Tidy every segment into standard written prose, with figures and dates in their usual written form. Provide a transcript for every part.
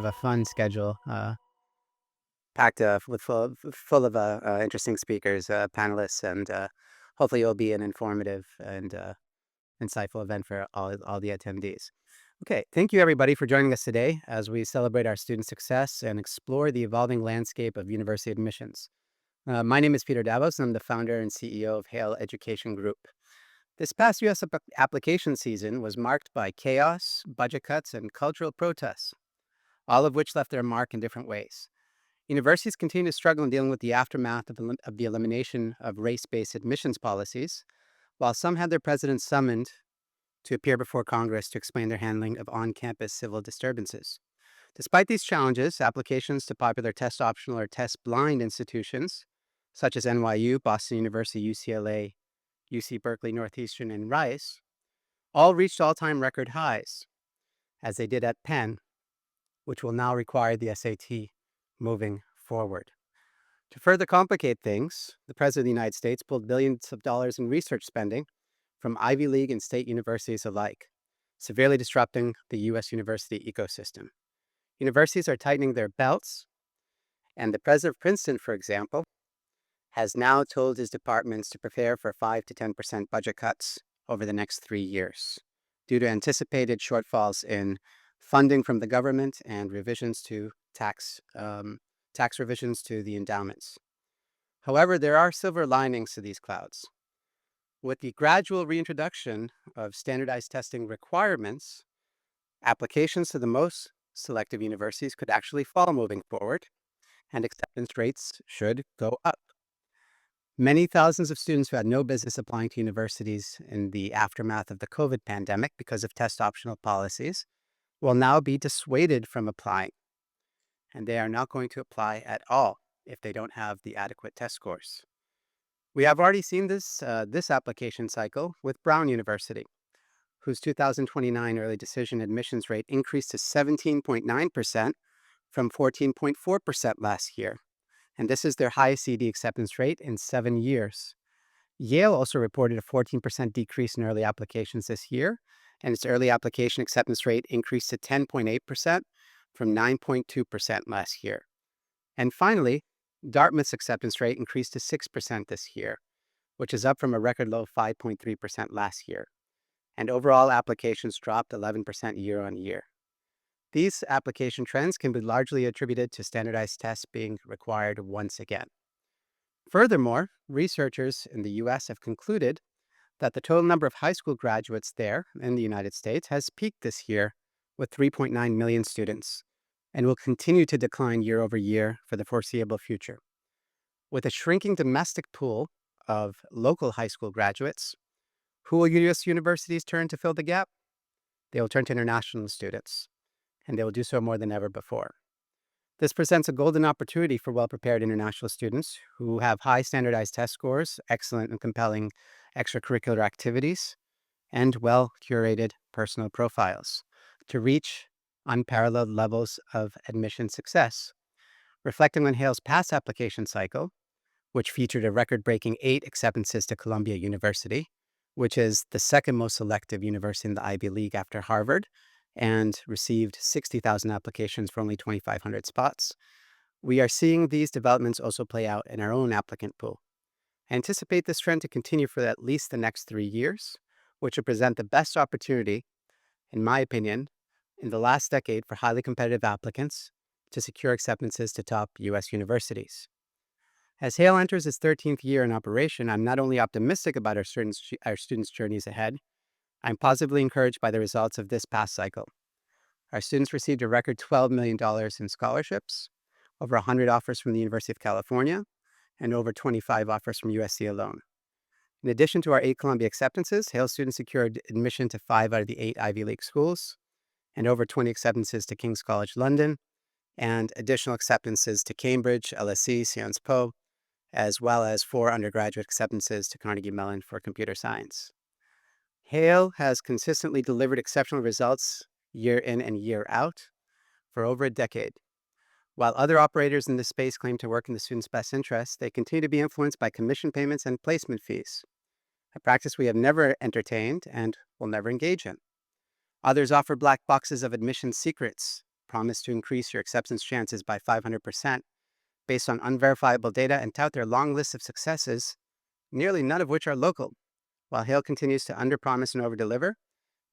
have a fun schedule, packed with full of interesting speakers, panelists, and hopefully it'll be an informative and insightful event for all the attendees. Okay, thank you everybody for joining us today as we celebrate our student success and explore the evolving landscape of university admissions. My name is Peter Davos, and I'm the founder and CEO of Hale Education Group. This past U.S. application season was marked by chaos, budget cuts, and cultural protests, all of which left their mark in different ways. Universities continue to struggle in dealing with the aftermath of the elimination of race-based admissions policies, while some had their presidents summoned to appear before Congress to explain their handling of on-campus civil disturbances. Despite these challenges, applications to popular test optional or test blind institutions, such as NYU, Boston University, UCLA, UC Berkeley, Northeastern, and Rice, all reached all-time record highs, as they did at Penn, which will now require the SAT moving forward. To further complicate things, the President of the United States pulled billions of dollars in research spending from Ivy League and state universities alike, severely disrupting the U.S. university ecosystem. Universities are tightening their belts, and the president of Princeton, for example, has now told his departments to prepare for 5 to 10% budget cuts over the next 3 years due to anticipated shortfalls in funding from the government and revisions to tax revisions to the endowments. However, there are silver linings to these clouds. With the gradual reintroduction of standardized testing requirements, applications to the most selective universities could actually fall moving forward, and acceptance rates should go up. Many thousands of students who had no business applying to universities in the aftermath of the COVID pandemic because of test optional policies will now be dissuaded from applying, and they are not going to apply at all if they don't have the adequate test scores. We have already seen this application cycle with Brown University, whose 2029 early decision admissions rate increased to 17.9% from 14.4% last year. And this is their highest CD acceptance rate in 7 years. Yale also reported a 14% decrease in early applications this year, and its early application acceptance rate increased to 10.8% from 9.2% last year. And finally, Dartmouth's acceptance rate increased to 6% this year, which is up from a record low 5.3% last year. And overall applications dropped 11% year on year. These application trends can be largely attributed to standardized tests being required once again. Furthermore, researchers in the US have concluded that the total number of high school graduates there in the United States has peaked this year with 3.9 million students and will continue to decline year over year for the foreseeable future. With a shrinking domestic pool of local high school graduates, who will U.S. universities turn to fill the gap? They will turn to international students, and they will do so more than ever before. This presents a golden opportunity for well-prepared international students who have high standardized test scores, excellent and compelling extracurricular activities, and well-curated personal profiles to reach unparalleled levels of admission success. Reflecting on Hale's past application cycle, which featured a record-breaking 8 acceptances to Columbia University, which is the second most selective university in the Ivy League after Harvard, and received 60,000 applications for only 2,500 spots. We are seeing these developments also play out in our own applicant pool. I anticipate this trend to continue for at least the next 3 years, which will present the best opportunity, in my opinion, in the last decade for highly competitive applicants to secure acceptances to top U.S. universities. As Hale enters its 13th year in operation, I'm not only optimistic about our students' journeys ahead, I'm positively encouraged by the results of this past cycle. Our students received a record $12 million in scholarships, over 100 offers from the University of California, and over 25 offers from USC alone. In addition to our 8 Columbia acceptances, Hale students secured admission to 5 out of the 8 Ivy League schools, and over 20 acceptances to King's College London, and additional acceptances to Cambridge, LSE, Sciences Po, as well as 4 undergraduate acceptances to Carnegie Mellon for computer science. Hale has consistently delivered exceptional results year in and year out for over a decade. While other operators in this space claim to work in the students' best interests, they continue to be influenced by commission payments and placement fees, a practice we have never entertained and will never engage in. Others offer black boxes of admission secrets, promise to increase your acceptance chances by 500% based on unverifiable data and tout their long list of successes, nearly none of which are local, while Hale continues to underpromise and overdeliver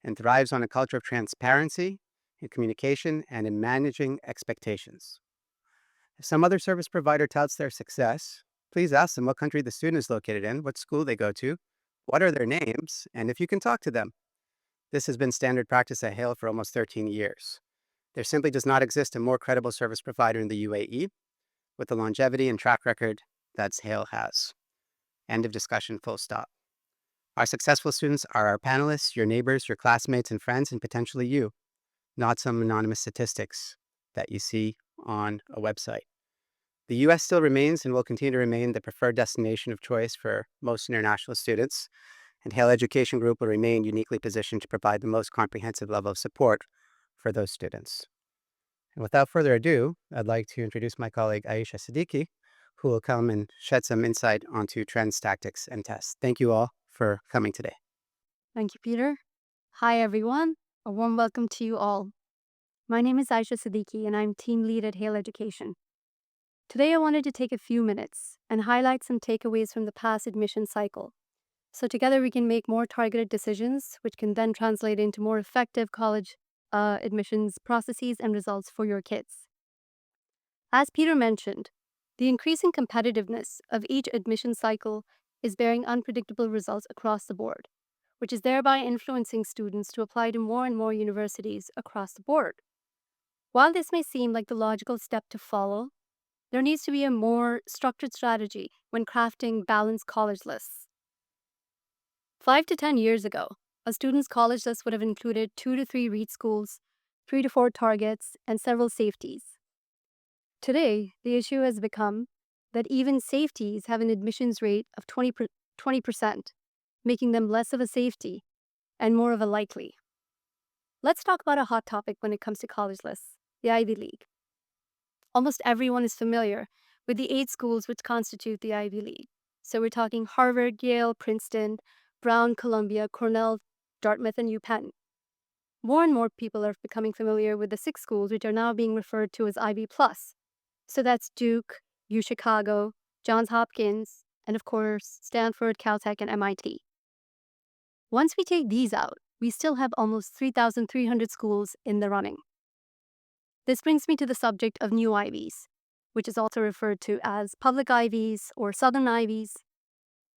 and thrives on a culture of transparency in communication and in managing expectations. If some other service provider touts their success, please ask them what country the student is located in, what school they go to, what are their names, and if you can talk to them. This has been standard practice at Hale for almost 13 years. There simply does not exist a more credible service provider in the UAE with the longevity and track record that Hale has. End of discussion, full stop. Our successful students are our panelists, your neighbors, your classmates and friends, and potentially you, not some anonymous statistics that you see on a website. The U.S. still remains and will continue to remain the preferred destination of choice for most international students, and Hale Education Group will remain uniquely positioned to provide the most comprehensive level of support for those students. And without further ado, I'd like to introduce my colleague Aisha Siddiqui, who will come and shed some insight onto trends, tactics, and tests. Thank you all for coming today. Thank you, Peter. Hi, everyone. A warm welcome to you all. My name is Aisha Siddiqui, and I'm team lead at Hale Education. Today, I wanted to take a few minutes and highlight some takeaways from the past admission cycle. So together we can make more targeted decisions, which can then translate into more effective college admissions processes and results for your kids. As Peter mentioned, the increasing competitiveness of each admission cycle is bearing unpredictable results across the board, which is thereby influencing students to apply to more and more universities across the board. While this may seem like the logical step to follow, there needs to be a more structured strategy when crafting balanced college lists. 5 to 10 years ago, a student's college list would have included 2 to 3 REIT schools, 3 to 4 targets, and several safeties. Today, the issue has become that even safeties have an admissions rate of 20%, making them less of a safety and more of a likely. Let's talk about a hot topic when it comes to college lists, the Ivy League. Almost everyone is familiar with the 8 schools which constitute the Ivy League. So we're talking Harvard, Yale, Princeton, Brown, Columbia, Cornell, Dartmouth, and UPenn. More and more people are becoming familiar with the 6 schools which are now being referred to as Ivy Plus. So that's Duke, U Chicago, Johns Hopkins, and of course, Stanford, Caltech, and MIT. Once we take these out, we still have almost 3,300 schools in the running. This brings me to the subject of new Ivies, which is also referred to as public Ivies or Southern Ivies.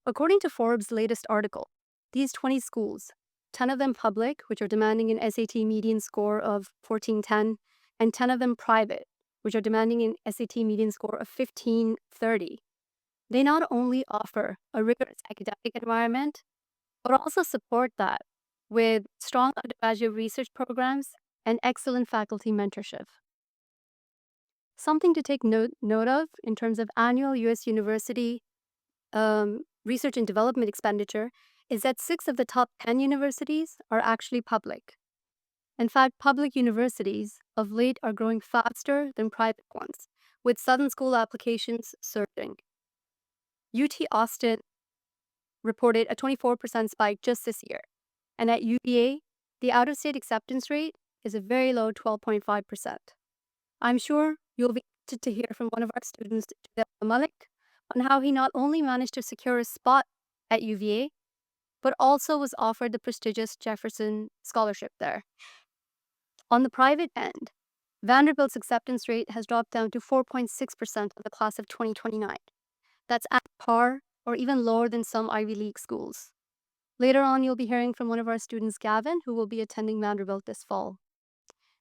According to Forbes' latest article, these 20 schools, 10 of them public, which are demanding an SAT median score of 1410, and 10 of them private, which are demanding an SAT median score of 1530. They not only offer a rigorous academic environment, but also support that with strong undergraduate research programs and excellent faculty mentorship. Something to take note of in terms of annual U.S. university research and development expenditure is that 6 of the top 10 universities are actually public. In fact, public universities of late are growing faster than private ones, with Southern school applications surging. UT Austin reported a 24% spike just this year, and at UVA, the out-of-state acceptance rate is a very low 12.5%. I'm sure you'll be interested to hear from one of our students, Malik, on how he not only managed to secure a spot at UVA, but also was offered the prestigious Jefferson Scholarship there. On the private end, Vanderbilt's acceptance rate has dropped down to 4.6% of the class of 2029. That's at par or even lower than some Ivy League schools. Later on, you'll be hearing from one of our students, Gavin, who will be attending Vanderbilt this fall.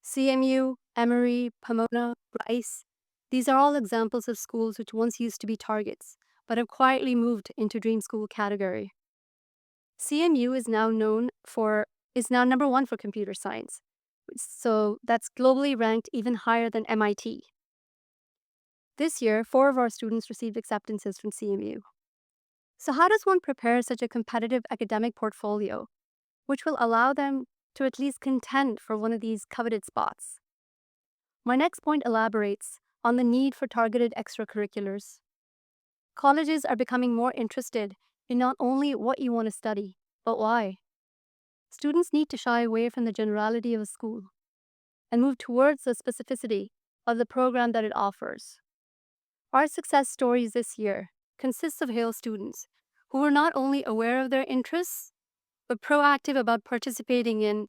CMU, Emory, Pomona, Rice, these are all examples of schools which once used to be targets, but have quietly moved into dream school category. CMU is now number 1 for computer science, so that's globally ranked even higher than MIT. This year, 4 of our students received acceptances from CMU. So how does one prepare such a competitive academic portfolio, which will allow them to at least contend for one of these coveted spots? My next point elaborates on the need for targeted extracurriculars. Colleges are becoming more interested in not only what you want to study, but why. Students need to shy away from the generality of a school. and move towards the specificity of the program that it offers. Our success stories this year consist of Hale students who were not only aware of their interests, but proactive about participating in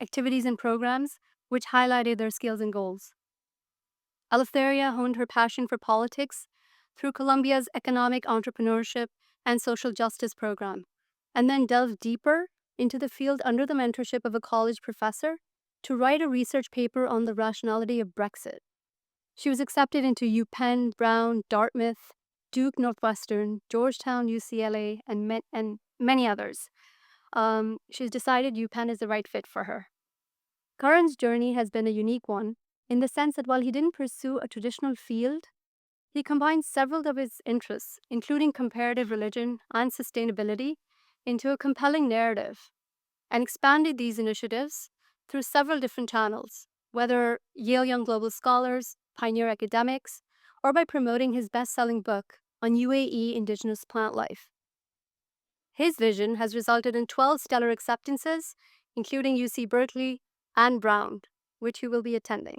activities and programs which highlighted their skills and goals. Eleftheria honed her passion for politics through Columbia's economic entrepreneurship and social justice program, and then delved deeper into the field under the mentorship of a college professor to write a research paper on the rationality of Brexit. She was accepted into UPenn, Brown, Dartmouth, Duke, Northwestern, Georgetown, UCLA, and many others. She's decided UPenn is the right fit for her. Karan's journey has been a unique one in the sense that while he didn't pursue a traditional field, he combined several of his interests, including comparative religion and sustainability, into a compelling narrative and expanded these initiatives through several different channels, whether Yale Young Global Scholars, Pioneer Academics, or by promoting his best-selling book on UAE indigenous plant life. His vision has resulted in 12 stellar acceptances, including UC Berkeley and Brown, which he will be attending.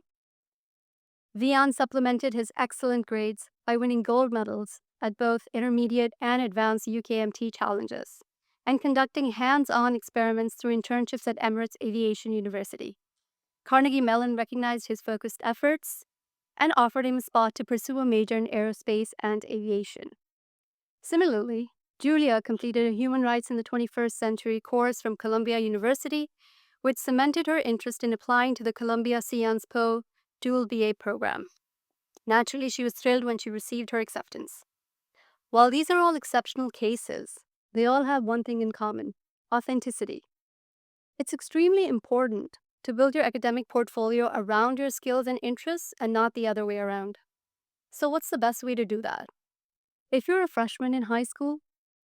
Vian supplemented his excellent grades by winning gold medals at both intermediate and advanced UKMT challenges and conducting hands-on experiments through internships at Emirates Aviation University. Carnegie Mellon recognized his focused efforts and offered him a spot to pursue a major in aerospace and aviation. Similarly, Julia completed a Human Rights in the 21st Century course from Columbia University, which cemented her interest in applying to the Columbia Sciences Po dual BA program. Naturally, she was thrilled when she received her acceptance. While these are all exceptional cases, they all have one thing in common: authenticity. It's extremely important to build your academic portfolio around your skills and interests and not the other way around. So what's the best way to do that? If you're a freshman in high school,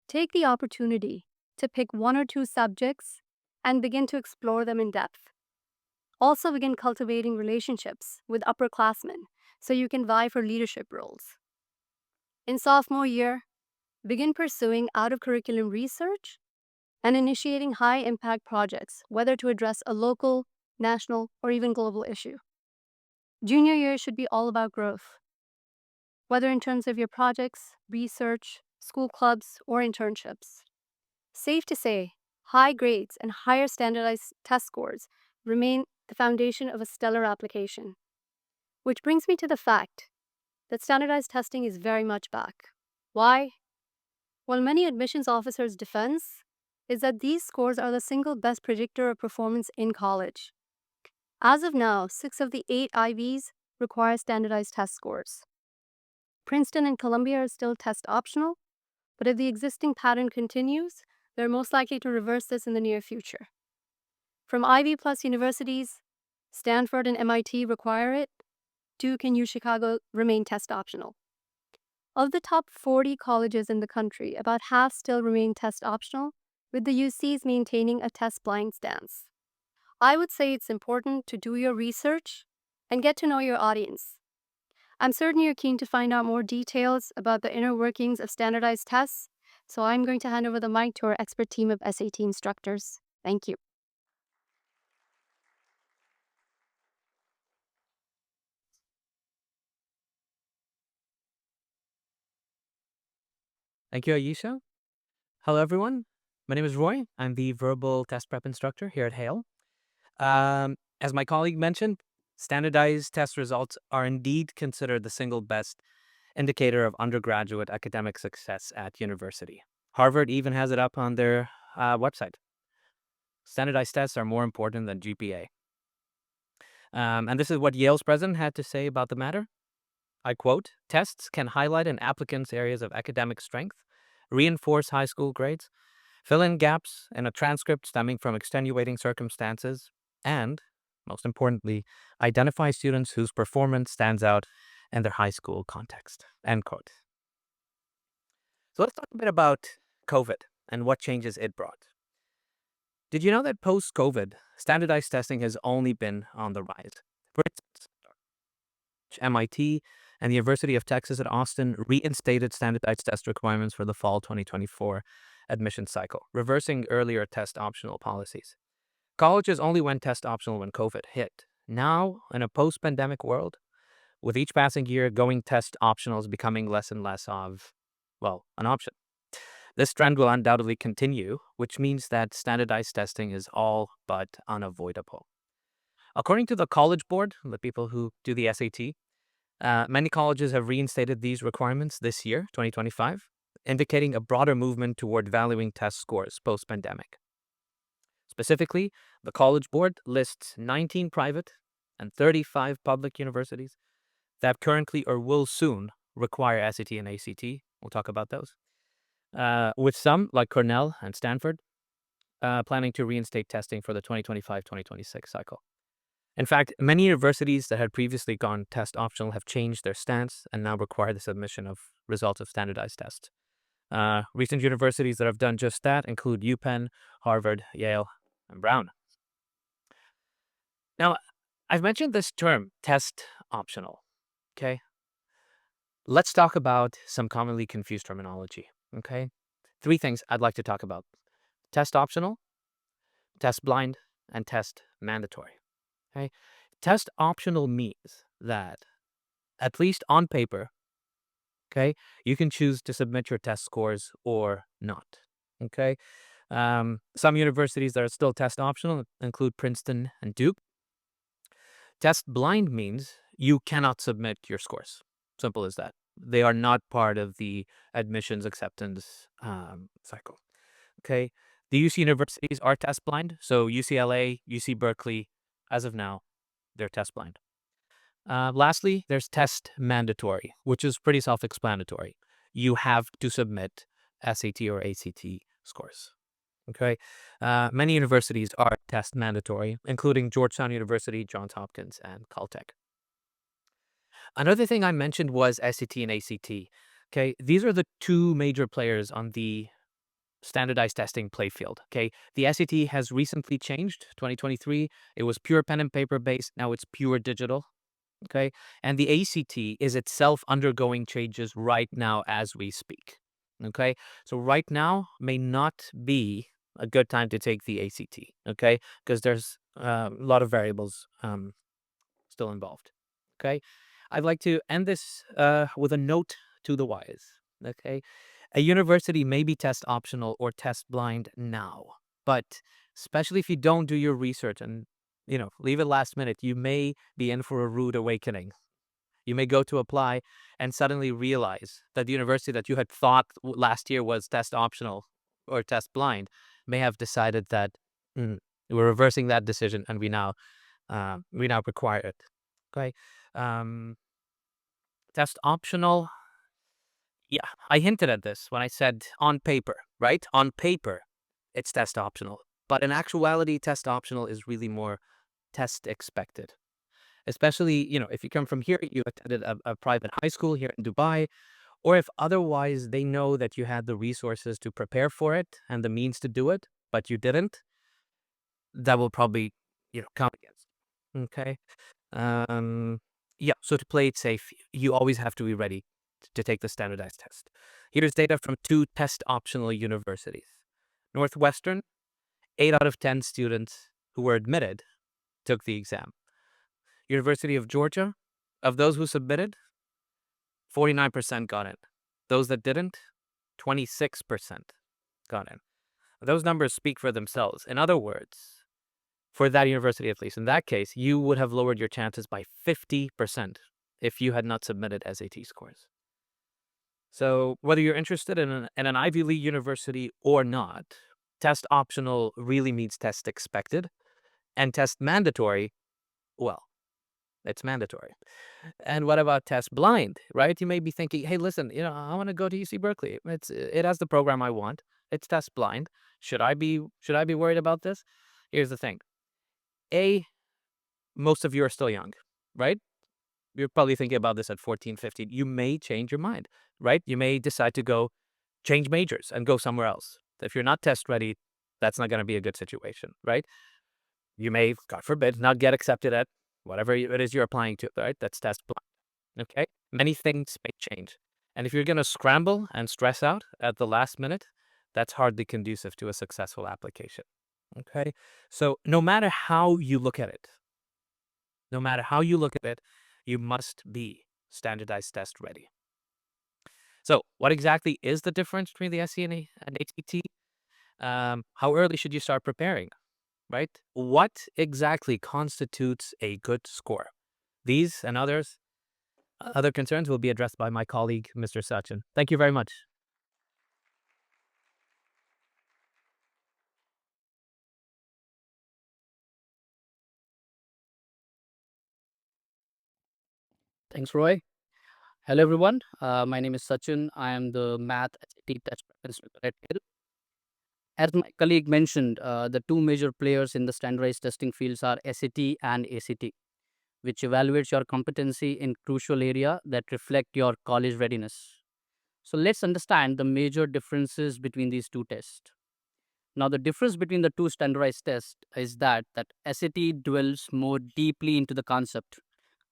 take the opportunity to pick one or two subjects and begin to explore them in depth. Also begin cultivating relationships with upperclassmen so you can vie for leadership roles. In sophomore year, begin pursuing out-of-curriculum research and initiating high-impact projects, whether to address a local, national, or even global issue. Junior year should be all about growth, whether in terms of your projects, research, school clubs, or internships. Safe to say, high grades and higher standardized test scores remain the foundation of a stellar application. Which brings me to the fact that standardized testing is very much back. Why? Well, many admissions officers' defense is that these scores are the single best predictor of performance in college. As of now, 6 of the 8 IVs require standardized test scores. Princeton and Columbia are still test optional, but if the existing pattern continues, they're most likely to reverse this in the near future. From Ivy Plus universities, Stanford and MIT require it. Duke and UChicago remain test optional. Of the top 40 colleges in the country, about half still remain test optional, with the UCs maintaining a test blind stance. I would say it's important to do your research and get to know your audience. I'm certain you're keen to find out more details about the inner workings of standardized tests, so I'm going to hand over the mic to our expert team of SAT instructors. Thank you. Thank you, Ayesha. Hello, everyone. My name is Roy. I'm the verbal test prep instructor here at Hale. As my colleague mentioned, standardized test results are indeed considered the single best indicator of undergraduate academic success at university. Harvard even has it up on their website. Standardized tests are more important than GPA. And this is what Yale's president had to say about the matter. I quote, "Tests can highlight an applicant's areas of academic strength, reinforce high school grades, fill in gaps in a transcript stemming from extenuating circumstances, and, most importantly, identify students whose performance stands out in their high school context." End quote. So let's talk a bit about COVID and what changes it brought. Did you know that post-COVID, standardized testing has only been on the rise? For instance, MIT and the University of Texas at Austin reinstated standardized test requirements for the fall 2024 admission cycle, reversing earlier test optional policies. Colleges only went test optional when COVID hit. Now, in a post-pandemic world, with each passing year, going test optional is becoming less and less of, well, an option. This trend will undoubtedly continue, which means that standardized testing is all but unavoidable. According to the College Board, the people who do the SAT, many colleges have reinstated these requirements this year, 2025, indicating a broader movement toward valuing test scores post-pandemic. Specifically, the College Board lists 19 private and 35 public universities that currently or will soon require SAT and ACT. We'll talk about those. With some, like Cornell and Stanford, planning to reinstate testing for the 2025-2026 cycle. In fact, many universities that had previously gone test optional have changed their stance and now require the submission of results of standardized tests. Recent universities that have done just that include UPenn, Harvard, Yale, and Brown. Now, I've mentioned this term, test optional, okay? Let's talk about some commonly confused terminology, okay? 3 things I'd like to talk about: test optional, test blind, and test mandatory, okay? Test optional means that, at least on paper, okay, you can choose to submit your test scores or not, okay? Some universities that are still test optional include Princeton and Duke. Test blind means you cannot submit your scores. Simple as that. They are not part of the admissions acceptance cycle. Okay. The UC universities are test blind. So UCLA, UC Berkeley, as of now, they're test blind. Lastly, there's test mandatory, which is pretty self-explanatory. You have to submit SAT or ACT scores. Okay. Many universities are test mandatory, including Georgetown University, Johns Hopkins, and Caltech. Another thing I mentioned was SAT and ACT. Okay. These are the 2 major players on the standardized testing playfield. Okay. The SAT has recently changed, 2023. It was pure pen and paper based. Now it's pure digital. Okay. And the ACT is itself undergoing changes right now as we speak. Okay. So right now may not be a good time to take the ACT. Okay. Because there's a lot of variables still involved. Okay. I'd like to end this with a note to the wise. Okay. A university may be test optional or test blind now, but especially if you don't do your research and leave it last minute, you may be in for a rude awakening. You may go to apply and suddenly realize that the university that you had thought last year was test optional or test blind may have decided that we're reversing that decision and we now require it. Okay, um, test optional. Yeah, I hinted at this when I said on paper, right? On paper, it's test optional, but in actuality, test optional is really more test expected. Especially, if you come from here, you attended a private high school here in Dubai, or if otherwise they know that you had the resources to prepare for it and the means to do it, but you didn't, that will probably, count against you. Okay. Yeah. So to play it safe, you always have to be ready to take the standardized test. Here's data from 2 test optional universities. Northwestern, 8 out of 10 students who were admitted took the exam. University of Georgia, of those who submitted, 49% got in. Those that didn't, 26% got in. Those numbers speak for themselves. In other words, for that university at least, in that case, you would have lowered your chances by 50% if you had not submitted SAT scores. So whether you're interested in an Ivy League university or not, test optional really means test expected, and test mandatory, well, it's mandatory. And what about test blind, right? You may be thinking, hey, listen, I want to go to UC Berkeley. It has the program I want. It's test blind. Should I be worried about this? Here's the thing. Most of you are still young, right? You're probably thinking about this at 14, 15. You may change your mind, right? You may decide to go change majors and go somewhere else. If you're not test ready, that's not going to be a good situation, right? You may, God forbid, not get accepted at whatever it is you're applying to, right? That's test blind, okay? Many things may change. And if you're going to scramble and stress out at the last minute, that's hardly conducive to a successful application, okay? So no matter how you look at it, No matter how you look at it, you must be standardized test ready. So, what exactly is the difference between the SE and ACT? How early should you start preparing, right? What exactly constitutes a good score? These and other concerns will be addressed by my colleague, Mr. Sachin. Thank you very much. Thanks, Roy. Hello, everyone. My name is Sachin. I am the math SAT test prep instructor at Hale. As my colleague mentioned, the two major players in the standardized testing fields are SAT and ACT, which evaluates your competency in crucial area that reflect your college readiness. So let's understand the major differences between these two tests. Now, the difference between the two standardized tests is that SAT dwells more deeply into the concept,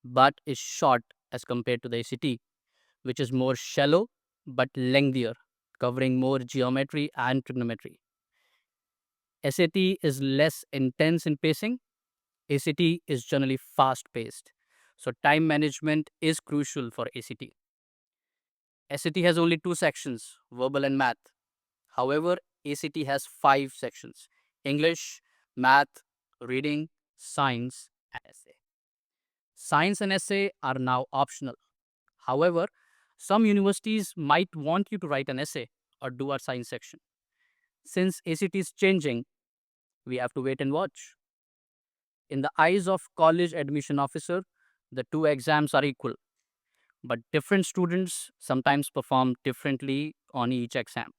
but is short as compared to the ACT, which is more shallow but lengthier, covering more geometry and trigonometry. SAT is less intense in pacing. ACT is generally fast paced. So, time management is crucial for ACT. SAT has only two sections, verbal and math. However, ACT has five sections: English, math, reading, science, and essay. Science and essay are now optional. However, some universities might want you to write an essay or do a science section. Since ACT is changing, we have to wait and watch. In the eyes of college admission officer, the two exams are equal, but different students sometimes perform differently on each exam.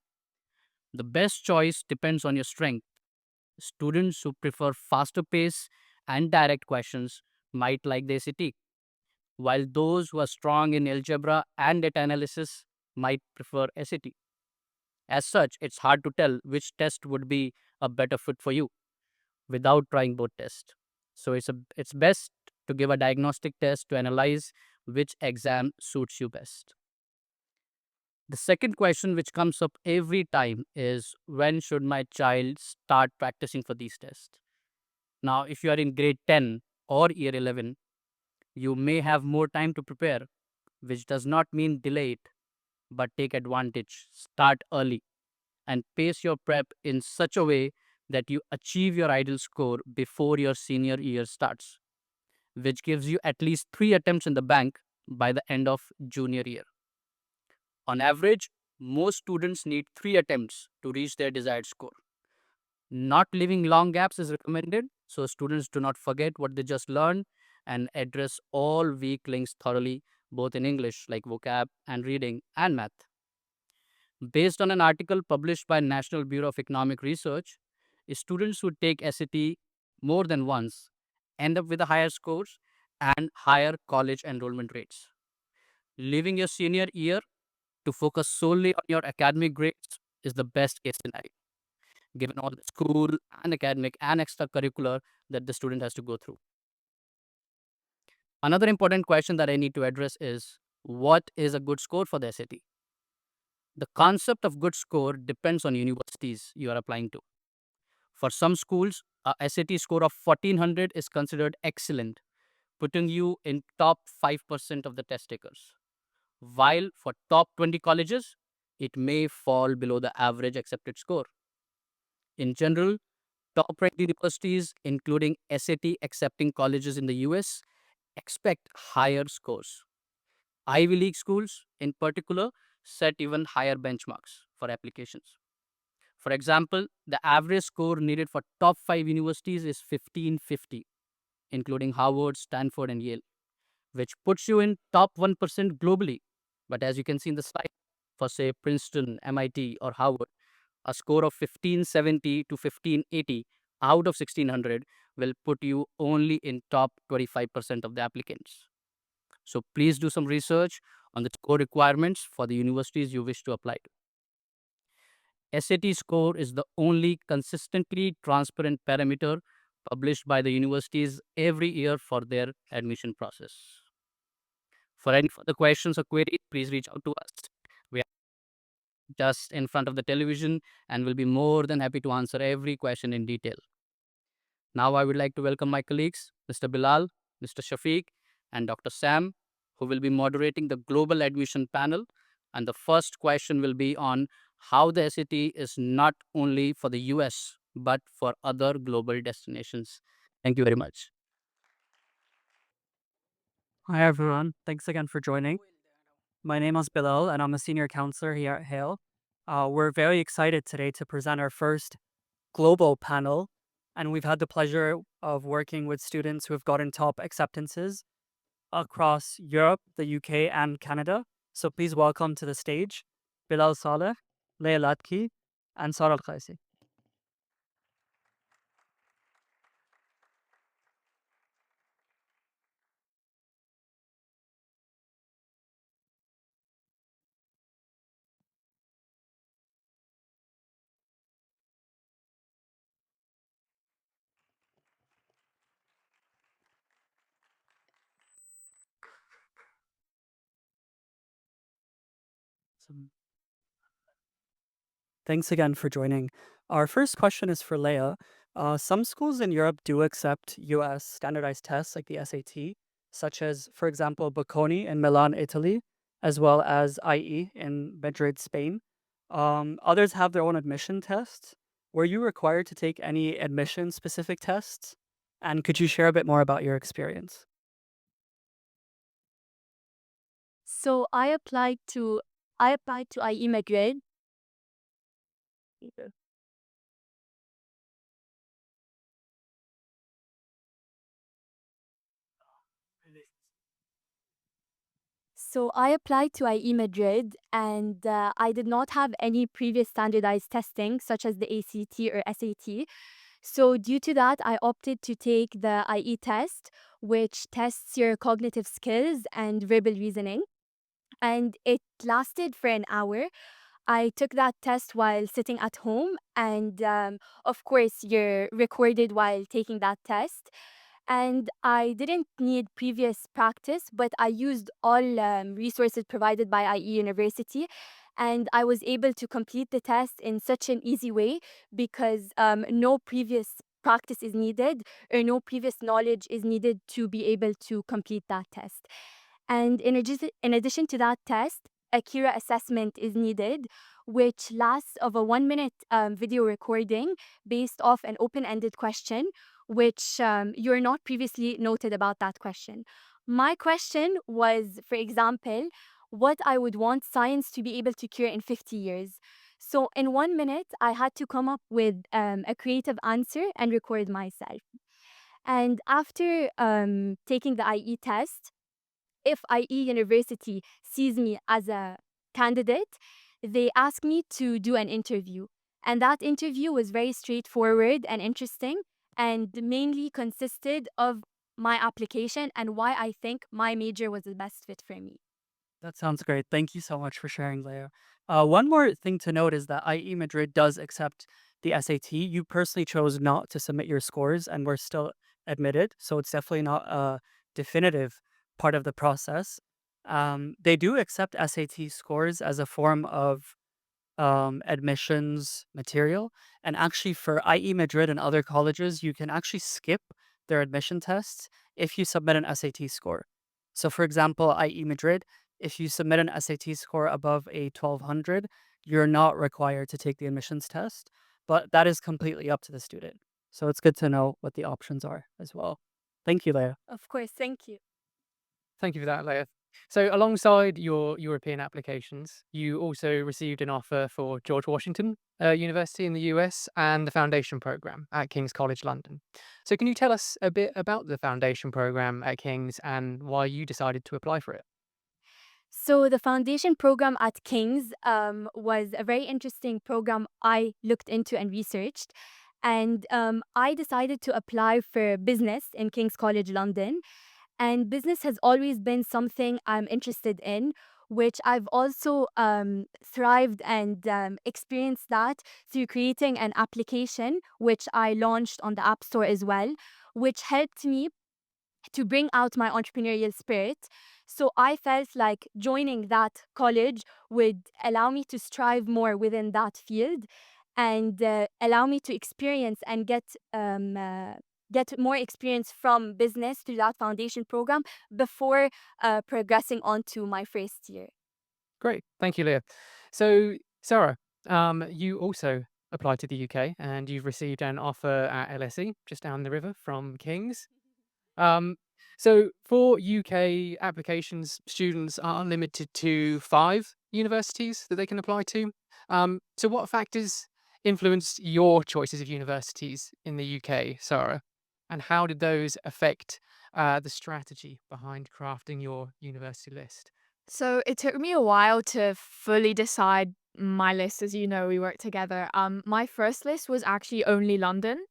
The best choice depends on your strength. Students who prefer faster pace and direct questions might like the ACT, while those who are strong in algebra and data analysis might prefer SAT. As such, it's hard to tell which test would be a better fit for you without trying both tests. So it's best to give a diagnostic test to analyze which exam suits you best. The second question which comes up every time is, when should my child start practicing for these tests? Now, if you are in grade 10 or year 11, you may have more time to prepare, which does not mean delay it, but take advantage. Start early and pace your prep in such a way that you achieve your ideal score before your senior year starts, which gives you at least 3 attempts in the bank by the end of junior year. On average, most students need 3 attempts to reach their desired score. Not leaving long gaps is recommended so students do not forget what they just learned, and address all weak links thoroughly, both in English, like vocab and reading, and math. Based on an article published by National Bureau of Economic Research, students who take SAT more than once end up with a higher scores and higher college enrollment rates. Leaving your senior year to focus solely on your academic grades is the best case scenario, given all the school and academic and extracurricular that the student has to go through. Another important question that I need to address is, what is a good score for the SAT? The concept of good score depends on universities you are applying to. For some schools, a SAT score of 1400 is considered excellent, putting you in top 5% of the test takers. While for top 20 colleges, it may fall below the average accepted score. In general, top ranked universities, including SAT accepting colleges in the US, expect higher scores. Ivy League schools, in particular, set even higher benchmarks for applications. For example, the average score needed for top 5 universities is 1550, including Harvard, Stanford, and Yale, which puts you in top 1% globally. But as you can see in the slide, for say Princeton, MIT, or Harvard, a score of 1570 to 1580 out of 1600 will put you only in top 25% of the applicants. So please do some research on the score requirements for the universities you wish to apply to. SAT score is the only consistently transparent parameter published by the universities every year for their admission process. For any further questions or queries, please reach out to us. We are just in front of the television and will be more than happy to answer every question in detail. Now I would like to welcome my colleagues, Mr. Bilal, Mr. Shafiq, and Dr. Sam, who will be moderating the global admission panel. And the first question will be on how the SAT is not only for the US, but for other global destinations. Thank you very much. Hi, everyone. Thanks again for joining. My name is Bilal, and I'm a senior counselor here at Hale. We're very excited today to present our first global panel, and we've had the pleasure of working with students who have gotten top acceptances across Europe, the UK, and Canada. So please welcome to the stage Bilal Saleh, Leia Latki, and Sara Al Qaisi. Thanks again for joining. Our first question is for Leia. Some schools in Europe do accept US standardized tests like the SAT, such as, for example, Bocconi in Milan, Italy, as well as IE in Madrid, Spain. Others have their own admission tests. Were you required to take any admission specific tests? And could you share a bit more about your experience? So I applied to IE Madrid. So I applied to IE Madrid, and I did not have any previous standardized testing, such as the ACT or SAT. So due to that, I opted to take the IE test, which tests your cognitive skills and verbal reasoning. And it lasted for an hour. I took that test while sitting at home, and of course, you're recorded while taking that test. And I didn't need previous practice, but I used all resources provided by IE University, and I was able to complete the test in such an easy way because no previous practice is needed or no previous knowledge is needed to be able to complete that test. And in addition to that test, a Kira assessment is needed, which lasts of a 1 minute video recording based off an open-ended question, which you're not previously noted about that question. My question was, for example, what I would want science to be able to cure in 50 years. So in 1 minute, I had to come up with a creative answer and record myself. And after taking the IE test, if IE University sees me as a candidate, they ask me to do an interview. And that interview was very straightforward and interesting, and mainly consisted of my application and why I think my major was the best fit for me. That sounds great. Thank you so much for sharing, Leia. One more thing to note is that IE Madrid does accept the SAT. You personally chose not to submit your scores and were still admitted. So it's definitely not a definitive part of the process. They do accept SAT scores as a form of admissions material. And actually, for IE Madrid and other colleges, you can actually skip their admission tests if you submit an SAT score. So, for example, IE Madrid, if you submit an SAT score above a 1200, you're not required to take the admissions test, but that is completely up to the student. So, it's good to know what the options are as well. Thank you, Leia. Of course, thank you. Thank you for that, Leah. So, alongside your European applications, you also received an offer for George Washington University in the US and the Foundation Program at King's College London. So, can you tell us a bit about the Foundation Program at King's and why you decided to apply for it? So the foundation program at King's was a very interesting program I looked into and researched. And I decided to apply for business in King's College London. And business has always been something I'm interested in, which I've also thrived and experienced that through creating an application, which I launched on the App Store as well, which helped me to bring out my entrepreneurial spirit. So I felt like joining that college would allow me to strive more within that field and allow me to experience and get get more experience from business through that foundation program before progressing on to my first year. Great. Thank you, Leah. So, Sarah, you also applied to the UK and you've received an offer at LSE, just down the river from King's. Um, so, for UK applications, students are limited to 5 universities that they can apply to. So, what factors influenced your choices of universities in the UK, Sarah? And how did those affect the strategy behind crafting your university list? So it took me a while to fully decide my list. As you know, we worked together. My first list was actually only London.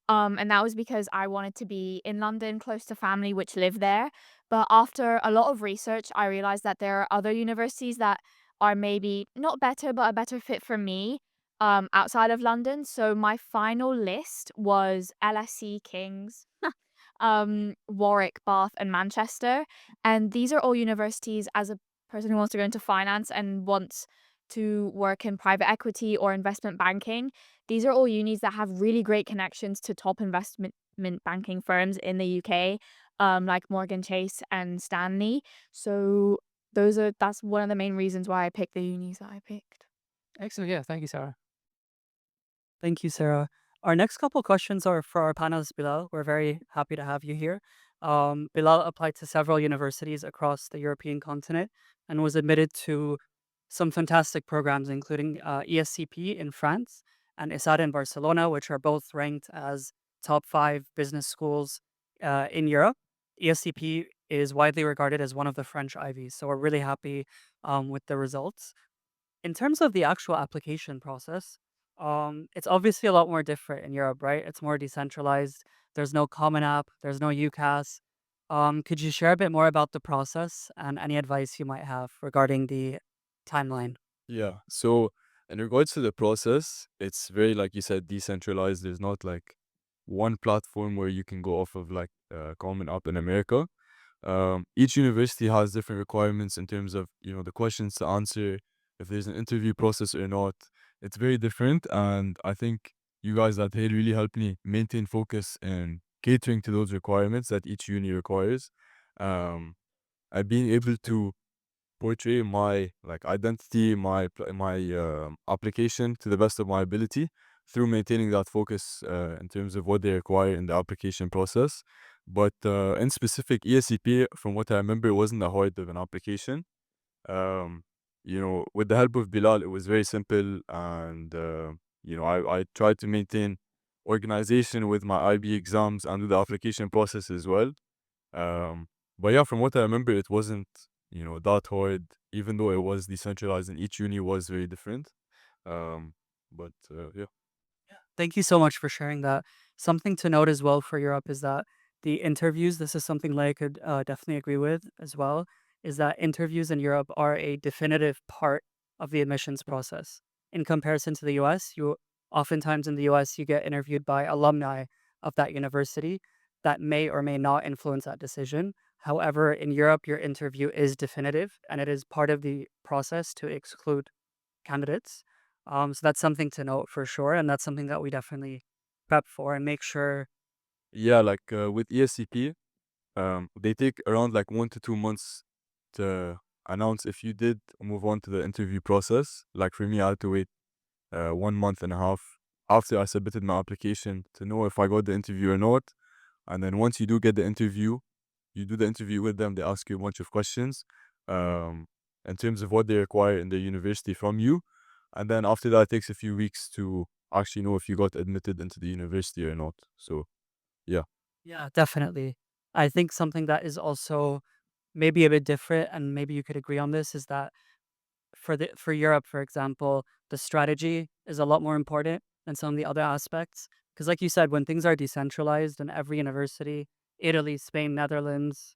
And that was because I wanted to be in London, close to family which live there. But after a lot of research, I realized that there are other universities that are maybe not better, but a better fit for me outside of London. So my final list was LSE, King's, Warwick, Bath, and Manchester. And these are all universities, as a person who wants to go into finance and wants to work in private equity or investment banking. These are all unis that have really great connections to top investment banking firms in the UK, like Morgan Chase and Stanley. So that's one of the main reasons why I picked the unis that I picked. Excellent. Yeah. Thank you, Sarah. Thank you, Sarah. Our next couple questions are for our panelist, Bilal. We're very happy to have you here. Bilal applied to several universities across the European continent and was admitted to some fantastic programs, including ESCP in France and ESAD in Barcelona, which are both ranked as top 5 business schools in Europe. ESCP is widely regarded as one of the French Ivies, so we're really happy with the results. In terms of the actual application process, it's obviously a lot more different in Europe, right? It's more decentralized. There's no common app. There's no UCAS. Could you share a bit more about the process and any advice you might have regarding the timeline? Yeah. So in regards to the process, it's very, like you said, decentralized. There's not like one platform where you can go off of like common app in America. Each university has different requirements in terms of, the questions to answer, if there's an interview process or not. It's very different. And I think you guys at Hale really helped me maintain focus and catering to those requirements that each uni requires. Um, and being able to portray my like identity, my application to the best of my ability through maintaining that focus in terms of what they require in the application process. But in specific, ESCP, from what I remember, it wasn't that hard of an application. Um, with the help of Bilal, it was very simple, and I tried to maintain organization with my IB exams and with the application process as well. But yeah, from what I remember, it wasn't, that hard, even though it was decentralized and each uni was very different. Yeah. Thank you so much for sharing that. Something to note as well for Europe is that the interviews, this is something that I could definitely agree with as well, is that interviews in Europe are a definitive part of the admissions process. In comparison to the US, you oftentimes in the US, you get interviewed by alumni of that university that may or may not influence that decision. However, in Europe, your interview is definitive and it is part of the process to exclude candidates. So that's something to note for sure, and that's something that we definitely prep for and make sure. Yeah, like with ESCP, they take around like 1 to 2 months to announce if you did move on to the interview process. Like for me, I had to wait 1.5 months after I submitted my application to know if I got the interview or not. And then once you do get the interview, you do the interview with them. They ask you a bunch of questions um, in terms of what they require in the university from you. And then after that, it takes a few weeks to actually know if you got admitted into the university or not. So, yeah. Yeah, definitely. I think something that is also maybe a bit different, and maybe you could agree on this, is that for Europe, for example, the strategy is a lot more important than some of the other aspects. Because, like you said, when things are decentralized and every university, Italy, Spain, Netherlands,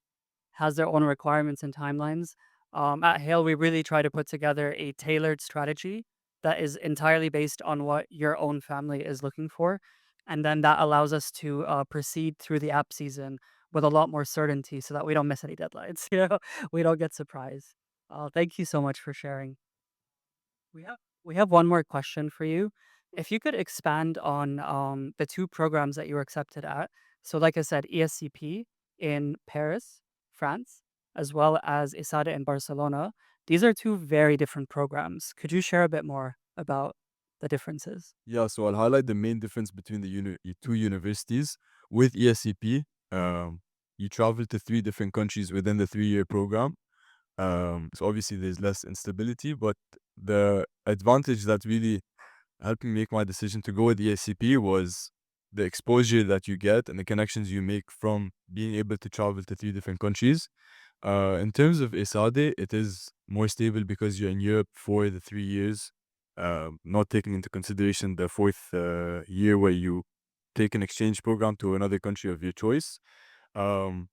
has their own requirements and timelines. At Hale, we really try to put together a tailored strategy that is entirely based on what your own family is looking for. And then that allows us to proceed through the app season with a lot more certainty so that we don't miss any deadlines. We don't get surprised. Thank you so much for sharing. We have we have one more question for you. If you could expand on the two programs that you were accepted at. So, like I said, ESCP in Paris, France, as well as ISADE in Barcelona. These are two very different programs. Could you share a bit more about the differences? Yeah, so I'll highlight the main difference between the two universities. With ESCP, you travel to three different countries within the 3-year program. So obviously there's less instability, but the advantage that really helped me make my decision to go with ESCP was the exposure that you get and the connections you make from being able to travel to three different countries. In terms of ESADE, it is more stable because you're in Europe for the 3 years, not taking into consideration the fourth year where you take an exchange program to another country of your choice. Um,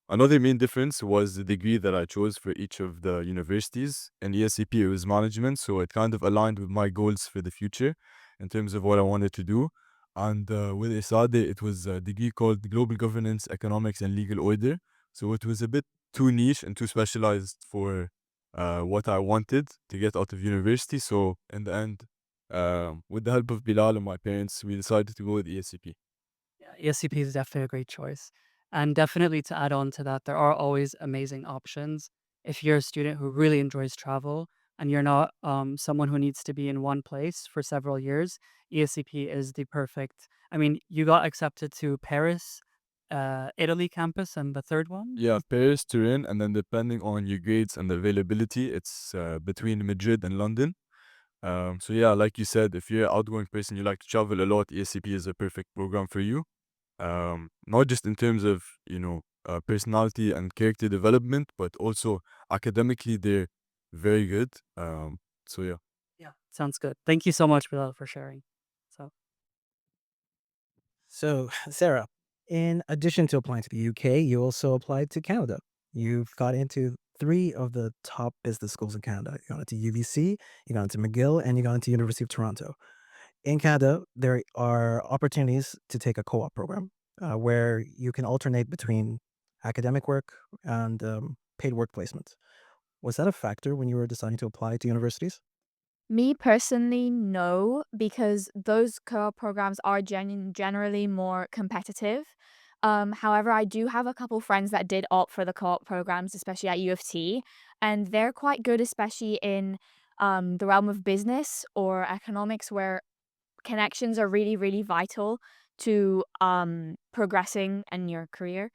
Another main difference was the degree that I chose for each of the universities. In ESCP, it was management, so it kind of aligned with my goals for the future in terms of what I wanted to do. And with ESADE, it was a degree called Global Governance, Economics, and Legal Order. So it was a bit too niche and too specialized for what I wanted to get out of university. So in the end, with the help of Bilal and my parents, we decided to go with ESCP. Yeah, ESCP is definitely a great choice. And definitely to add on to that, there are always amazing options. If you're a student who really enjoys travel and you're not someone who needs to be in one place for several years, ESCP is the perfect. I mean, you got accepted to Paris, Italy campus, and the third one? Yeah, Paris, Turin, and then depending on your grades and the availability, it's between Madrid and London. So yeah, like you said, if you're an outgoing person, you like to travel a lot, ESCP is a perfect program for you. Not just in terms of, personality and character development, but also academically, they're very good. So yeah. Yeah, sounds good. Thank you so much, Bilal, for sharing. So, So, Sarah, in addition to applying to the UK, you also applied to Canada. You've got into three of the top business schools in Canada. You got into UBC, you got into McGill, and you got into University of Toronto. In Canada, there are opportunities to take a co-op program where you can alternate between academic work and paid work placement. Was that a factor when you were deciding to apply to universities? Me personally, no, because those co-op programs are generally more competitive. However, I do have a couple friends that did opt for the co-op programs, especially at U of T, and they're quite good, especially in the realm of business or economics, where connections are really, really vital to progressing in your career.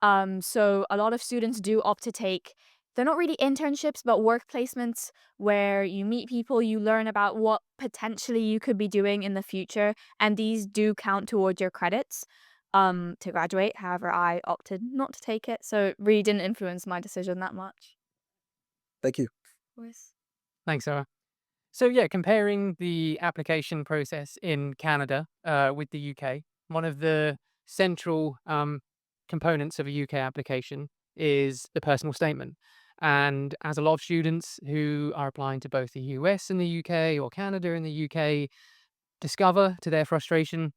So a lot of students do opt to take, they're not really internships, but work placements where you meet people, you learn about what potentially you could be doing in the future, and these do count towards your credits to graduate. However, I opted not to take it, so it really didn't influence my decision that much. Thank you. Of course. Thanks, Sarah. So yeah, comparing the application process in Canada with the UK, one of the central components of a UK application is the personal statement. And as a lot of students who are applying to both the US and the UK or Canada and the UK discover to their frustration,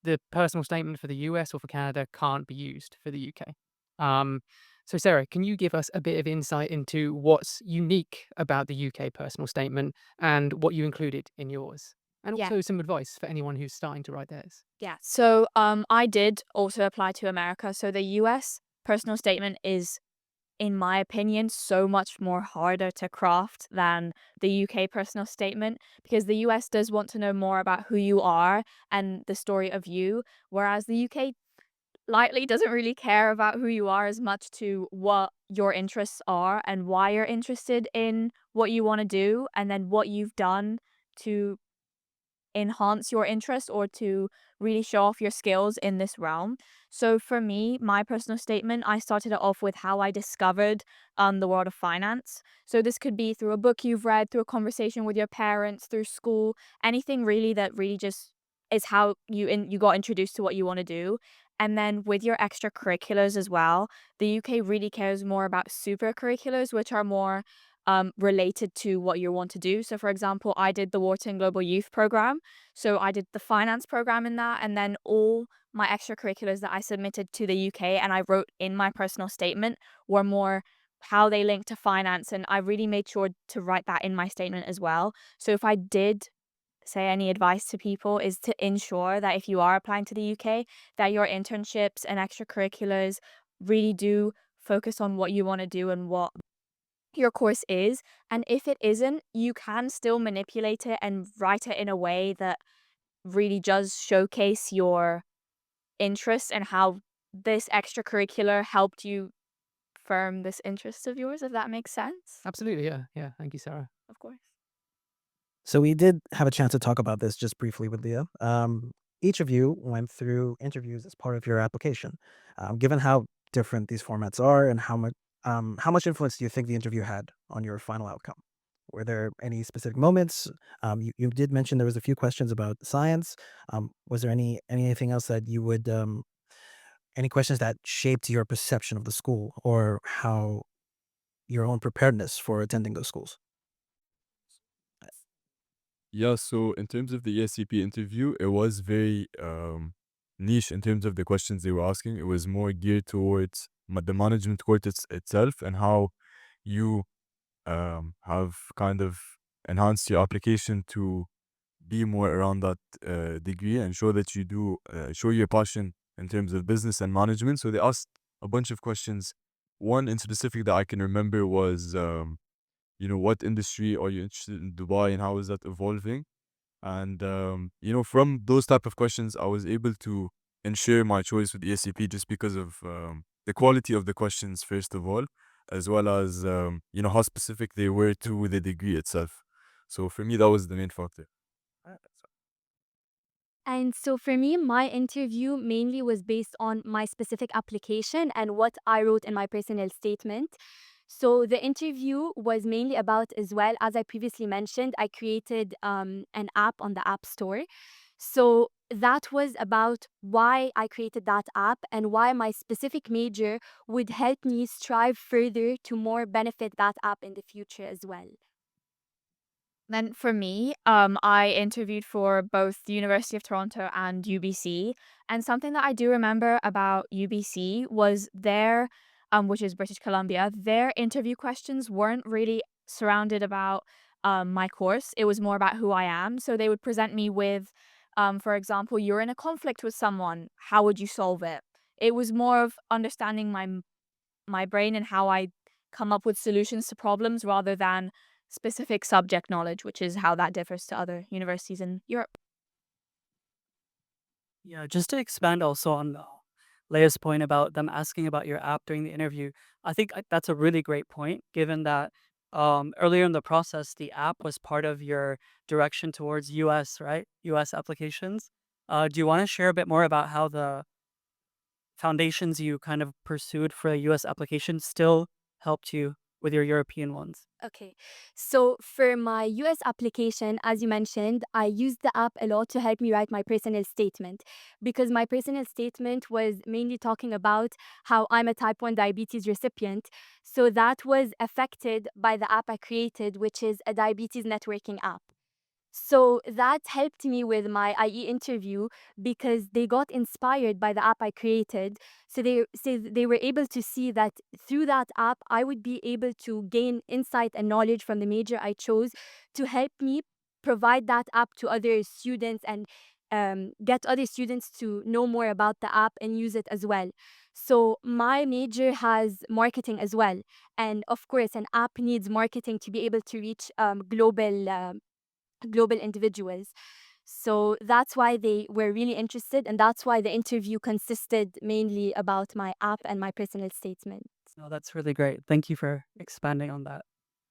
the personal statement for the US or for Canada can't be used for the UK. Um, so, Sarah, can you give us a bit of insight into what's unique about the UK personal statement and what you included in yours? And Yeah. also some advice for anyone who's starting to write theirs. Yeah. So I did also apply to America. So the US personal statement is, in my opinion, so much more harder to craft than the UK personal statement, because the US does want to know more about who you are and the story of you, whereas the UK lightly doesn't really care about who you are as much to what your interests are and why you're interested in what you want to do, and then what you've done to enhance your interest or to really show off your skills in this realm. So for me, my personal statement, I started it off with how I discovered the world of finance. So this could be through a book you've read, through a conversation with your parents, through school, anything really that really just is how you got introduced to what you want to do. And then with your extracurriculars as well, the UK really cares more about supercurriculars, which are more related to what you want to do. So, for example, I did the Wharton Global Youth Program. So, I did the finance program in that, and then all my extracurriculars that I submitted to the UK and I wrote in my personal statement were more how they link to finance. And I really made sure to write that in my statement as well. So, if I did say any advice to people is to ensure that if you are applying to the UK, that your internships and extracurriculars really do focus on what you want to do and what your course is. And if it isn't, you can still manipulate it and write it in a way that really does showcase your interests and how this extracurricular helped you firm this interest of yours, if that makes sense. Absolutely, yeah, yeah. Thank you, Sarah. Of course. So we did have a chance to talk about this just briefly with Leah. Each of you went through interviews as part of your application. Given how different these formats are and how much influence do you think the interview had on your final outcome? Were there any specific moments? You did mention there was a few questions about science. Was there anything else that you would any questions that shaped your perception of the school or how your own preparedness for attending those schools? Yeah, so in terms of the ESCP interview, it was very niche in terms of the questions they were asking. It was more geared towards the management course itself and how you have kind of enhanced your application to be more around that degree and show that you do show your passion in terms of business and management. So they asked a bunch of questions. One in specific that I can remember was, what industry are you interested in Dubai and how is that evolving? And from those type of questions, I was able to ensure my choice with ESCP just because of the quality of the questions, first of all, as well as how specific they were to the degree itself. So for me, that was the main factor. And so for me, my interview mainly was based on my specific application and what I wrote in my personal statement. So the interview was mainly about, as well as I previously mentioned, I created an app on the App Store. So that was about why I created that app and why my specific major would help me strive further to more benefit that app in the future as well. Then for me, I interviewed for both the University of Toronto and UBC. And something that I do remember about UBC was which is British Columbia, their interview questions weren't really surrounded about my course. It was more about who I am. So they would present me with, for example, you're in a conflict with someone. How would you solve it? It was more of understanding my brain and how I come up with solutions to problems rather than specific subject knowledge, which is how that differs to other universities in Europe. Yeah, just to expand also on Leia's point about them asking about your app during the interview, I think that's a really great point, given that earlier in the process, the app was part of your direction towards US, right? US applications. Do you want to share a bit more about how the foundations you kind of pursued for a US application still helped you with your European ones? Okay, so for my US application, as you mentioned, I used the app a lot to help me write my personal statement because my personal statement was mainly talking about how I'm a type 1 diabetes recipient. So that was affected by the app I created, which is a diabetes networking app. So that helped me with my IE interview because they got inspired by the app I created. So they were able to see that through that app, I would be able to gain insight and knowledge from the major I chose to help me provide that app to other students and get other students to know more about the app and use it as well. So my major has marketing as well. And of course, an app needs marketing to be able to reach global individuals. So that's why they were really interested, and that's why the interview consisted mainly about my app and my personal statement. No, that's really great. Thank you for expanding on that.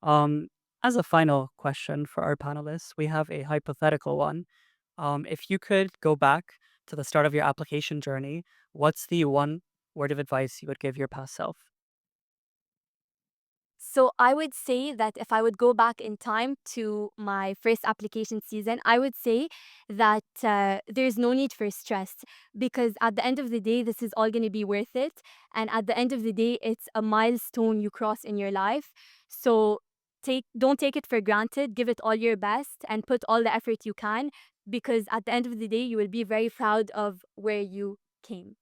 Um, as a final question for our panelists, we have a hypothetical one. If you could go back to the start of your application journey, what's the one word of advice you would give your past self? So I would say that if I would go back in time to my first application season, I would say that there's no need for stress because at the end of the day, this is all going to be worth it. And at the end of the day, it's a milestone you cross in your life. So don't take it for granted. Give it all your best and put all the effort you can because at the end of the day, you will be very proud of where you came.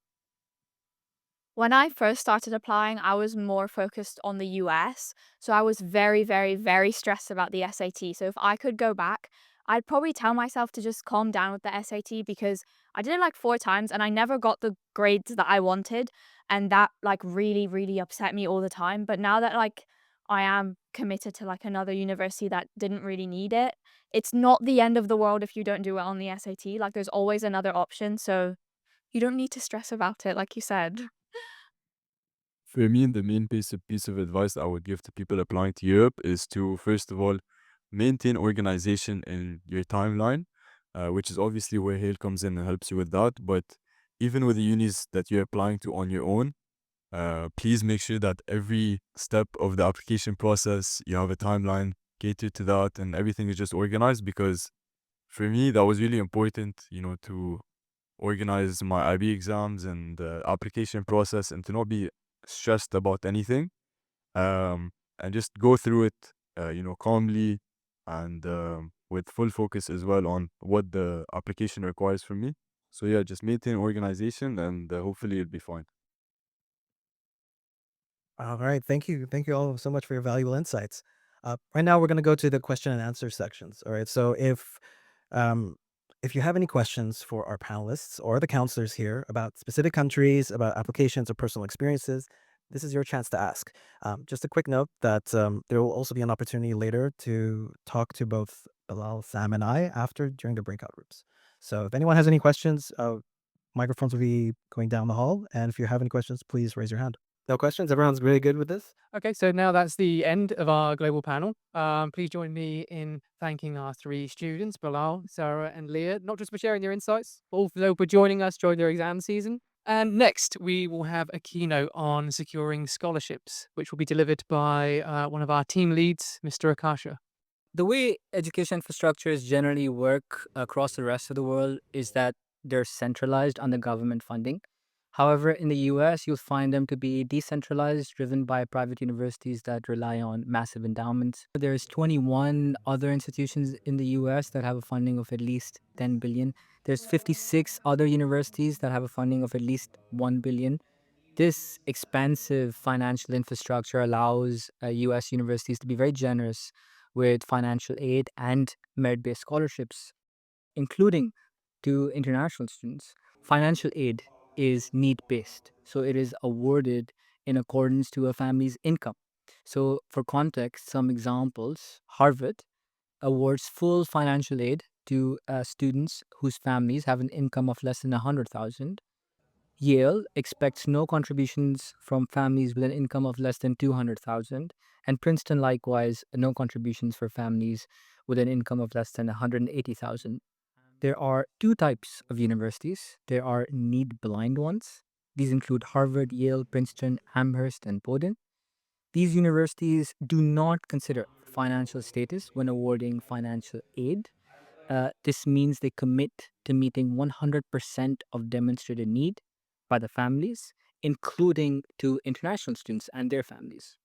When I first started applying, I was more focused on the US. So I was very, very, very stressed about the SAT. So if I could go back, I'd probably tell myself to just calm down with the SAT because I did it like 4 times and I never got the grades that I wanted. And that like really, really upset me all the time. But now that like I am committed to like another university that didn't really need it, it's not the end of the world if you don't do well on the SAT. Like there's always another option. So you don't need to stress about it, like you said. For me, the main piece of advice I would give to people applying to Europe is to, first of all, maintain organization in your timeline, which is obviously where Hale comes in and helps you with that. But even with the unis that you're applying to on your own, please make sure that every step of the application process, you have a timeline catered to that and everything is just organized, because for me, that was really important, to organize my IB exams and the application process and to not be stressed about anything, and just go through it, calmly and with full focus as well on what the application requires from me. So yeah, just maintain organization and hopefully it'll be fine. All right. Thank you. Thank you all so much for your valuable insights. Right now, we're going to go to the question and answer sections. All right. So um, if you have any questions for our panelists or the counselors here about specific countries, about applications or personal experiences, this is your chance to ask. Just a quick note that there will also be an opportunity later to talk to both Bilal, Sam, and I during the breakout groups. So if anyone has any questions, microphones will be going down the hall. And if you have any questions, please raise your hand. No questions? Everyone's really good with this? Okay, so now that's the end of our global panel. Please join me in thanking our 3 students, Bilal, Sarah, and Leah, not just for sharing their insights, but also for joining us during their exam season. And next, we will have a keynote on securing scholarships, which will be delivered by one of our team leads, Mr. Akasha. The way education infrastructures generally work across the rest of the world is that they're centralized under government funding. However, in the US, you'll find them to be decentralized, driven by private universities that rely on massive endowments. There's 21 other institutions in the US that have a funding of at least 10 billion. There's 56 other universities that have a funding of at least 1 billion. This expansive financial infrastructure allows US universities to be very generous with financial aid and merit based scholarships, including to international students. Financial aid is need based, so it is awarded in accordance to a family's income. So, for context, some examples: Harvard awards full financial aid to students whose families have an income of less than 100,000. Yale expects no contributions from families with an income of less than 200,000, and Princeton likewise no contributions for families with an income of less than 180,000. There are 2 types of universities. There are need blind ones. These include Harvard, Yale, Princeton, Amherst, and Bowdoin. These universities do not consider financial status when awarding financial aid. This means they commit to meeting 100% of demonstrated need by the families, including to international students and their families.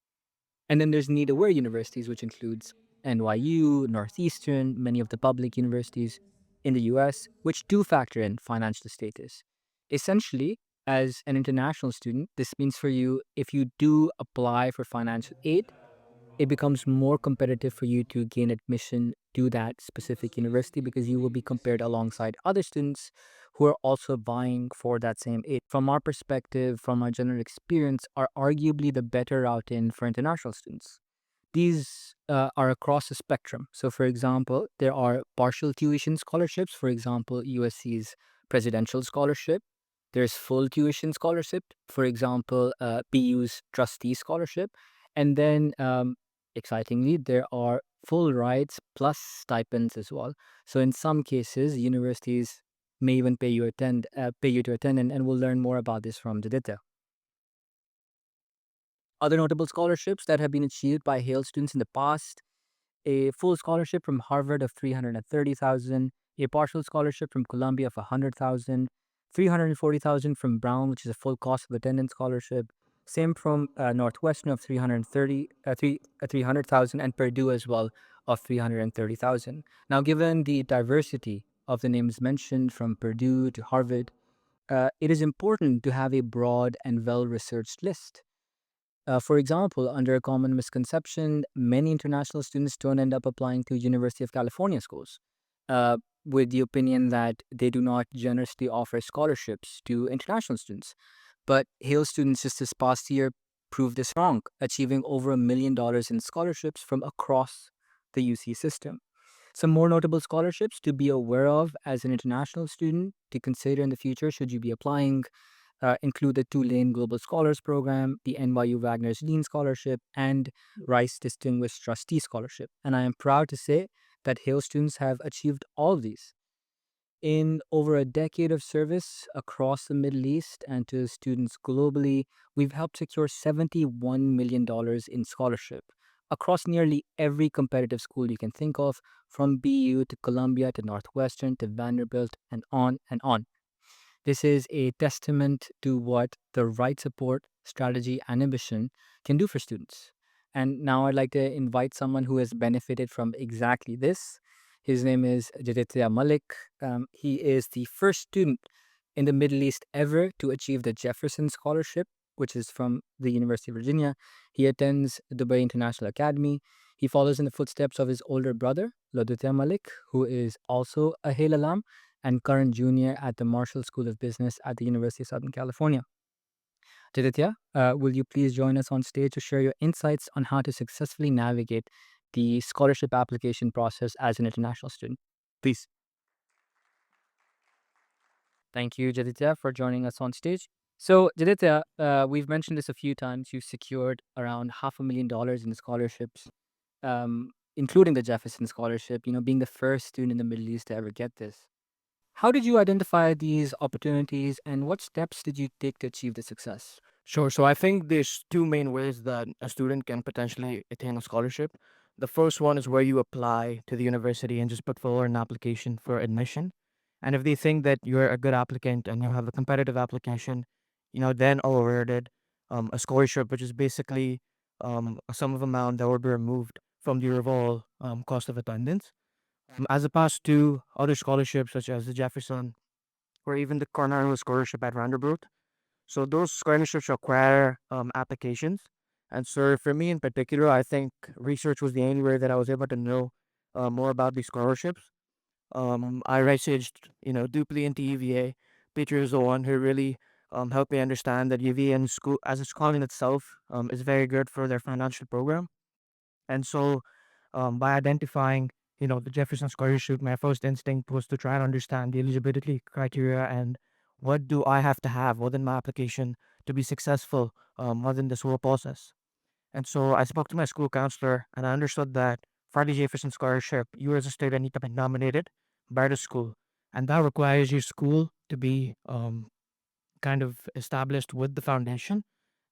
And then there's need aware universities, which includes NYU, Northeastern, many of the public universities in the US, which do factor in financial status. Essentially, as an international student, this means for you, if you do apply for financial aid, it becomes more competitive for you to gain admission to that specific university because you will be compared alongside other students who are also vying for that same aid. From our perspective, from our general experience, are arguably the better route in for international students. These are across the spectrum. So, for example, there are partial tuition scholarships, for example, USC's presidential scholarship. There's full tuition scholarship, for example, BU's trustee scholarship. And then, excitingly, there are full rides plus stipends as well. So, in some cases, universities may even pay you to attend, and we'll learn more about this from Jaditya. Other notable scholarships that have been achieved by Hale students in the past: a full scholarship from Harvard of 330,000, a partial scholarship from Columbia of 100,000, 340,000 from Brown, which is a full cost of attendance scholarship. Same from Northwestern of 300,000, and Purdue as well of 330,000. Now, given the diversity of the names mentioned from Purdue to Harvard, it is important to have a broad and well-researched list. For example, under a common misconception, many international students don't end up applying to University of California schools. uh, with the opinion that they do not generously offer scholarships to international students. But Hale students just this past year proved this wrong, achieving over $1 million in scholarships from across the UC system. Some more notable scholarships to be aware of as an international student to consider in the future should you be applying include the Tulane Global Scholars Program, the NYU Wagner's Dean Scholarship, and Rice Distinguished Trustee Scholarship. And I am proud to say that Hale students have achieved all of these. In over a decade of service across the Middle East and to students globally, we've helped secure $71 million in scholarship across nearly every competitive school you can think of, from BU to Columbia to Northwestern to Vanderbilt, and on and on. This is a testament to what the right support, strategy, and ambition can do for students. And now I'd like to invite someone who has benefited from exactly this. His name is Jaditya Malik. He is the first student in the Middle East ever to achieve the Jefferson Scholarship, which is from the University of Virginia. He attends Dubai International Academy. He follows in the footsteps of his older brother, Ladutya Malik, who is also a Hale alum and current junior at the Marshall School of Business at the University of Southern California. Jaditya, will you please join us on stage to share your insights on how to successfully navigate the scholarship application process as an international student? Please. Thank you, Jaditya, for joining us on stage. So, Jaditya, we've mentioned this a few times. You secured around $500,000 in scholarships, including the Jefferson Scholarship, being the first student in the Middle East to ever get this. How did you identify these opportunities and what steps did you take to achieve the success? Sure. So I think there's two main ways that a student can potentially attain a scholarship. The first one is where you apply to the university and just put forward an application for admission. And if they think that you're a good applicant and you have a competitive application, then awarded a scholarship, which is basically a sum of amount that will be removed from the overall cost of attendance, as opposed to other scholarships such as the Jefferson or even the Cornell Scholarship at Vanderbilt. So those scholarships require applications. And so for me in particular, I think research was the only way that I was able to know more about these scholarships. I researched, deeply into UVA. Peter is the one who really helped me understand that UVA and school as a school in itself is very good for their financial program. And so by identifying, the Jefferson Scholarship, my first instinct was to try and understand the eligibility criteria and what do I have to have within my application to be successful within this whole process. And so I spoke to my school counselor and I understood that for the Jefferson Scholarship, you as a student need to be nominated by the school. And that requires your school to be kind of established with the foundation.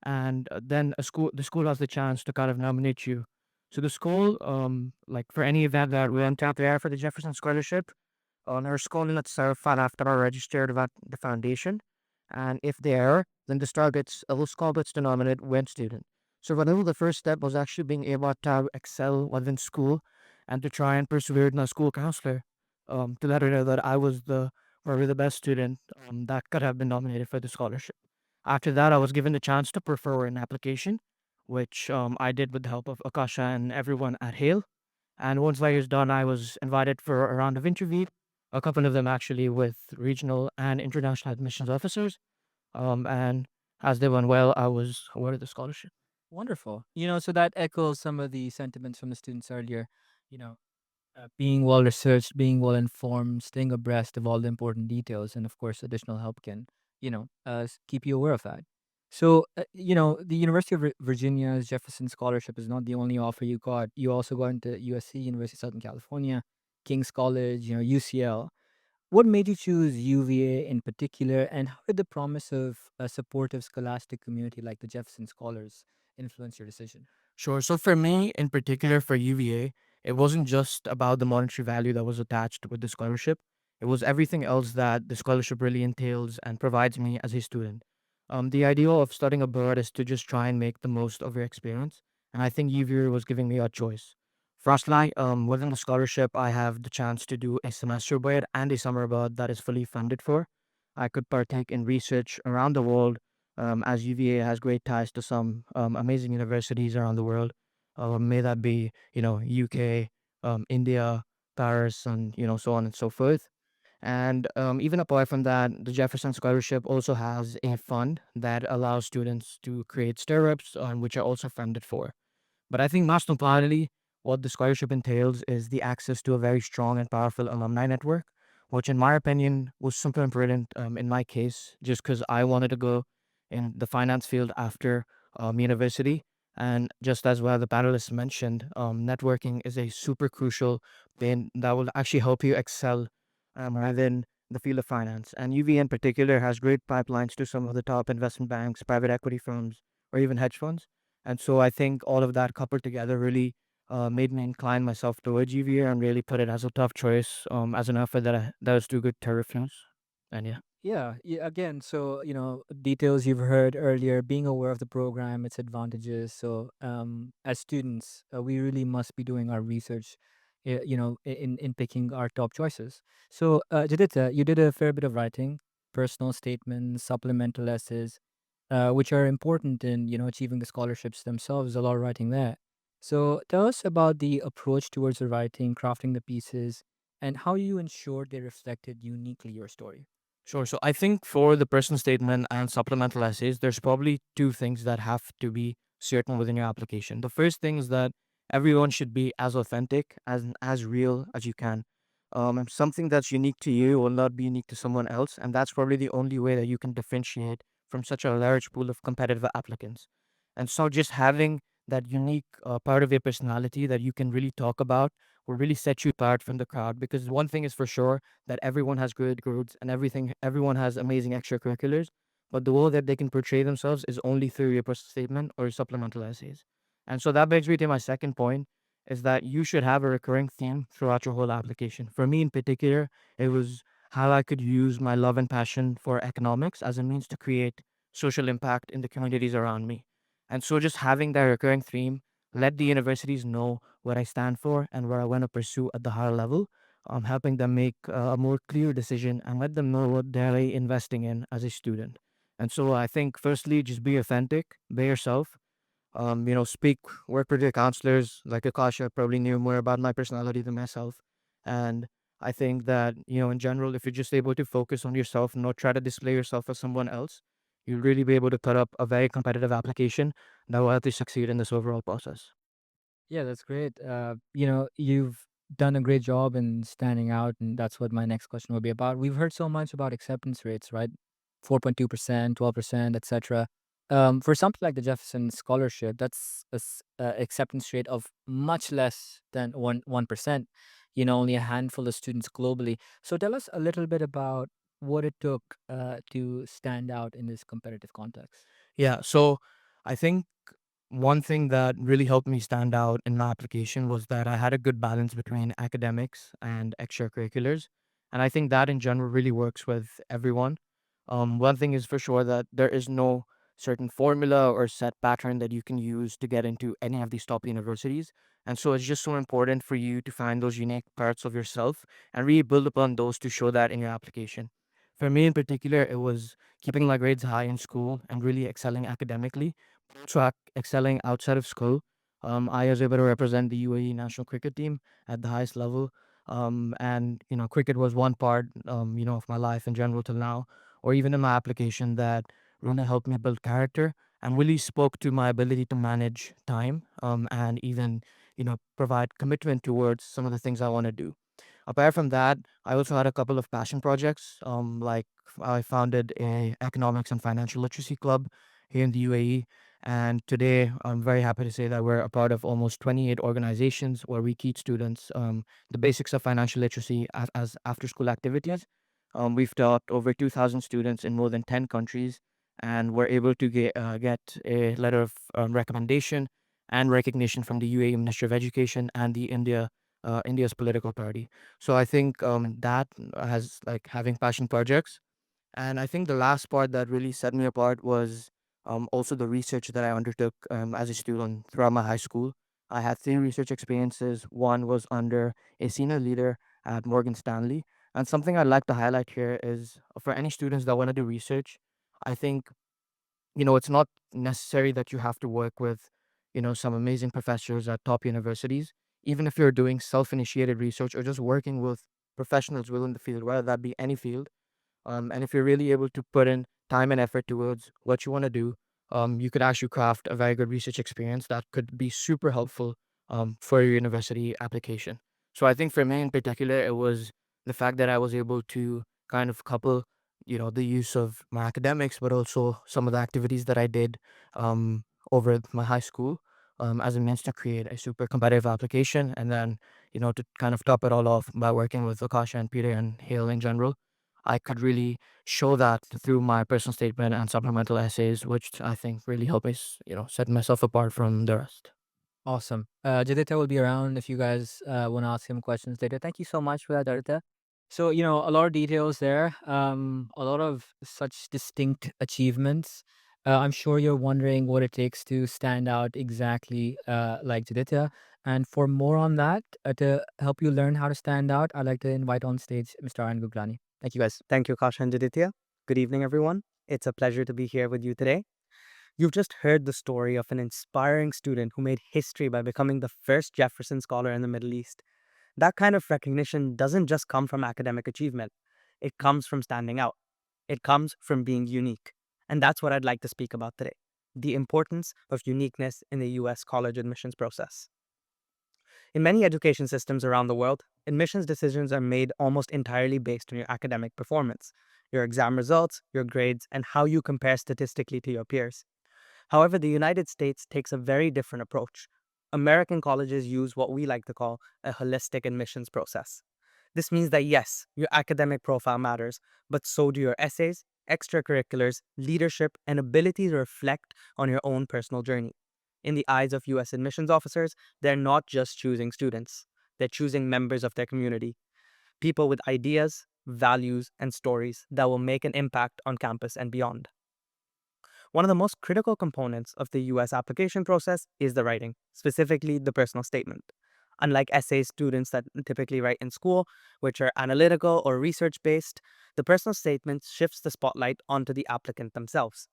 And then the school has the chance to kind of nominate you. So the school, like for any event that we went out there for the Jefferson Scholarship, on our school in itself, and after I registered about the foundation. And if they are, then the star gets a school gets to nominate one student. So for them, the first step was actually being able to excel within school and to try and persuade my school counselor to let her know that I was probably the best student that could have been nominated for the scholarship. After that, I was given the chance to prefer an application, which I did with the help of Akasha and everyone at Hale. And once that was done, I was invited for a round of interview, a couple of them actually with regional and international admissions officers. And as they went well, I was awarded the scholarship. Wonderful. So that echoes some of the sentiments from the students earlier. You know, being well researched, being well informed, staying abreast of all the important details, and of course, additional help can, keep you aware of that. So, the University of Virginia's Jefferson Scholarship is not the only offer you got. You also got into USC, University of Southern California, King's College, UCL. What made you choose UVA in particular, and how did the promise of a supportive scholastic community like the Jefferson Scholars influence your decision? Sure. So for me, in particular for UVA, it wasn't just about the monetary value that was attached with the scholarship. It was everything else that the scholarship really entails and provides me as a student. The idea of studying abroad is to just try and make the most of your experience. And I think UVA was giving me a choice. Firstly, within the scholarship, I have the chance to do a semester abroad and a summer abroad that is fully funded for. I could partake in research around the world as UVA has great ties to some amazing universities around the world. May that be, UK, India, Paris, and so on and so forth. And even apart from that, the Jefferson Scholarship also has a fund that allows students to create startups, which are also funded for. But I think most importantly, what the scholarship entails is the access to a very strong and powerful alumni network, which, in my opinion, was super important in my case, just because I wanted to go in the finance field after university. And just as well, the panelists mentioned, networking is a super crucial thing that will actually help you excel within the field of finance. And UV in particular has great pipelines to some of the top investment banks, private equity firms, or even hedge funds. And so I think all of that coupled together really made me incline myself towards UVA and really put it as a tough choice as an offer that was too good to refuse. And yeah. Yeah, yeah, again, so, details you've heard earlier, being aware of the program, its advantages. So, as students, we really must be doing our research, in picking our top choices. So, Juditha, you did a fair bit of writing, personal statements, supplemental essays, which are important in, achieving the scholarships themselves. A lot of writing there. So, tell us about the approach towards the writing, crafting the pieces, and how you ensured they reflected uniquely your story. Sure. So I think for the personal statement and supplemental essays, there's probably two things that have to be certain within your application. The first thing is that everyone should be as authentic, as real as you can. And something that's unique to you will not be unique to someone else, and that's probably the only way that you can differentiate from such a large pool of competitive applicants. And so, just having that unique part of your personality that you can really talk about will really set you apart from the crowd. Because one thing is for sure, that everyone has good grades and everyone has amazing extracurriculars, but the way that they can portray themselves is only through your personal statement or your supplemental essays. And so that brings me to my second point, is that you should have a recurring theme throughout your whole application. For me in particular, it was how I could use my love and passion for economics as a means to create social impact in the communities around me. And so just having that recurring theme let the universities know what I stand for and what I want to pursue at the higher level, helping them make a more clear decision and let them know what they're really investing in as a student. And so I think, firstly, just be authentic, be yourself. Speak, work with your counselors. Like Akasha probably knew more about my personality than myself. And I think that, in general, if you're just able to focus on yourself and not try to display yourself as someone else, you'll really be able to put up a very competitive application that will help you succeed in this overall process. Yeah, that's great. You've done a great job in standing out, and that's what my next question will be about. We've heard so much about acceptance rates, right? 4.2%, 12%, etc. For something like the Jefferson Scholarship, that's acceptance rate of much less than 1%. Only a handful of students globally. So tell us a little bit about what it took to stand out in this competitive context. Yeah, so I think one thing that really helped me stand out in my application was that I had a good balance between academics and extracurriculars. And I think that in general really works with everyone. One thing is for sure that there is no certain formula or set pattern that you can use to get into any of these top universities. And so it's just so important for you to find those unique parts of yourself and really build upon those to show that in your application. For me in particular, it was keeping my grades high in school and really excelling academically, track excelling outside of school. I was able to represent the UAE national cricket team at the highest level. And cricket was one part, of my life in general till now, or even in my application that really helped me build character and really spoke to my ability to manage time, and even, provide commitment towards some of the things I want to do. Apart from that, I also had a couple of passion projects. Like I founded a economics and financial literacy club here in the UAE, and today I'm very happy to say that we're a part of almost 28 organizations where we teach students the basics of financial literacy as after-school activities. We've taught over 2,000 students in more than 10 countries, and we're able to get a letter of recommendation and recognition from the UAE Ministry of Education and the India's political party. So I think that has like having passion projects. And I think the last part that really set me apart was also the research that I undertook as a student throughout my high school. I had three research experiences. One was under a senior leader at Morgan Stanley. And something I'd like to highlight here is for any students that want to do research, I think it's not necessary that you have to work with some amazing professors at top universities. even if you're doing self-initiated research or just working with professionals within the field, whether that be any field, and if you're really able to put in time and effort towards what you want to do, you could actually craft a very good research experience that could be super helpful for your university application. So I think for me in particular, it was the fact that I was able to kind of couple, the use of my academics, but also some of the activities that I did um, over my high school as a means to create a super competitive application. And then, to kind of top it all off by working with Akasha and Peter and Hale in general, I could really show that through my personal statement and supplemental essays, which I think really helped me, set myself apart from the rest. Awesome. Jaditya will be around if you guys want to ask him questions later. Thank you so much for that, Jaditya. So, a lot of details there, a lot of such distinct achievements. I'm sure you're wondering what it takes to stand out exactly like Jaditya. And for more on that, to help you learn how to stand out, I'd like to invite on stage Mr. Aryan Guglani. Thank you, guys. Thank you, Kasha and Jaditya. Good evening, everyone. It's a pleasure to be here with you today. You've just heard the story of an inspiring student who made history by becoming the first Jefferson Scholar in the Middle East. That kind of recognition doesn't just come from academic achievement, it comes from standing out. It comes from being unique. And that's what I'd like to speak about today: the importance of uniqueness in the US college admissions process. In many education systems around the world, admissions decisions are made almost entirely based on your academic performance, your exam results, your grades, and how you compare statistically to your peers. However, the United States takes a very different approach. American colleges use what we like to call a holistic admissions process. This means that yes, your academic profile matters, but so do your essays, extracurriculars, leadership, and ability to reflect on your own personal journey. In the eyes of US admissions officers, they're not just choosing students, they're choosing members of their community, people with ideas, values, and stories that will make an impact on campus and beyond. One of the most critical components of the US application process is the writing, specifically the personal statement. Unlike essay students that typically write in school, which are analytical or research based, the personal statement shifts the spotlight onto the applicant themselves.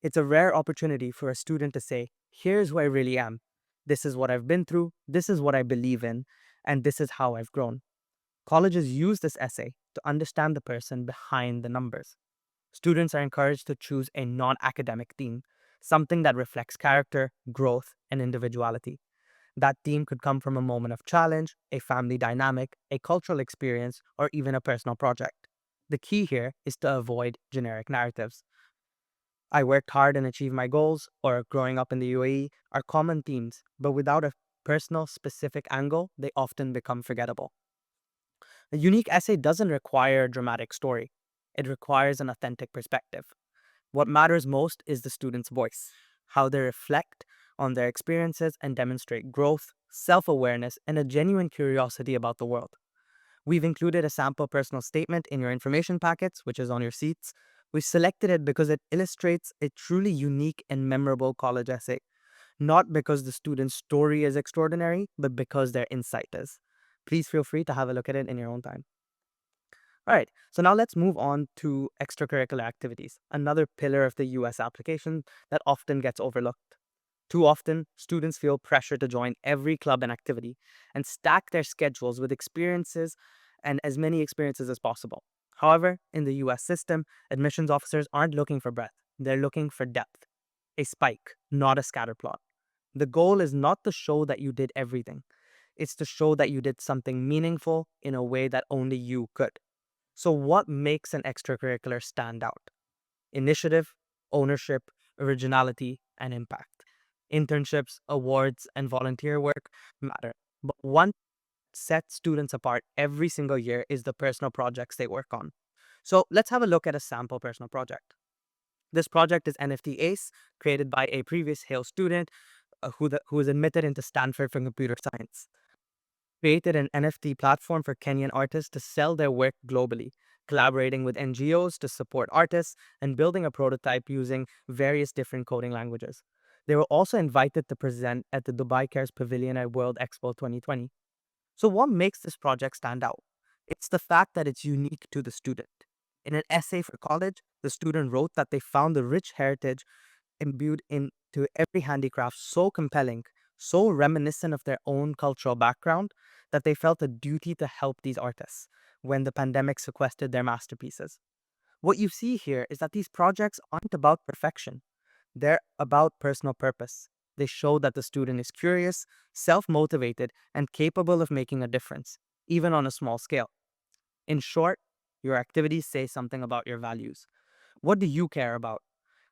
It's a rare opportunity for a student to say, here's who I really am. This is what I've been through, this is what I believe in, and this is how I've grown. Colleges use this essay to understand the person behind the numbers. Students are encouraged to choose a non-academic theme, something that reflects character, growth, and individuality. That theme could come from a moment of challenge, a family dynamic, a cultural experience, or even a personal project. The key here is to avoid generic narratives. I worked hard and achieved my goals, or growing up in the UAE are common themes, but without a personal, specific angle, they often become forgettable. A unique essay doesn't require a dramatic story. It requires an authentic perspective. What matters most is the student's voice, how they reflect on their experiences and demonstrate growth, self-awareness, and a genuine curiosity about the world. We've included a sample personal statement in your information packets, which is on your seats. We selected it because it illustrates a truly unique and memorable college essay, not because the student's story is extraordinary, but because their insight is. Please feel free to have a look at it in your own time. All right, so now let's move on to extracurricular activities, another pillar of the US application that often gets overlooked. Too often, students feel pressure to join every club and activity and stack their schedules with experiences and as many experiences as possible. However, in the US system, admissions officers aren't looking for breadth, they're looking for depth, a spike, not a scatter plot. The goal is not to show that you did everything, it's to show that you did something meaningful in a way that only you could. So, what makes an extracurricular stand out? Initiative, ownership, originality, and impact. Internships, awards, and volunteer work matter. But one sets students apart every single year is the personal projects they work on. So, let's have a look at a sample personal project. This project is NFT ACE, created by a previous Hale student who was admitted into Stanford for computer science. Created an NFT platform for Kenyan artists to sell their work globally, collaborating with NGOs to support artists, and building a prototype using various different coding languages. They were also invited to present at the Dubai Cares Pavilion at World Expo 2020. So, what makes this project stand out? It's the fact that it's unique to the student. In an essay for college, the student wrote that they found the rich heritage imbued into every handicraft so compelling, so reminiscent of their own cultural background that they felt a duty to help these artists when the pandemic sequestered their masterpieces. What you see here is that these projects aren't about perfection. They're about personal purpose. They show that the student is curious, self-motivated, and capable of making a difference, even on a small scale. In short, your activities say something about your values. What do you care about?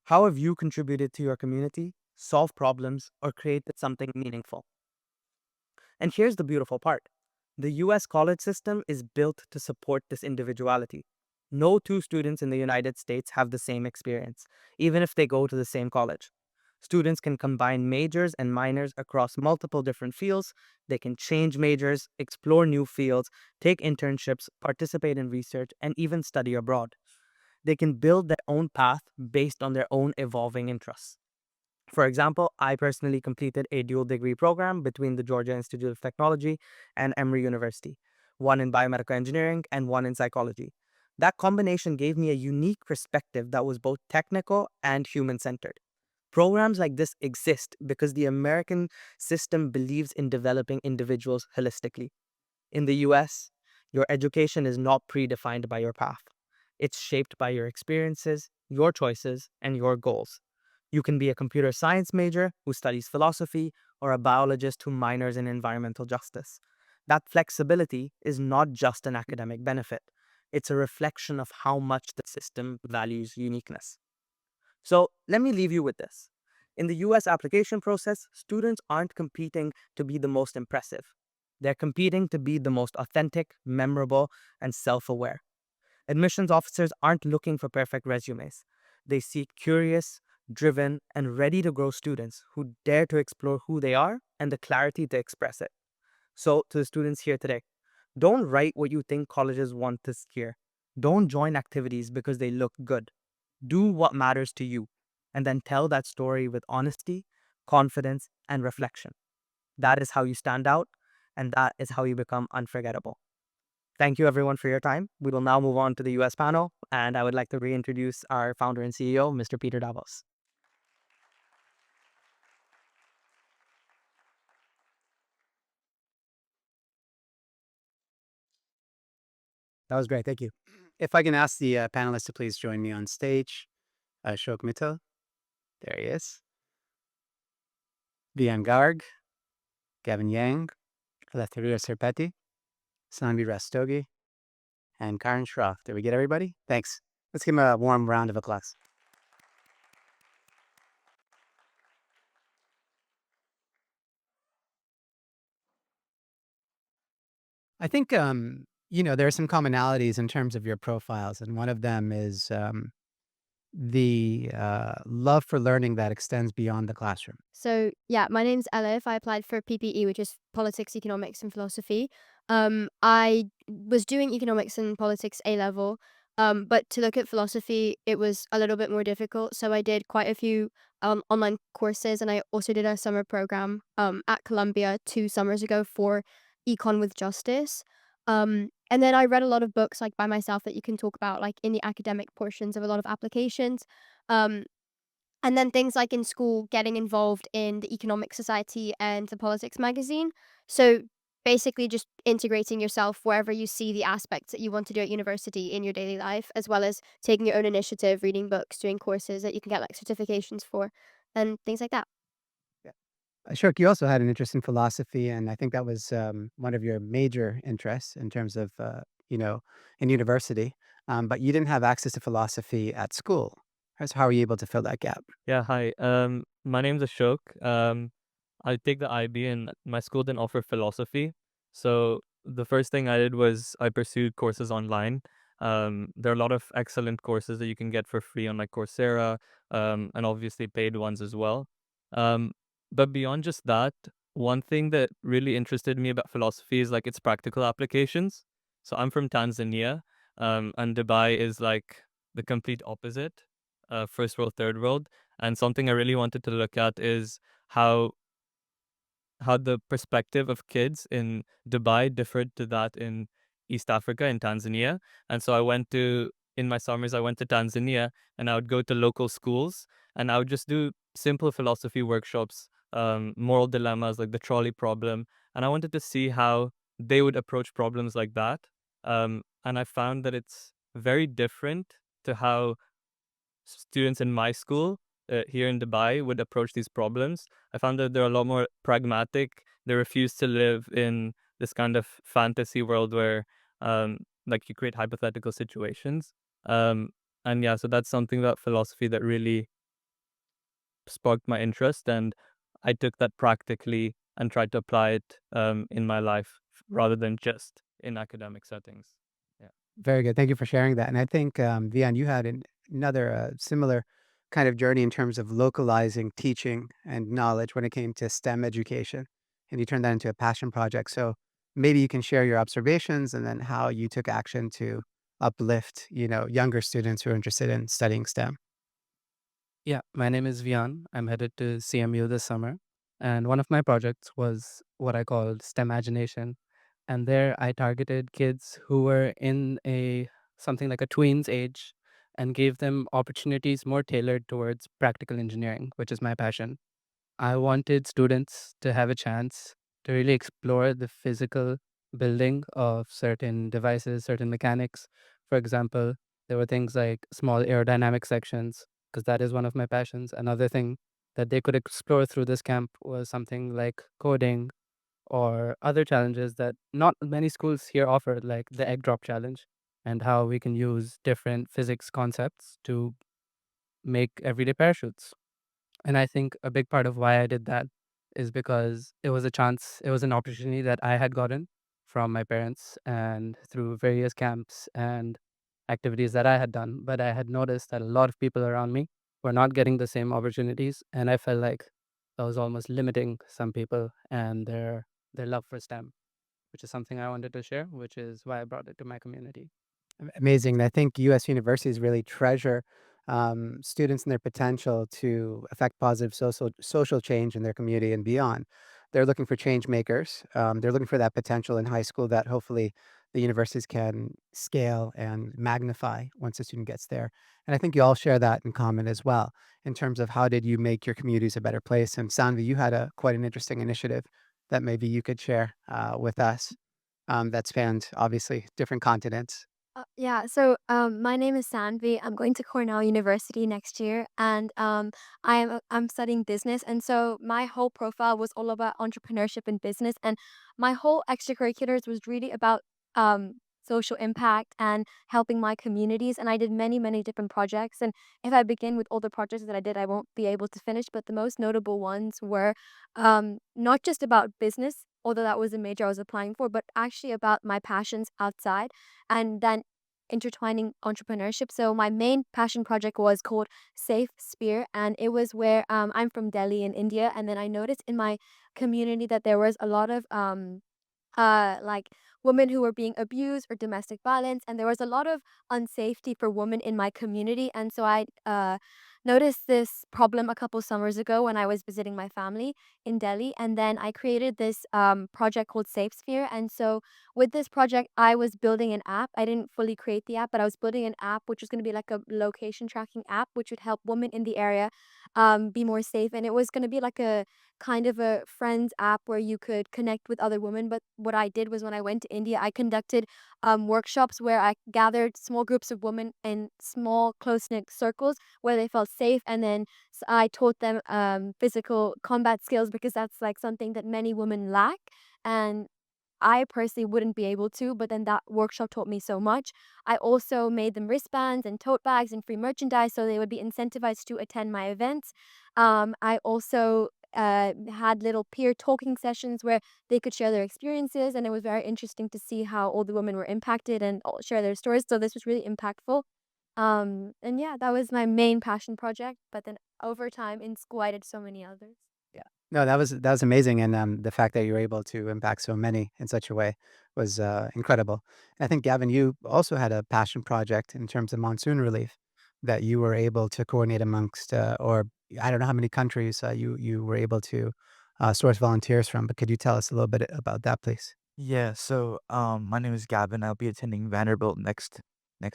How have you contributed to your community, solved problems, or created something meaningful? And here's the beautiful part. The US college system is built to support this individuality. No two students in the United States have the same experience, even if they go to the same college. Students can combine majors and minors across multiple different fields. They can change majors, explore new fields, take internships, participate in research, and even study abroad. They can build their own path based on their own evolving interests. For example, I personally completed a dual degree program between the Georgia Institute of Technology and Emory University, one in biomedical engineering and one in psychology. That combination gave me a unique perspective that was both technical and human centered. Programs like this exist because the American system believes in developing individuals holistically. In the US, your education is not predefined by your path. It's shaped by your experiences, your choices, and your goals. You can be a computer science major who studies philosophy or a biologist who minors in environmental justice. That flexibility is not just an academic benefit. It's a reflection of how much the system values uniqueness. So let me leave you with this. In the US application process, students aren't competing to be the most impressive. They're competing to be the most authentic, memorable, and self-aware. Admissions officers aren't looking for perfect resumes. They seek curious, driven, and ready to grow students who dare to explore who they are and the clarity to express it. So, to the students here today, don't write what you think colleges want to hear. Don't join activities because they look good. Do what matters to you, and then tell that story with honesty, confidence, and reflection. That is how you stand out, and that is how you become unforgettable. Thank you everyone for your time. We will now move on to the US panel, and I would like to reintroduce our founder and CEO, Mr. Peter Davos. That was great. Thank you. If I can ask the panelists to please join me on stage. Ashok Mittal, there he is. Vian Garg, Gavin Yang, Eleftheria Serpeti, Sanvi Rastogi, and Karen Schroff. Did we get everybody? Thanks. Let's give him a warm round of applause. I think, there are some commonalities in terms of your profiles, and one of them is the love for learning that extends beyond the classroom. So yeah, my name's Elif. I applied for PPE, which is Politics, Economics, and Philosophy. I was doing Economics and Politics A level, but to look at philosophy, it was a little bit more difficult. So I did quite a few online courses, and I also did a summer program at Columbia 2 summers ago for Econ with Justice. And then I read a lot of books like by myself that you can talk about like in the academic portions of a lot of applications. Um, and then things like in school, getting involved in the Economic Society and the Politics magazine. So basically just integrating yourself wherever you see the aspects that you want to do at university in your daily life, as well as taking your own initiative, reading books, doing courses that you can get like certifications for and things like that. Ashok, you also had an interest in philosophy, and I think that was one of your major interests in terms of, in university. But you didn't have access to philosophy at school. So how were you able to fill that gap? Yeah, hi. My name's Ashok. I take the IB and my school didn't offer philosophy. So the first thing I did was I pursued courses online. There are a lot of excellent courses that you can get for free on like Coursera, and obviously paid ones as well. Um, but beyond just that, one thing that really interested me about philosophy is like its practical applications. So I'm from Tanzania, and Dubai is like the complete opposite, first world, third world. And something I really wanted to look at is how the perspective of kids in Dubai differed to that in East Africa, in Tanzania. And so in my summers, I went to Tanzania and I would go to local schools and I would just do simple philosophy workshops moral dilemmas like the trolley problem, and I wanted to see how they would approach problems like that. And I found that it's very different to how students in my school here in Dubai would approach these problems. I found that they're a lot more pragmatic. They refuse to live in this kind of fantasy world where like you create hypothetical situations. Um, and yeah, so that's something about philosophy that really sparked my interest, and I took that practically and tried to apply it in my life rather than just in academic settings. Yeah. Very good. Thank you for sharing that. And I think, Vian, you had another similar kind of journey in terms of localizing teaching and knowledge when it came to STEM education, and you turned that into a passion project. So maybe you can share your observations and then how you took action to uplift, younger students who are interested in studying STEM. Yeah, my name is Vian. I'm headed to CMU this summer. And one of my projects was what I called STEMagination. And there I targeted kids who were in a something like a tweens age and gave them opportunities more tailored towards practical engineering, which is my passion. I wanted students to have a chance to really explore the physical building of certain devices, certain mechanics. For example, there were things like small aerodynamic sections, because that is one of my passions. Another thing that they could explore through this camp was something like coding or other challenges that not many schools here offer, like the egg drop challenge, and how we can use different physics concepts to make everyday parachutes. And I think a big part of why I did that is because it was an opportunity that I had gotten from my parents and through various camps and activities that I had done. But I had noticed that a lot of people around me were not getting the same opportunities. And I felt like I was almost limiting some people and their love for STEM, which is something I wanted to share, which is why I brought it to my community. Amazing. And I think U.S. universities really treasure students and their potential to affect positive social change in their community and beyond. They're looking for change makers. They're looking for that potential in high school that hopefully the universities can scale and magnify once a student gets there. And I think you all share that in common as well in terms of how did you make your communities a better place. And Sanvi, you had a quite an interesting initiative that maybe you could share with us that spanned obviously different continents. My name is Sanvi. I'm going to Cornell University next year, and I'm studying business. And so my whole profile was all about entrepreneurship and business, and my whole extracurriculars was really about um, social impact and helping my communities. And I did many different projects. And if I begin with all the projects that I did, I won't be able to finish. But the most notable ones were not just about business, although that was a major I was applying for, but actually about my passions outside and then intertwining entrepreneurship. So my main passion project was called Safe Sphere, and it was where I'm from Delhi in India, and then I noticed in my community that there was a lot of like women who were being abused or domestic violence, and there was a lot of unsafety for women in my community. And so I noticed this problem a couple summers ago when I was visiting my family in Delhi, and then I created this project called Safe Sphere. And so with this project, I was building an app. I didn't fully create the app, but I was building an app which was going to be like a location tracking app, which would help women in the area be more safe. And it was going to be like a kind of a friends app where you could connect with other women. But what I did was when I went to India, I conducted workshops where I gathered small groups of women in small, close knit circles where they felt safe. And then I taught them physical combat skills because that's like something that many women lack. And I personally wouldn't be able to, but then that workshop taught me so much. I also made them wristbands and tote bags and free merchandise so they would be incentivized to attend my events. I also had little peer talking sessions where they could share their experiences, and it was very interesting to see how all the women were impacted and all share their stories. So this was really impactful. And yeah, that was my main passion project. But then over time in school, I did so many others. Yeah. No, that was amazing, and the fact that you were able to impact so many in such a way was incredible. I think Gavin, you also had a passion project in terms of monsoon relief that you were able to coordinate amongst, or I don't know how many countries you were able to source volunteers from, but could you tell us a little bit about that, please? Yeah, so my name is Gavin. I'll be attending Vanderbilt next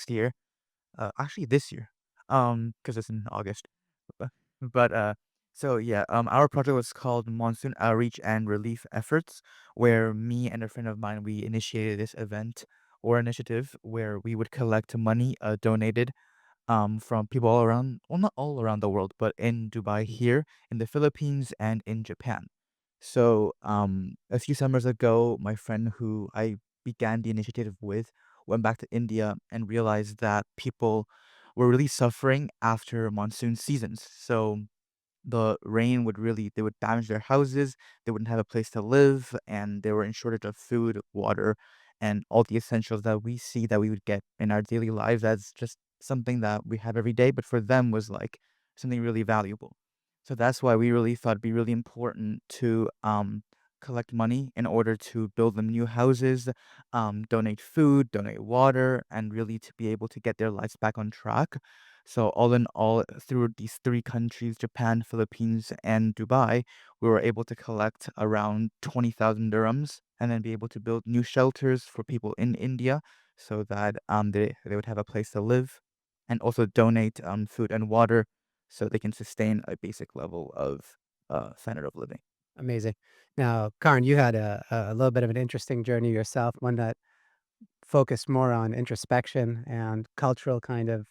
year. Actually this year. Because it's in August. But So yeah, our project was called Monsoon Outreach and Relief Efforts, where me and a friend of mine we initiated this event or initiative where we would collect money donated from people all around, well, not all around the world, but in Dubai here, in the Philippines, and in Japan. So, a few summers ago, my friend who I began the initiative with went back to India and realized that people were really suffering after monsoon seasons. So, the rain would really they would damage their houses, they wouldn't have a place to live, and they were in shortage of food, water, and all the essentials that we see that we would get in our daily lives as just something that we have every day, but for them was like something really valuable. So that's why we really thought it'd be really important to collect money in order to build them new houses, donate food, donate water, and really to be able to get their lives back on track. So all in all, through these three countries, Japan, Philippines, and Dubai, we were able to collect around 20,000 dirhams and then be able to build new shelters for people in India so that they would have a place to live and also donate food and water so they can sustain a basic level of standard of living. Amazing. Now, Karan, you had a little bit of an interesting journey yourself, one that focused more on introspection and cultural kind of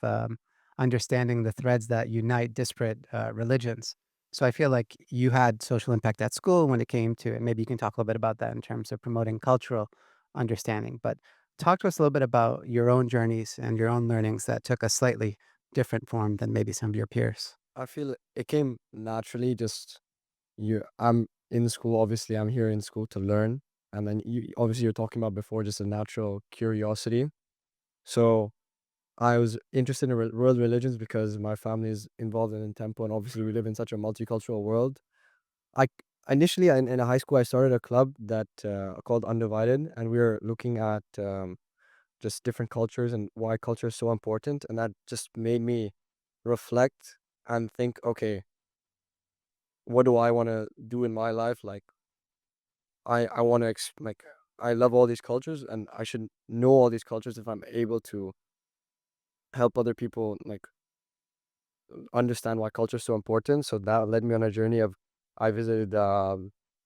understanding the threads that unite disparate religions. So I feel like you had social impact at school when it came to it. Maybe you can talk a little bit about that in terms of promoting cultural understanding. But talk to us a little bit about your own journeys and your own learnings that took a slightly different form than maybe some of your peers. I feel it came naturally. Just I'm in school. Obviously, I'm here in school to learn, and then obviously you're talking about before just a natural curiosity. So I was interested in world religions because my family is involved in temple, and obviously we live in such a multicultural world. I initially in high school I started a club that called Undivided, and we were looking at just different cultures and why culture is so important, and that just made me reflect and think, okay, what do I want to do in my life? Like I want to like I love all these cultures, and I should know all these cultures if I'm able to help other people like understand why culture is so important. So that led me on a journey of I visited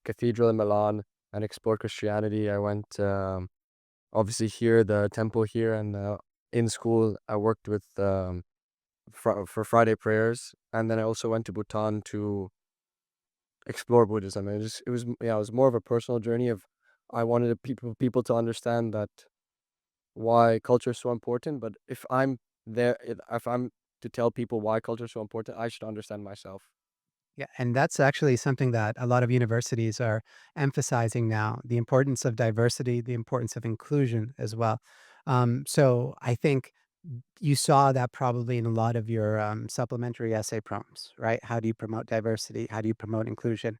cathedral in Milan and explored Christianity. I went obviously here the temple here, and in school I worked with for Friday prayers, and then I also went to Bhutan to explore Buddhism. And it was more of a personal journey of I wanted people to understand that why culture is so important. But if I'm to tell people why culture is so important, I should understand myself. Yeah, and that's actually something that a lot of universities are emphasizing now, the importance of diversity, the importance of inclusion as well. So I think you saw that probably in a lot of your supplementary essay prompts, right? How do you promote diversity? How do you promote inclusion?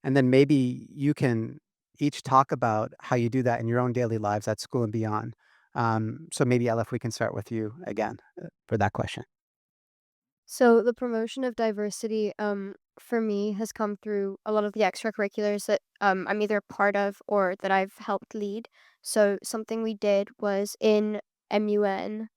And then maybe you can each talk about how you do that in your own daily lives at school and beyond. So maybe, Ella, if we can start with you again for that question. So the promotion of diversity, for me, has come through a lot of the extracurriculars that I'm either part of or that I've helped lead. So something we did was in MUN,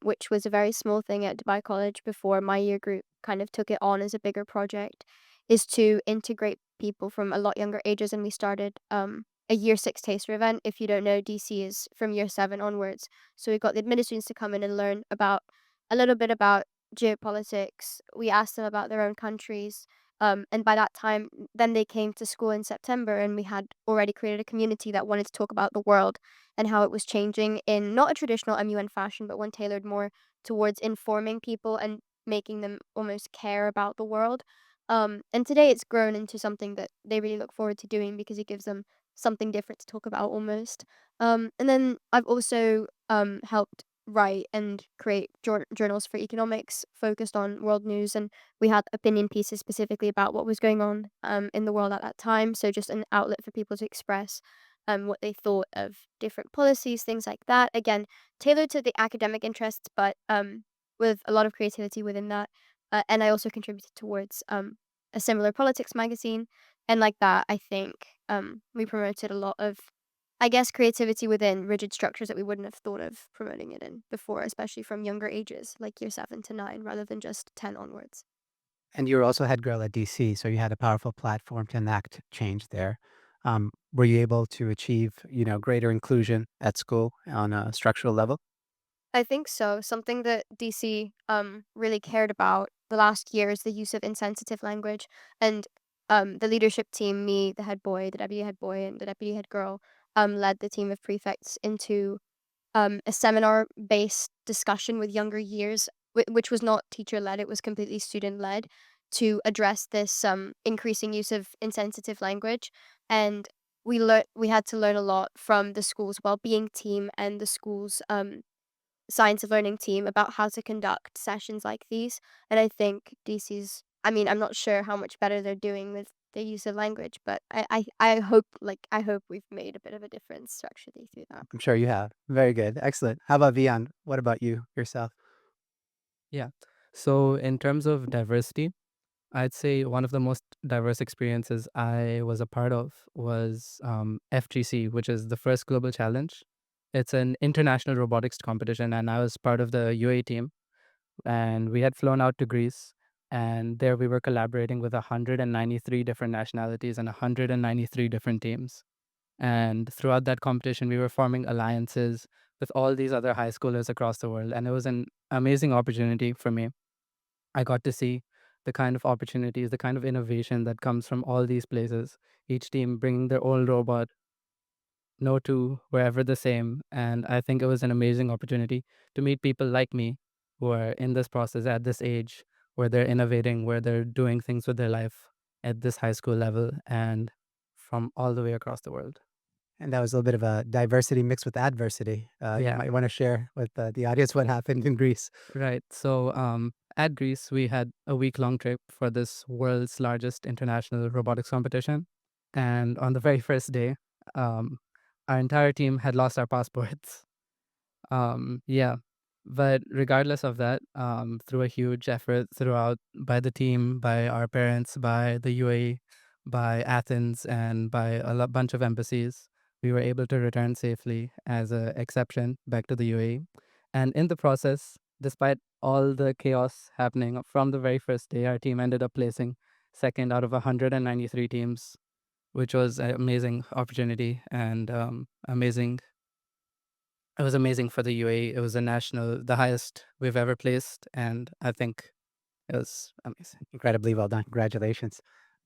which was a very small thing at Dubai College before my year group kind of took it on as a bigger project, is to integrate people from a lot younger ages. And we started a year six taster event. If you don't know, DC is from year seven onwards. So we got the admin students to come in and learn about a little bit about geopolitics. We asked them about their own countries. And by that time, then they came to school in September, and we had already created a community that wanted to talk about the world and how it was changing in not a traditional MUN fashion, but one tailored more towards informing people and making them almost care about the world. And today it's grown into something that they really look forward to doing because it gives them something different to talk about almost. And then I've also helped write and create journals for economics focused on world news, and we had opinion pieces specifically about what was going on in the world at that time, so just an outlet for people to express what they thought of different policies, things like that, again tailored to the academic interests, but with a lot of creativity within that. And I also contributed towards a similar politics magazine, and like that I think we promoted a lot of, I guess, creativity within rigid structures that we wouldn't have thought of promoting it in before, especially from younger ages, like year 7 to 9, rather than just 10 onwards. And you were also head girl at DC, so you had a powerful platform to enact change there. Were you able to achieve, greater inclusion at school on a structural level? I think so. Something that DC really cared about the last year is the use of insensitive language. And the leadership team, me, the head boy, the deputy head boy, and the deputy head girl, led the team of prefects into a seminar-based discussion with younger years, which was not teacher-led, it was completely student-led, to address this increasing use of insensitive language. And we had to learn a lot from the school's well-being team and the school's science of learning team about how to conduct sessions like these. And I think DC's, I mean, I'm not sure how much better they're doing with the use of language, but I hope we've made a bit of a difference structurally through that. I'm sure you have. Very good. Excellent. How about Vian? What about you yourself? Yeah. So in terms of diversity, I'd say one of the most diverse experiences I was a part of was FGC, which is the first global challenge. It's an international robotics competition, and I was part of the UAE team. And we had flown out to Greece, and there we were collaborating with 193 different nationalities and 193 different teams. And throughout that competition, we were forming alliances with all these other high schoolers across the world, and it was an amazing opportunity for me. I got to see the kind of opportunities, the kind of innovation that comes from all these places, each team bringing their own robot. No two were ever the same. And I think it was an amazing opportunity to meet people like me who are in this process at this age, where they're innovating, where they're doing things with their life at this high school level and from all the way across the world. And that was a little bit of a diversity mixed with adversity. You Yeah. might want to share with the audience what happened in Greece. Right. So at Greece, we had a week-long trip for this world's largest international robotics competition. And on the very first day, um, our entire team had lost our passports. Yeah. But regardless of that, through a huge effort throughout by the team, by our parents, by the UAE, by Athens, and by bunch of embassies, we were able to return safely as an exception back to the UAE. And in the process, despite all the chaos happening from the very first day, our team ended up placing second out of 193 teams, which was an amazing opportunity and amazing. It was amazing for the UAE. It was the highest we've ever placed, and I think it was amazing. Incredibly well done. Congratulations.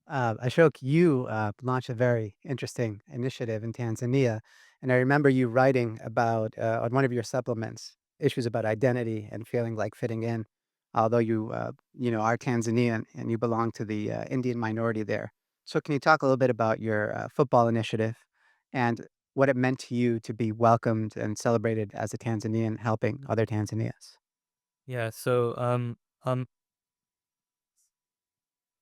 Ashok, you launched a very interesting initiative in Tanzania. And I remember you writing about, on one of your supplements, issues about identity and feeling like fitting in, although you are Tanzanian and you belong to the Indian minority there. So can you talk a little bit about your football initiative and what it meant to you to be welcomed and celebrated as a Tanzanian helping other Tanzanians? Yeah, so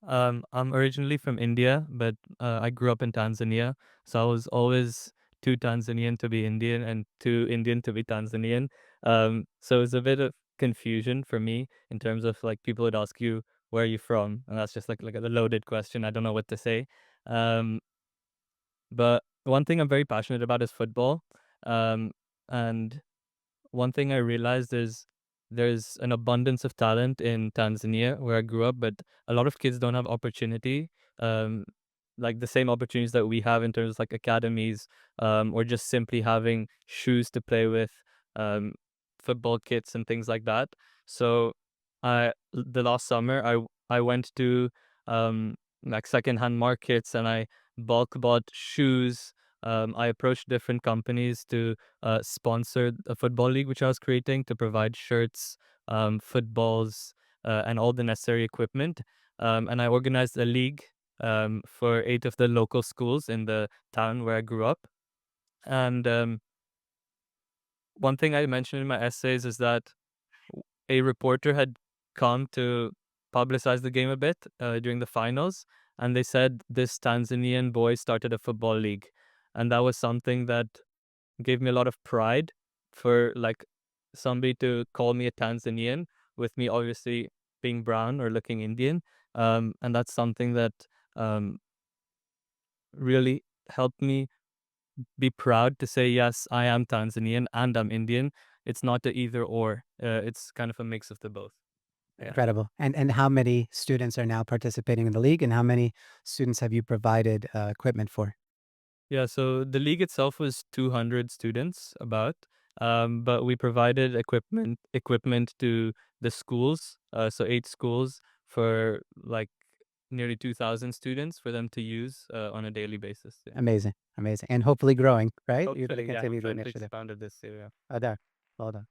I'm originally from India, but I grew up in Tanzania. So I was always too Tanzanian to be Indian and too Indian to be Tanzanian. So it's a bit of confusion for me in terms of like people would ask you, where are you from? And that's just like a loaded question. I don't know what to say. Um, but one thing I'm very passionate about is football. Um, and one thing I realized is there's an abundance of talent in Tanzania where I grew up, but a lot of kids don't have opportunity, um, like the same opportunities that we have in terms of like academies, or just simply having shoes to play with, um, football kits and things like that. So the last summer I went to like secondhand markets and I bulk bought shoes. I approached different companies to sponsored a football league which I was creating to provide shirts, footballs, and all the necessary equipment. And I organized a league for 8 of the local schools in the town where I grew up. And one thing I mentioned in my essays is that a reporter had come to publicize the game a bit during the finals, and they said this Tanzanian boy started a football league. And that was something that gave me a lot of pride for like somebody to call me a Tanzanian with me obviously being brown or looking Indian. And that's something that um, really helped me be proud to say, yes, I am Tanzanian and I'm Indian. It's not a either or. It's kind of a mix of the both. Incredible. And how many students are now participating in the league, and how many students have you provided equipment for? Yeah, so the league itself was 200 students about, but we provided equipment to the schools, so 8 schools for like nearly 2,000 students for them to use on a daily basis. Yeah. Amazing, amazing, and hopefully growing, right? You're going to Hopefully, yeah, continue the hopefully initiative. expanded this year. There, well done.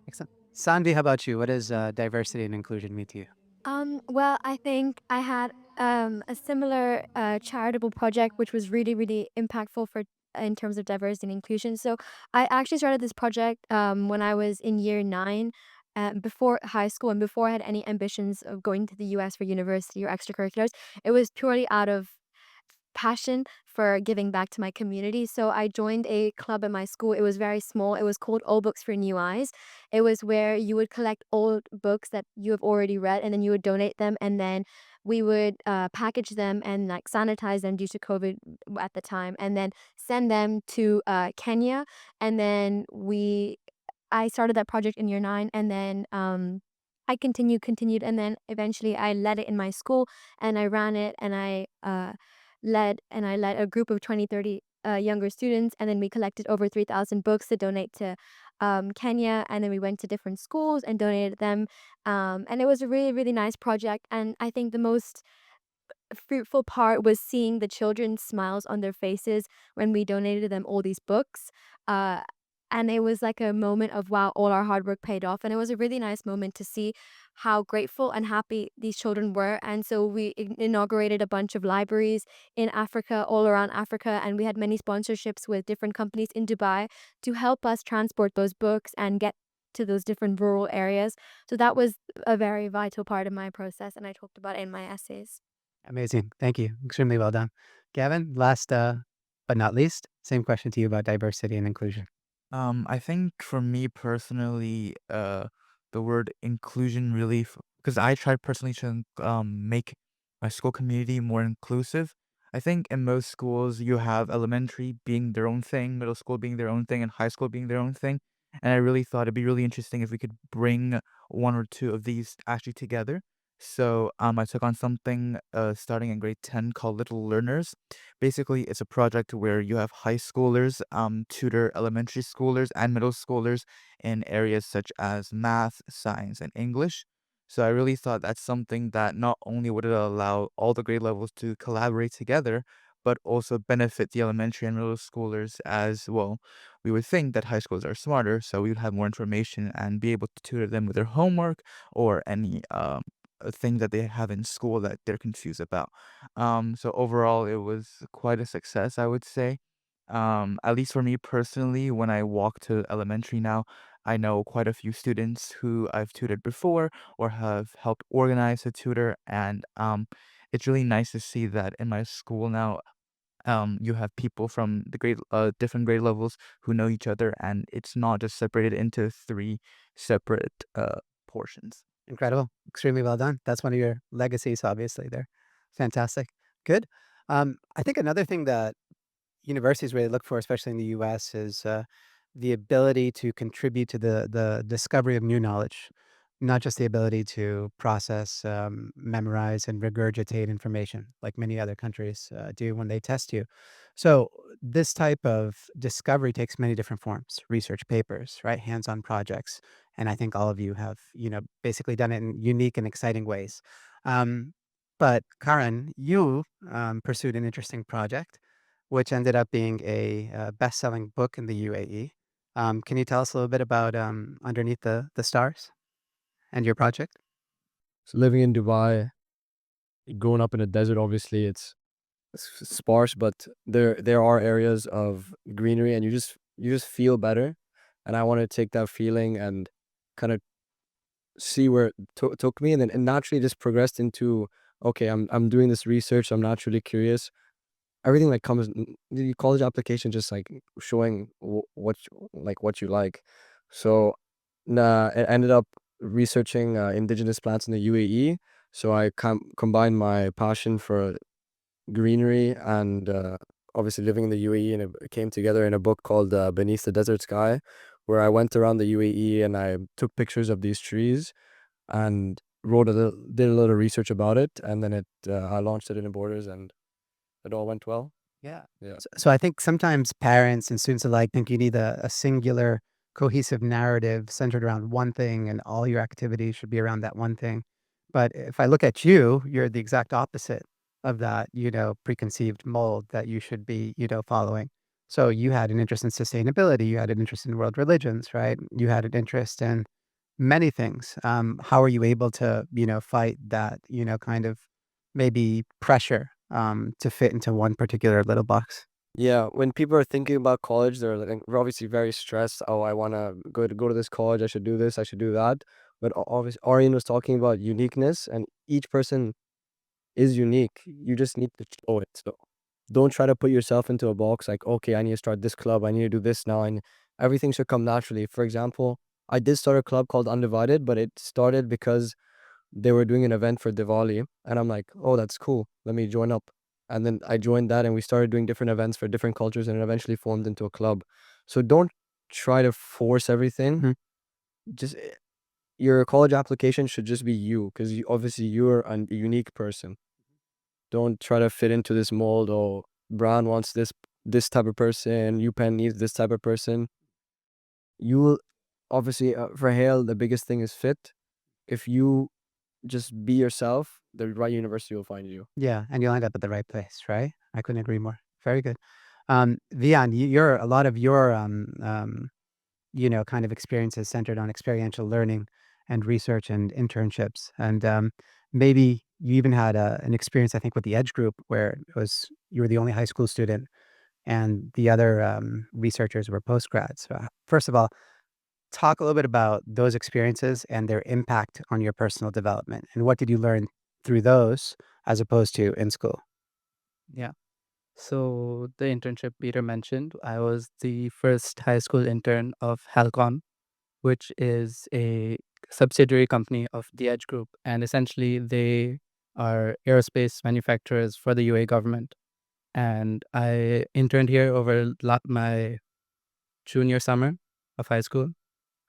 Excellent. Sandy, how about you? What does diversity and inclusion mean to you? Well, I think I had a similar charitable project which was really, really impactful for in terms of diversity and inclusion. So I actually started this project when I was in year 9, before high school and before I had any ambitions of going to the US for university or extracurriculars. It was purely out of passion for giving back to my community. So I joined a club at my school. It was very small. It was called Old Books for New Eyes. It was where you would collect old books that you have already read and then you would donate them, and then we would package them and like sanitize them due to COVID at the time, and then send them to Kenya. And then I started that project in year 9, and then I continued, and then eventually I led it in my school, and I ran it, and I led a group of 20, 30 younger students, and then we collected over 3,000 books to donate to Kenya, and then we went to different schools and donated them, and it was a really, really nice project, and I think the most fruitful part was seeing the children's smiles on their faces when we donated them all these books. Uh, and it was like a moment of wow, all our hard work paid off. And it was a really nice moment to see how grateful and happy these children were. And so we inaugurated a bunch of libraries in Africa, all around Africa. And we had many sponsorships with different companies in Dubai to help us transport those books and get to those different rural areas. So that was a very vital part of my process. And I talked about it in my essays. Amazing. Thank you. Extremely well done. Gavin, last but not least, same question to you about diversity and inclusion. I think for me personally, the word inclusion really, because I tried personally to make my school community more inclusive. I think in most schools you have elementary being their own thing, middle school being their own thing, and high school being their own thing. And I really thought it'd be really interesting if we could bring one or two of these actually together. So I took on something starting in grade 10 called Little Learners. Basically, it's a project where you have high schoolers tutor elementary schoolers and middle schoolers in areas such as math, science, and English. So I really thought that's something that not only would it allow all the grade levels to collaborate together, but also benefit the elementary and middle schoolers as well. We would think that high schools are smarter, so we would have more information and be able to tutor them with their homework or any thing that they have in school that they're confused about. So overall, it was quite a success, I would say. At least for me personally, when I walk to elementary now, I know quite a few students who I've tutored before or have helped organize a tutor, and it's really nice to see that in my school now. You have people from the different grade levels who know each other, and it's not just separated into three separate portions. Incredible. Extremely well done. That's one of your legacies, obviously, there. Fantastic. Good. I think another thing that universities really look for, especially in the US, is the ability to contribute to the discovery of new knowledge, not just the ability to process, memorize, and regurgitate information like many other countries do when they test you. So this type of discovery takes many different forms: research papers, right, hands-on projects, and I think all of you have, basically done it in unique and exciting ways. Um, but Karan, you pursued an interesting project which ended up being a best-selling book in the UAE. Can you tell us a little bit about Underneath the Stars and your project? So living in Dubai, growing up in a desert, obviously it's sparse, but there are areas of greenery, and you just feel better. And I want to take that feeling and kind of see where it took me, and then naturally just progressed into, okay, I'm doing this research. I'm naturally curious. Everything that comes, the college application, just like showing what you like. So I ended up researching indigenous plants in the UAE. So I combined my passion for greenery and obviously living in the UAE, and it came together in a book called Beneath the Desert Sky, where I went around the UAE and I took pictures of these trees and did a little research about it, and then I launched it in Borders, and it all went well. Yeah. Yeah. So I think sometimes parents and students alike think you need a singular cohesive narrative centered around one thing and all your activities should be around that one thing. But if I look at you, you're the exact opposite of that, preconceived mold that you should be, following. So you had an interest in sustainability, you had an interest in world religions, right? You had an interest in many things. How are you able to, fight that, kind of maybe pressure to fit into one particular little box? Yeah, when people are thinking about college, they're like, we're obviously very stressed. Oh, I want to go to this college. I should do this. I should do that. But obviously, Arian was talking about uniqueness, and each person is unique. You just need to show it. So don't try to put yourself into a box like, okay, I need to start this club. I need to do this now. And everything should come naturally. For example, I did start a club called Undivided, but it started because they were doing an event for Diwali, and I'm like, oh, that's cool. Let me join up. And then I joined that, and we started doing different events for different cultures, and it eventually formed into a club. So don't try to force everything. Just your college application should just be you, because obviously you're a unique person. Don't try to fit into this mold. Oh, Brown wants this type of person. UPenn needs this type of person. You will obviously for Hale, the biggest thing is fit. If you just be yourself, the right university will find you. Yeah, and you'll end up at the right place, right? I couldn't agree more. Very good. Vian, you're a lot of your kind of experiences centered on experiential learning and research and internships. And maybe you even had an experience, I think, with the Edge Group where it was you were the only high school student and the other researchers were postgrads. So, first of all, talk a little bit about those experiences and their impact on your personal development. And what did you learn through those as opposed to in school? Yeah. So the internship Peter mentioned, I was the first high school intern of Halcon, which is a subsidiary company of the Edge Group. And essentially, they are aerospace manufacturers for the UAE government. And I interned here over my junior summer of high school.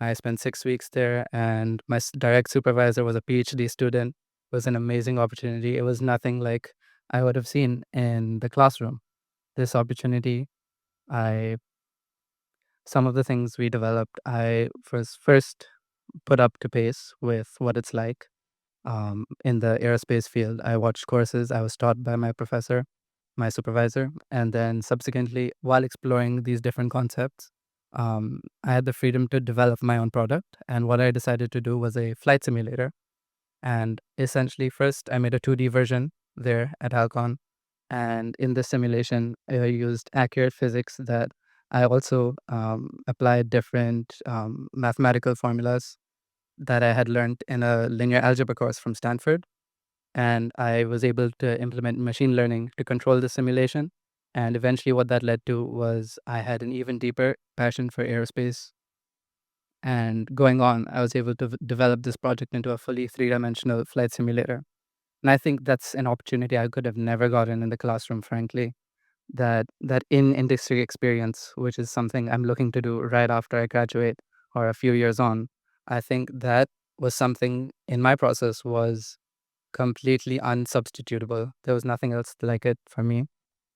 I spent 6 weeks there, and my direct supervisor was a PhD student. It was an amazing opportunity. It was nothing like I would have seen in the classroom. This opportunity, I some of the things we developed, I first put up to pace with what it's like in the aerospace field. I watched courses I was taught by my professor, my supervisor, and then subsequently, while exploring these different concepts, I had the freedom to develop my own product. And what I decided to do was a flight simulator. And essentially, first, I made a 2D version there at Halcon. And in the simulation, I used accurate physics that I also applied different mathematical formulas that I had learned in a linear algebra course from Stanford. And I was able to implement machine learning to control the simulation. And eventually, what that led to was I had an even deeper passion for aerospace. And going on, I was able to develop this project into a fully three-dimensional flight simulator. And I think that's an opportunity I could have never gotten in the classroom, frankly. That in-industry experience, which is something I'm looking to do right after I graduate or a few years on, I think that was something in my process was completely unsubstitutable. There was nothing else like it for me.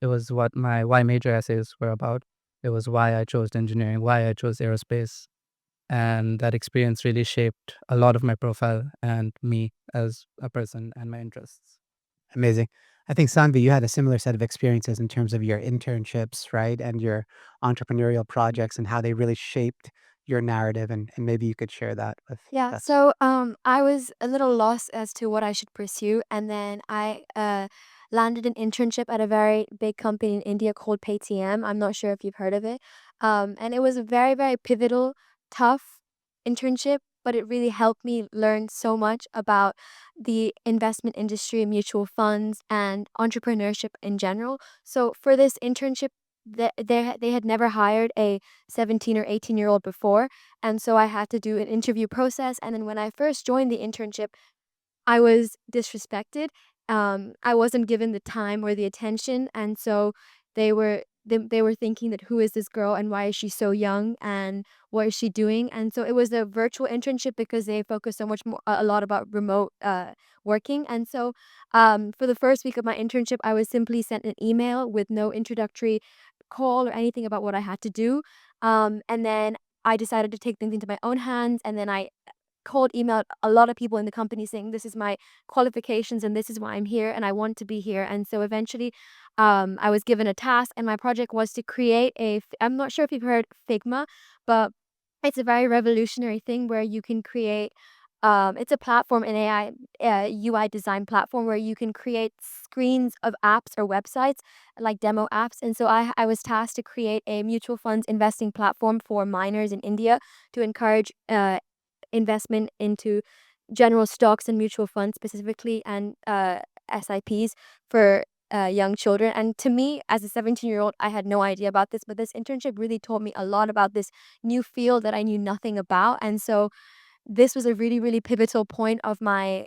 It was what my why major essays were about. It was why I chose engineering, why I chose aerospace. And that experience really shaped a lot of my profile and me as a person and my interests. Amazing. I think, Sanvi, you had a similar set of experiences in terms of your internships, right? And your entrepreneurial projects and how they really shaped your narrative. And maybe you could share that with Yeah, us. so I was a little lost as to what I should pursue, and then I landed an internship at a very big company in India called Paytm. I'm not sure if you've heard of it. And it was a very, very pivotal, tough internship, but it really helped me learn so much about the investment industry, mutual funds, and entrepreneurship in general. So for this internship, they had never hired a 17 or 18-year-old before. And so I had to do an interview process. And then when I first joined the internship, I was disrespected. I wasn't given the time or the attention. And so they were they were thinking that who is this girl and why is she so young and what is she doing? And so it was a virtual internship because they focus so much more a lot about remote working. And so for the first week of my internship, I was simply sent an email with no introductory call or anything about what I had to do. And then I decided to take things into my own hands, and then I emailed a lot of people in the company saying this is my qualifications and this is why I'm here and I want to be here. And so eventually I was given a task, and my project was to create I'm not sure if you've heard Figma, but it's a very revolutionary thing where you can create it's a platform, an AI UI design platform where you can create screens of apps or websites like demo apps. And so I was tasked to create a mutual funds investing platform for minors in India to encourage investment into general stocks and mutual funds specifically, and SIPs for young children. And to me, as a 17-year-old, I had no idea about this, but this internship really taught me a lot about this new field that I knew nothing about. And so this was a really, really pivotal point of my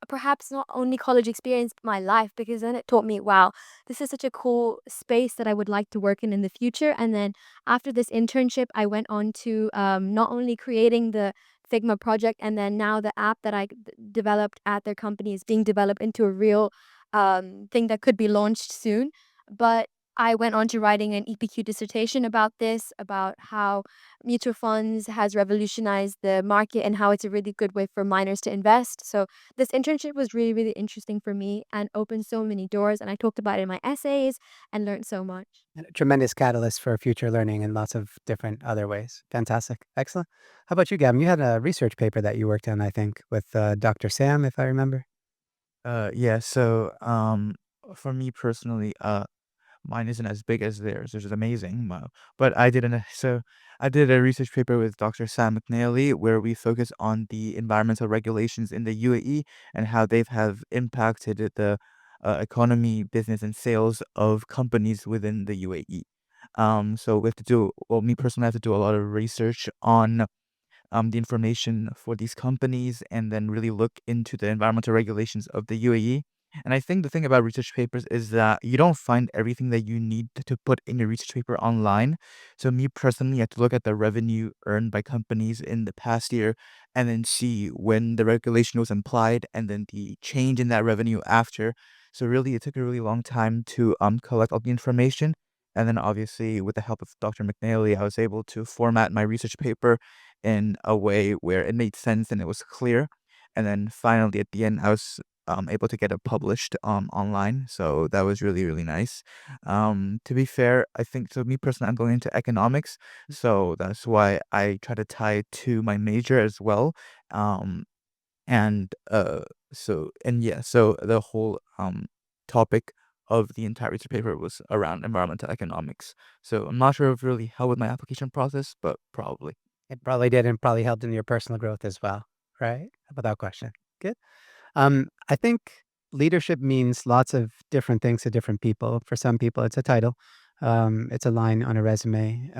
perhaps not only college experience, but my life, because then it taught me, wow, this is such a cool space that I would like to work in the future. And then after this internship, I went on to not only creating the Figma project, and then now the app that I developed at their company is being developed into a real thing that could be launched soon. But I went on to writing an EPQ dissertation about this, about how mutual funds has revolutionized the market and how it's a really good way for minors to invest. So this internship was really, really interesting for me and opened so many doors. And I talked about it in my essays and learned so much. And a tremendous catalyst for future learning in lots of different other ways. Fantastic. Excellent. How about you, Gavin? You had a research paper that you worked on, I think, with Dr. Sam, if I remember. Yeah, so for me personally, mine isn't as big as theirs, which is amazing. But I did a research paper with Dr. Sam McNally where we focus on the environmental regulations in the UAE and how they've have impacted the economy, business, and sales of companies within the UAE. So we have to do, well, me personally, I have to do a lot of research on the information for these companies and then really look into the environmental regulations of the UAE. And I think the thing about research papers is that you don't find everything that you need to put in your research paper online. So me personally, I have to look at the revenue earned by companies in the past year and then see when the regulation was applied and then the change in that revenue after. So really, it took a really long time to collect all the information. And then obviously, with the help of Dr. McNally, I was able to format my research paper in a way where it made sense and it was clear. And then finally, at the end, I was able to get it published online. So that was really, really nice. To be fair, I think, so me personally, I'm going into economics. So that's why I try to tie it to my major as well. Um, and yeah, so the whole topic of the entire research paper was around environmental economics. So I'm not sure if it really helped with my application process, but probably. It probably did, and probably helped in your personal growth as well, right? Without question. Good. I think leadership means lots of different things to different people. For some people, it's a title, it's a line on a resume,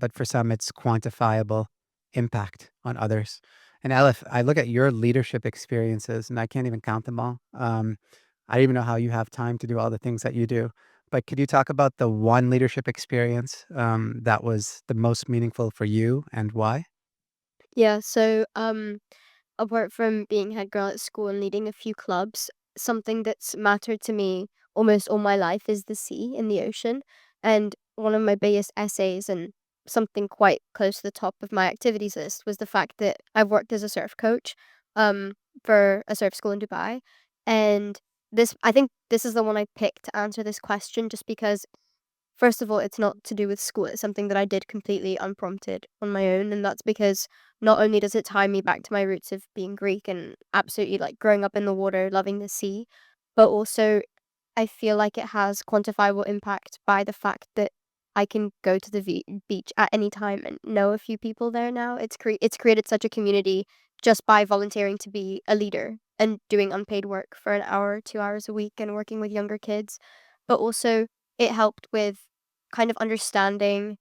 but for some, it's quantifiable impact on others. And Aleph, I look at your leadership experiences, and I can't even count them all. I don't even know how you have time to do all the things that you do. But could you talk about the one leadership experience that was the most meaningful for you and why? Yeah, so apart from being head girl at school and leading a few clubs, something that's mattered to me almost all my life is the sea and the ocean. And one of my biggest essays and something quite close to the top of my activities list was the fact that I've worked as a surf coach um for a surf school in Dubai. And I think this is the one I picked to answer this question just because first of all, it's not to do with school. It's something that I did completely unprompted on my own. And that's because not only does it tie me back to my roots of being Greek and absolutely like growing up in the water, loving the sea, but also I feel like it has quantifiable impact by the fact that I can go to the beach at any time and know a few people there now. It's created such a community just by volunteering to be a leader and doing unpaid work for an hour, 2 hours a week and working with younger kids. But also it helped with kind of understanding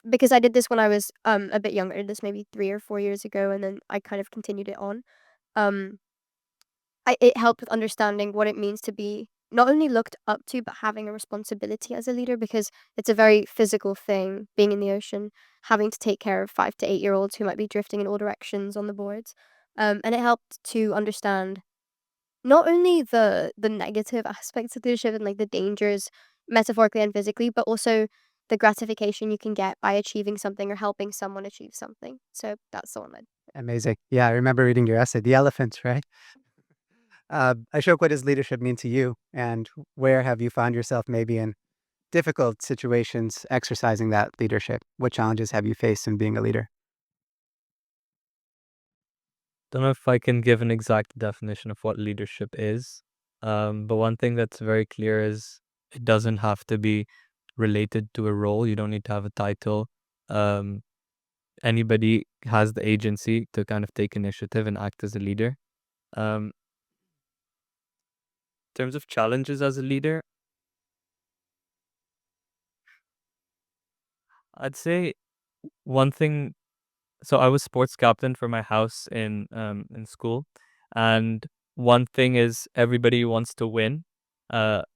because I did this when I was a bit younger. I did this maybe 3 or 4 years ago, and then I kind of continued it on. Um, it helped with understanding what it means to be not only looked up to, but having a responsibility as a leader, because it's a very physical thing being in the ocean, having to take care of 5 to 8 year olds who might be drifting in all directions on the boards. And it helped to understand not only the negative aspects of leadership and like the dangers metaphorically and physically, but also the gratification you can get by achieving something or helping someone achieve something. So that's the one that. Amazing. Yeah, I remember reading your essay, The Elephant, right? Ashok, what does leadership mean to you? And where have you found yourself maybe in difficult situations exercising that leadership? What challenges have you faced in being a leader? Don't know if I can give an exact definition of what leadership is. But one thing that's very clear is it doesn't have to be related to a role. You don't need to have a title. Um, Anybody has the agency to kind of take initiative and act as a leader. In terms of challenges as a leader, I'd say one thing. So I was sports captain for my house in school, and one thing is everybody wants to win.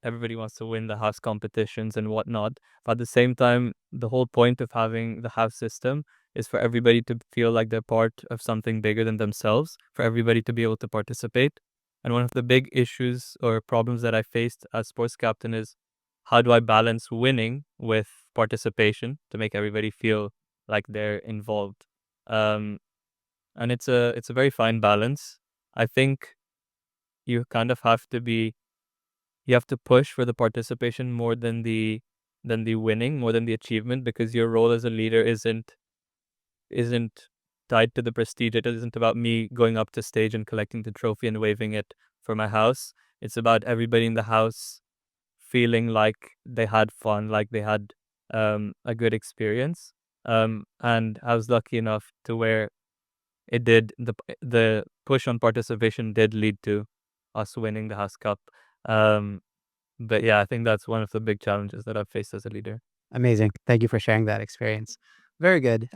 Everybody wants to win the house competitions and whatnot. But at the same time, the whole point of having the house system is for everybody to feel like they're part of something bigger than themselves, for everybody to be able to participate. And one of the big issues or problems that I faced as sports captain is how do I balance winning with participation to make everybody feel like they're involved. Um, and it's a very fine balance. I think you kind of have to be you have to push for the participation more than the winning, more than the achievement, because your role as a leader isn't tied to the prestige. It isn't about me going up to stage and collecting the trophy and waving it for my house. It's about everybody in the house feeling like they had fun, like they had a good experience. And I was lucky enough to where it did the push on participation did lead to us winning the House Cup. Um, but yeah, I think that's one of the big challenges that I've faced as a leader. Amazing. Thank you for sharing that experience. Very good.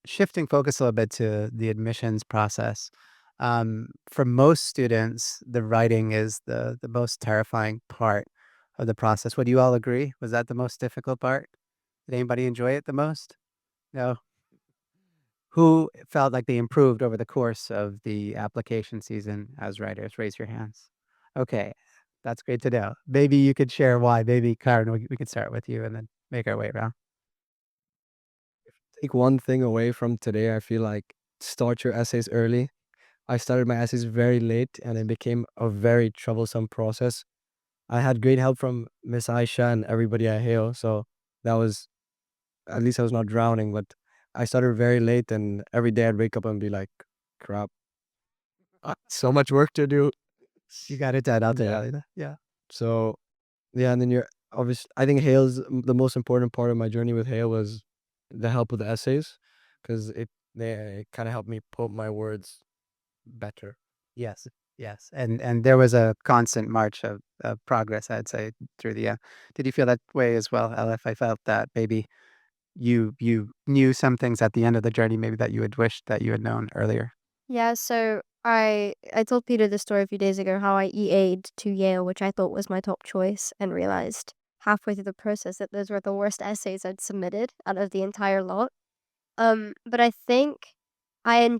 Shifting focus a little bit to the admissions process. For most students, the writing is the most terrifying part of the process. Would you all agree? Was that the most difficult part? Did anybody enjoy it the most? No. Who felt like they improved over the course of the application season as writers? Raise your hands. Okay, that's great to know. Maybe you could share why. Maybe Karen, we could start with you and then make our way around. Take one thing away from today, I feel like start your essays early. I started my essays very late and it became a very troublesome process. I had great help from Miss Aisha and everybody at Hale, so that was at least I was not drowning, but I started very late and every day I'd wake up and be like, crap, so much work to do. You got it done out Yeah. there. Yeah. So yeah, and then you're obviously I think Hale's the most important part of my journey with Hale was the help with the essays because it kind of helped me put my words better. Yes. Yes. And there was a constant march of progress, I'd say, through the. Did you feel that way as well, Elif? I felt that maybe you knew some things at the end of the journey, maybe that you had wished that you had known earlier. Yeah, so I told Peter this story a few days ago how I EA'd to Yale, which I thought was my top choice, and realized halfway through the process that those were the worst essays I'd submitted out of the entire lot. But I think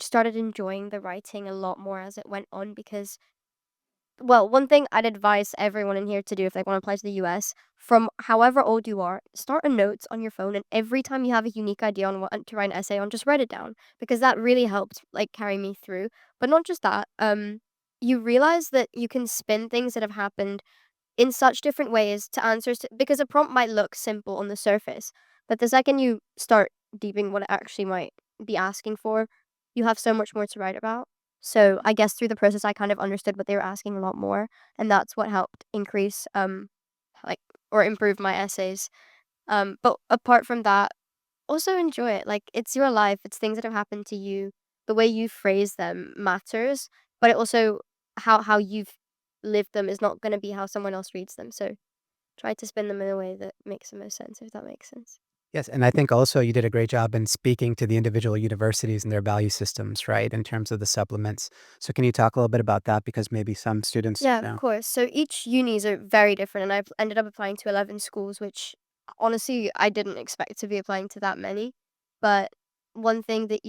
started enjoying the writing a lot more as it went on because, well, one thing I'd advise everyone in here to do if they want to apply to the US, from however old you are, start a notes on your phone, and every time you have a unique idea on what to write an essay on, just write it down because that really helped like carry me through. But not just that, you realize that you can spin things that have happened in such different ways to answers because a prompt might look simple on the surface, but the second you start deeping what it actually might be asking for, you have so much more to write about. So I guess through the process, I kind of understood what they were asking a lot more, and that's what helped increase, like or improve my essays. But apart from that, also enjoy it. Like it's your life. It's things that have happened to you. The way you phrase them matters, but it also how you've lived them is not going to be how someone else reads them. So try to spin them in a way that makes the most sense, if that makes sense. Yes, and I think also you did a great job in speaking to the individual universities and their value systems, right, in terms of the supplements. So can you talk a little bit about that because maybe some students, Yeah, you of know. course. So each unis are very different, and I've ended up applying to 11 schools, which honestly I didn't expect to be applying to that many. But one thing that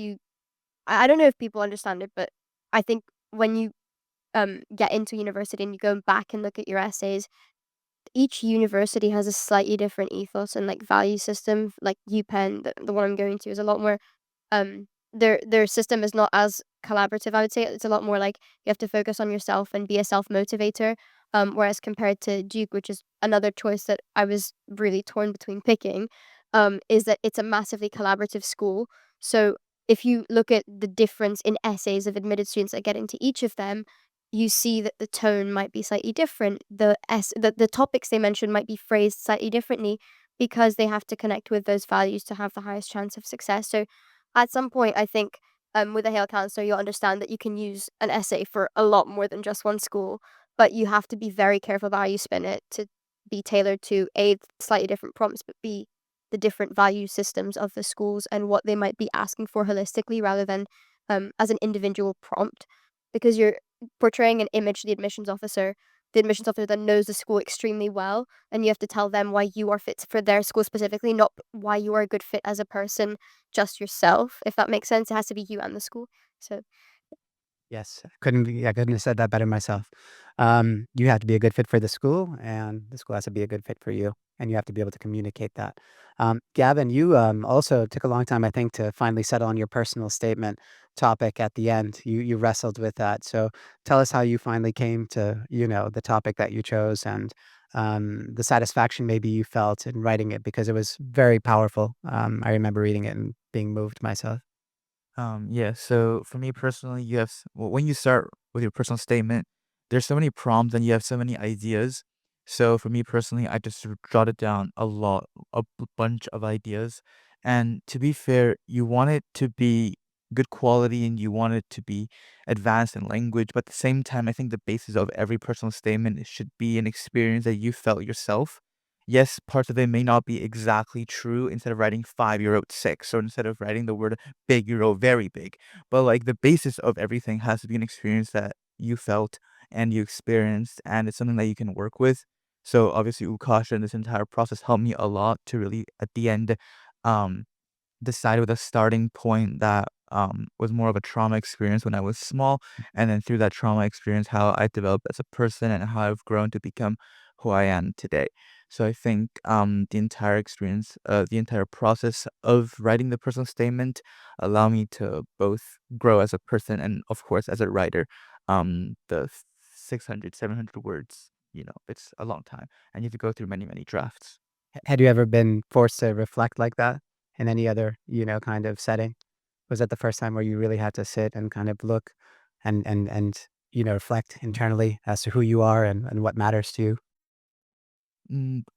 I don't know if people understand it, but I think when you get into university and you go back and look at your essays, each university has a slightly different ethos and like value system. Like UPenn, the one I'm going to, is a lot more their system is not as collaborative. I would say it's a lot more like you have to focus on yourself and be a self motivator. Whereas compared to Duke, which is another choice that I was really torn between picking, is that it's a massively collaborative school. So if you look at the difference in essays of admitted students that get into each of them, you see that the tone might be slightly different. The topics they mention might be phrased slightly differently because they have to connect with those values to have the highest chance of success. So at some point, I think with a Hale counselor, you'll understand that you can use an essay for a lot more than just one school, but you have to be very careful about how you spin it to be tailored to A, slightly different prompts, but B, the different value systems of the schools and what they might be asking for holistically rather than as an individual prompt. Because you're portraying an image to the admissions officer then knows the school extremely well, and you have to tell them why you are fit for their school specifically, not why you are a good fit as a person, just yourself, if that makes sense. It has to be you and the school. So Yes, I couldn't have said that better myself. You have to be a good fit for the school, and the school has to be a good fit for you, and you have to be able to communicate that. Gavin, you also took a long time, I think, to finally settle on your personal statement topic at the end. You wrestled with that, so tell us how you finally came to the topic that you chose and the satisfaction maybe you felt in writing it because it was very powerful. I remember reading it and being moved myself. Yeah, so for me personally, when you start with your personal statement, there's so many prompts and you have so many ideas. So for me personally, I just jotted down bunch of ideas. And to be fair, you want it to be good quality and you want it to be advanced in language, but at the same time, I think the basis of every personal statement should be an experience that you felt yourself. Yes, parts of it may not be exactly true. Instead of writing 5, you wrote 6, or instead of writing the word big, you wrote very big. But like the basis of everything has to be an experience that you felt and you experienced, and it's something that you can work with. So obviously, Ukasha and this entire process helped me a lot to really, at the end, um, decided with a starting point that was more of a trauma experience when I was small, and then through that trauma experience, how I developed as a person and how I've grown to become who I am today. So I think the entire experience, the entire process of writing the personal statement, allow me to both grow as a person and, of course, as a writer. The 600, 700 words, it's a long time, and you have to go through many, many drafts. Had you ever been forced to reflect like that in any other, kind of setting? Was that the first time where you really had to sit and kind of look and reflect internally as to who you are and what matters to you?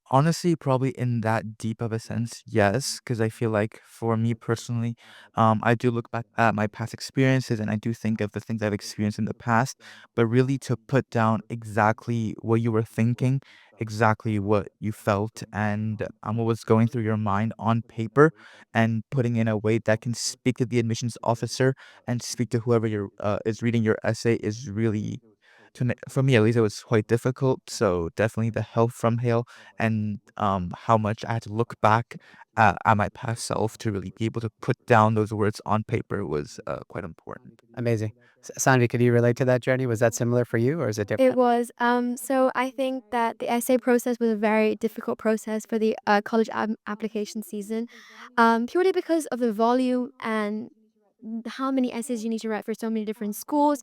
Honestly, probably in that deep of a sense, yes, because I feel like for me personally, I do look back at my past experiences and I do think of the things I've experienced in the past, but really to put down exactly what you were thinking, exactly what you felt, and what was going through your mind on paper, and putting in a way that can speak to the admissions officer and speak to whoever is reading your essay is really for me at least, it was quite difficult. So definitely the help from Hale and how much I had to look back at my past self to really be able to put down those words on paper was quite important. Amazing. Sanvi, could you relate to that journey? Was that similar for you or is it It different? was. So I think that the essay process was a very difficult process for the college application season, purely because of the volume and how many essays you need to write for so many different schools.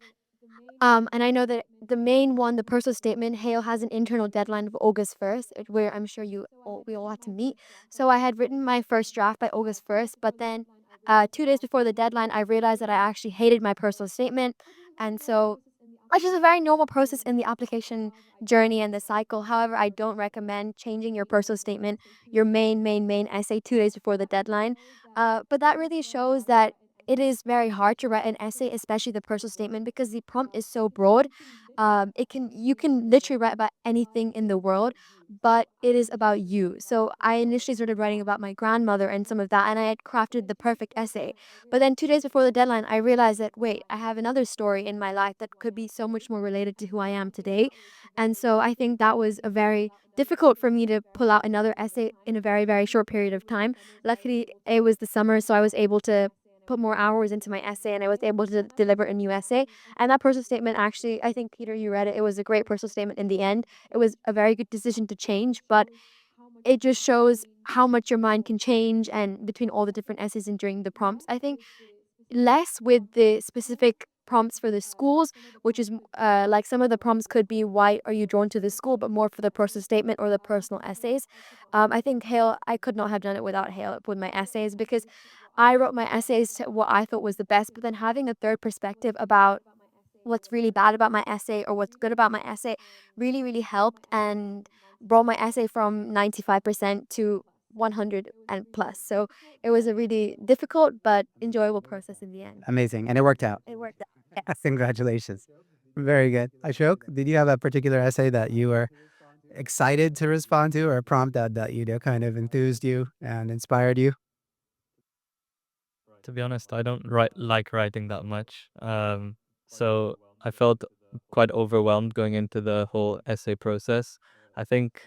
And I know that the main one, the personal statement, Hale has an internal deadline of August 1st, where I'm sure we all had to meet. So I had written my first draft by August 1st, but then 2 days before the deadline, I realized that I actually hated my personal statement. And so, which is a very normal process in the application journey and the cycle. However, I don't recommend changing your personal statement, your main essay 2 days before the deadline. But that really shows that it is very hard to write an essay, especially the personal statement, because the prompt is so broad. You can literally write about anything in the world, but it is about you. So I initially started writing about my grandmother and some of that, and I had crafted the perfect essay. But then 2 days before the deadline, I realized that wait, I have another story in my life that could be so much more related to who I am today. And so I think that was a very difficult for me to pull out another essay in a very, very short period of time. Luckily, it was the summer, so I was able to put more hours into my essay and I was able to deliver a new essay. And that personal statement actually, I think, Peter, you read it. It was a great personal statement in the end. It was a very good decision to change, but it just shows how much your mind can change and between all the different essays and during the prompts. I think less with the specific prompts for the schools, which is like some of the prompts could be why are you drawn to this school, but more for the personal statement or the personal essays. I think Hale, I could not have done it without Hale with my essays because I wrote my essays to what I thought was the best, but then having a third perspective about what's really bad about my essay or what's good about my essay really, really helped and brought my essay from 95% to 100 and plus. So it was a really difficult but enjoyable process in the end. Amazing. And it worked out. It worked out. Yes. Congratulations. Very good. Ashok, did you have a particular essay that you were excited to respond to or a prompt that kind of enthused you and inspired you? To be honest, I don't like writing that much. So I felt quite overwhelmed going into the whole essay process. I think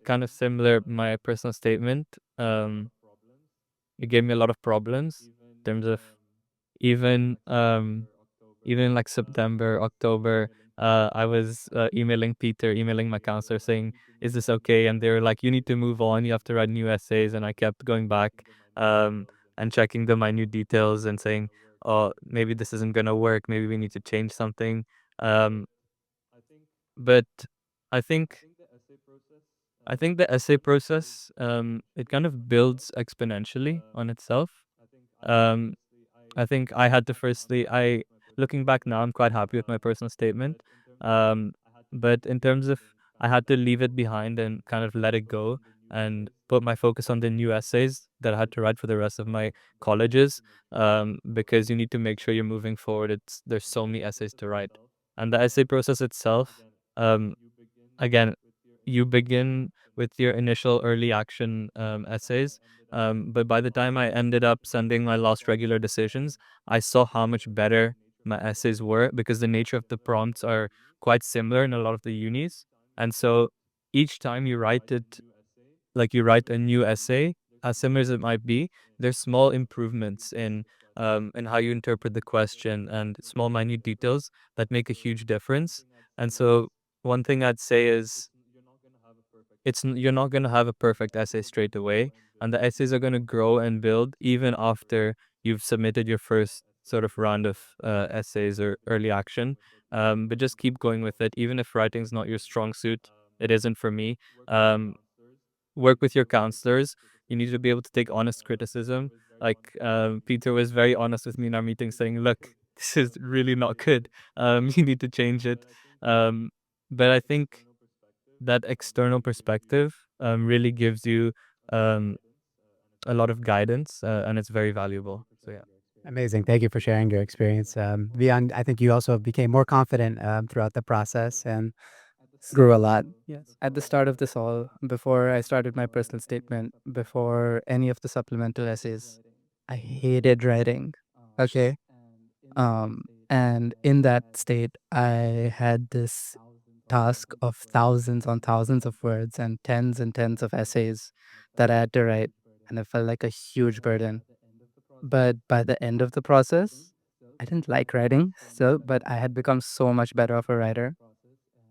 kind of similar my personal statement. It gave me a lot of problems in terms of even even like September, October, I was emailing my counselor saying, "Is this okay?" And they were like, "You need to move on. You have to write new essays." And I kept going back um, and checking the minute details and saying, "Oh, maybe this isn't gonna work. Maybe we need to change something." Um, but I think the essay process it kind of builds exponentially on itself. Um, I think I had to firstly, looking back now, I'm quite happy with my personal statement. Um, but in terms of, I had to leave it behind and kind of let it go and put my focus on the new essays that I had to write for the rest of my colleges. Because you need to make sure you're moving forward. There's so many essays to write, and the essay process itself. Um, Again, you begin with your initial early action essays. But by the time I ended up sending my last regular decisions, I saw how much better my essays were because the nature of the prompts are quite similar in a lot of the unis. And so each time you write it, like you write a new essay, as similar as it might be, there's small improvements in how you interpret the question and small minute details that make a huge difference. And so one thing I'd say is you're not going to have a perfect essay straight away, and the essays are going to grow and build even after you've submitted your first sort of round of essays or early action. But just keep going with it, even if writing's not your strong suit. It isn't for me. Um, Work with your counselors. You need to be able to take honest criticism. Like Peter was very honest with me in our meeting, saying, "Look, this is really not good. You need to change it." But I think that external perspective really gives you um, a lot of guidance, and it's very valuable. So yeah. Amazing. Thank you for sharing your experience. Vian, I think you also became more confident throughout the process and grew a lot. Yes. At the start of this all, before I started my personal statement, before any of the supplemental essays, I hated writing. Okay. And in that state, I had this task of thousands on thousands of words and tens of essays that I had to write, and it felt like a huge burden. But by the end of the process, I didn't like writing still, but I had become so much better of a writer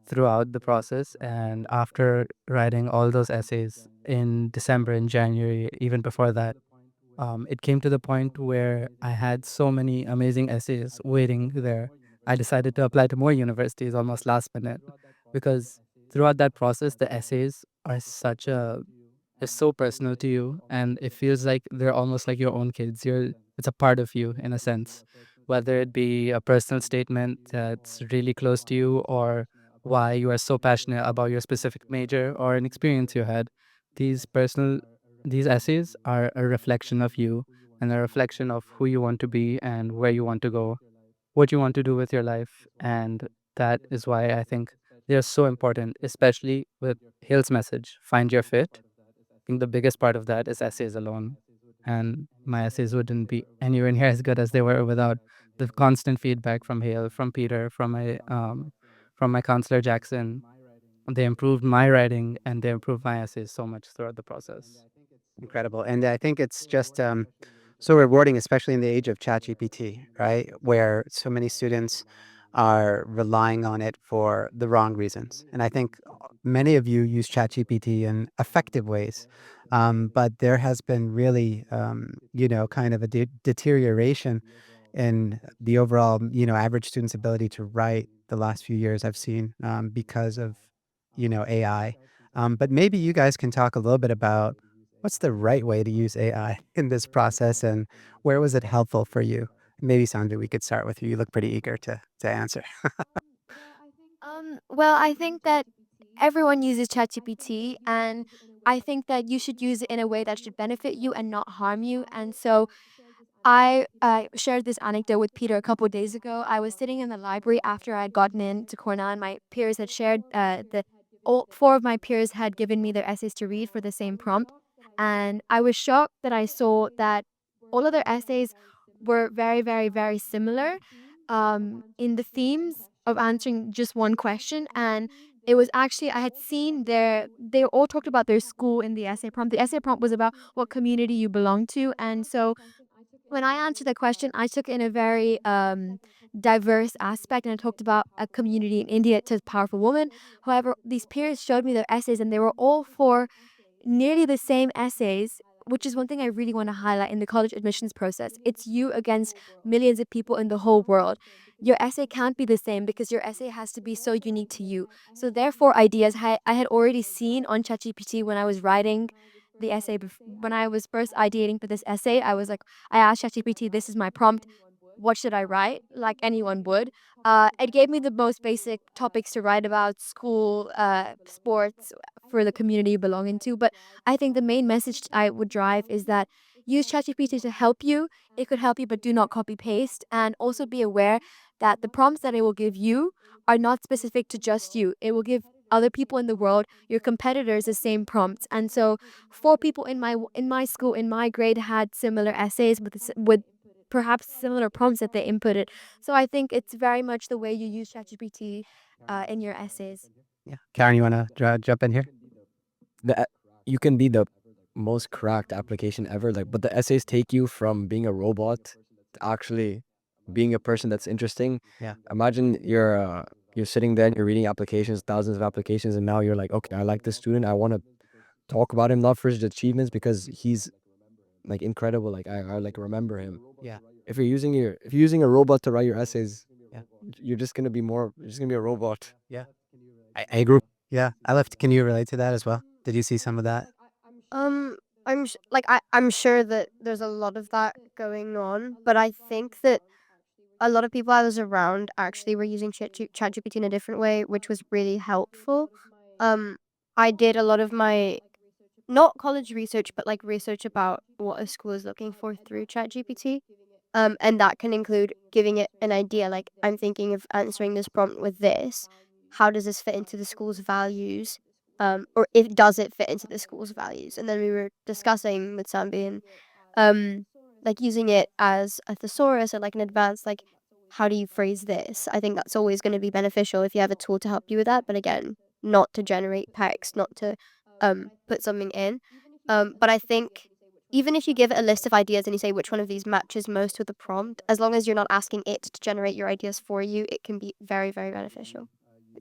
throughout the process. And after writing all those essays in December and January, even before that, it came to the point where I had so many amazing essays waiting there. I decided to apply to more universities almost last minute because throughout that process, the essays are they're so personal to you, and it feels like they're almost like your own kids. It's a part of you in a sense, whether it be a personal statement that's really close to you or why you are so passionate about your specific major or an experience you had. These personal these essays are a reflection of you and a reflection of who you want to be and where you want to go, what you want to do with your life. And That is why I think they're so important, especially with Hale's message, find your fit. I think the biggest part of that is essays alone. And my essays wouldn't be anywhere near as good as they were without the constant feedback from Hale, from Peter, from my counselor Jackson. They improved my writing and they improved my essays so much throughout the process. Incredible. And I think it's just so rewarding, especially in the age of ChatGPT, right? Where so many students are relying on it for the wrong reasons. And I think many of you use ChatGPT in effective ways. But there has been really, kind of a deterioration in the overall, average student's ability to write the last few years I've seen because of, AI. But maybe you guys can talk a little bit about what's the right way to use AI in this process and where was it helpful for you? Maybe Sandra, we could start with you. You look pretty eager to answer. Well, I think that everyone uses ChatGPT, and I think that you should use it in a way that should benefit you and not harm you. And so I shared this anecdote with Peter a couple of days ago. I was sitting in the library after I had gotten into Cornell, and my peers had shared all four of my peers had given me their essays to read for the same prompt, and I was shocked that I saw that all of their essays were very, very, very similar in the themes of answering just one question. And it was actually, I had seen they all talked about their school in the essay prompt. The essay prompt was about what community you belong to. And so when I answered the question, I took it in a very diverse aspect, and I talked about a community in India. It says powerful woman. However, these peers showed me their essays, and they were all for nearly the same essays, which is one thing I really want to highlight in the college admissions process. It's you against millions of people in the whole world. Your essay can't be the same because your essay has to be so unique to you. So therefore, ideas I had already seen on ChatGPT when I was writing the essay. When I was first ideating for this essay, I was like, I asked ChatGPT, this is my prompt. What should I write? Like anyone would. It gave me the most basic topics to write about: school, sports, for the community you belong into. But I think the main message I would drive is that use ChatGPT to help you. It could help you, but do not copy paste. And also be aware that the prompts that it will give you are not specific to just you. It will give other people in the world, your competitors, the same prompts. And so, four people in my school, in my grade, had similar essays with perhaps similar prompts that they inputted. So I think it's very much the way you use ChatGPT in your essays. Yeah. Karen, you want to jump in here? You can be the most cracked application ever, like, but the essays take you from being a robot to actually being a person that's interesting. Yeah. Imagine you're sitting there and you're reading applications, thousands of applications, and now you're like, okay, I like this student. I want to talk about him, not for his achievements, because he's like incredible. Like I like remember him. Yeah. If you're using a robot to write your essays, Yeah. you're just gonna be a robot. Yeah. I agree. Yeah. I left. Can you relate to that as well? Did you see some of that? Um, I'm sure that there's a lot of that going on, but I think that a lot of people I was around actually were using ChatGPT in a different way, which was really helpful. Um, I did a lot of my not college research, but like research about what a school is looking for through ChatGPT. And that can include giving it an idea, like I'm thinking of answering this prompt with this. How does this fit into the school's values? Or if does it fit into the school's values? And then we were discussing with Sambi and like using it as a thesaurus or like an advanced, like, how do you phrase this? I think that's always going to be beneficial if you have a tool to help you with that. But again, not to generate text, not to put something in. But I think even if you give it a list of ideas and you say which one of these matches most with the prompt, as long as you're not asking it to generate your ideas for you, it can be very, very beneficial.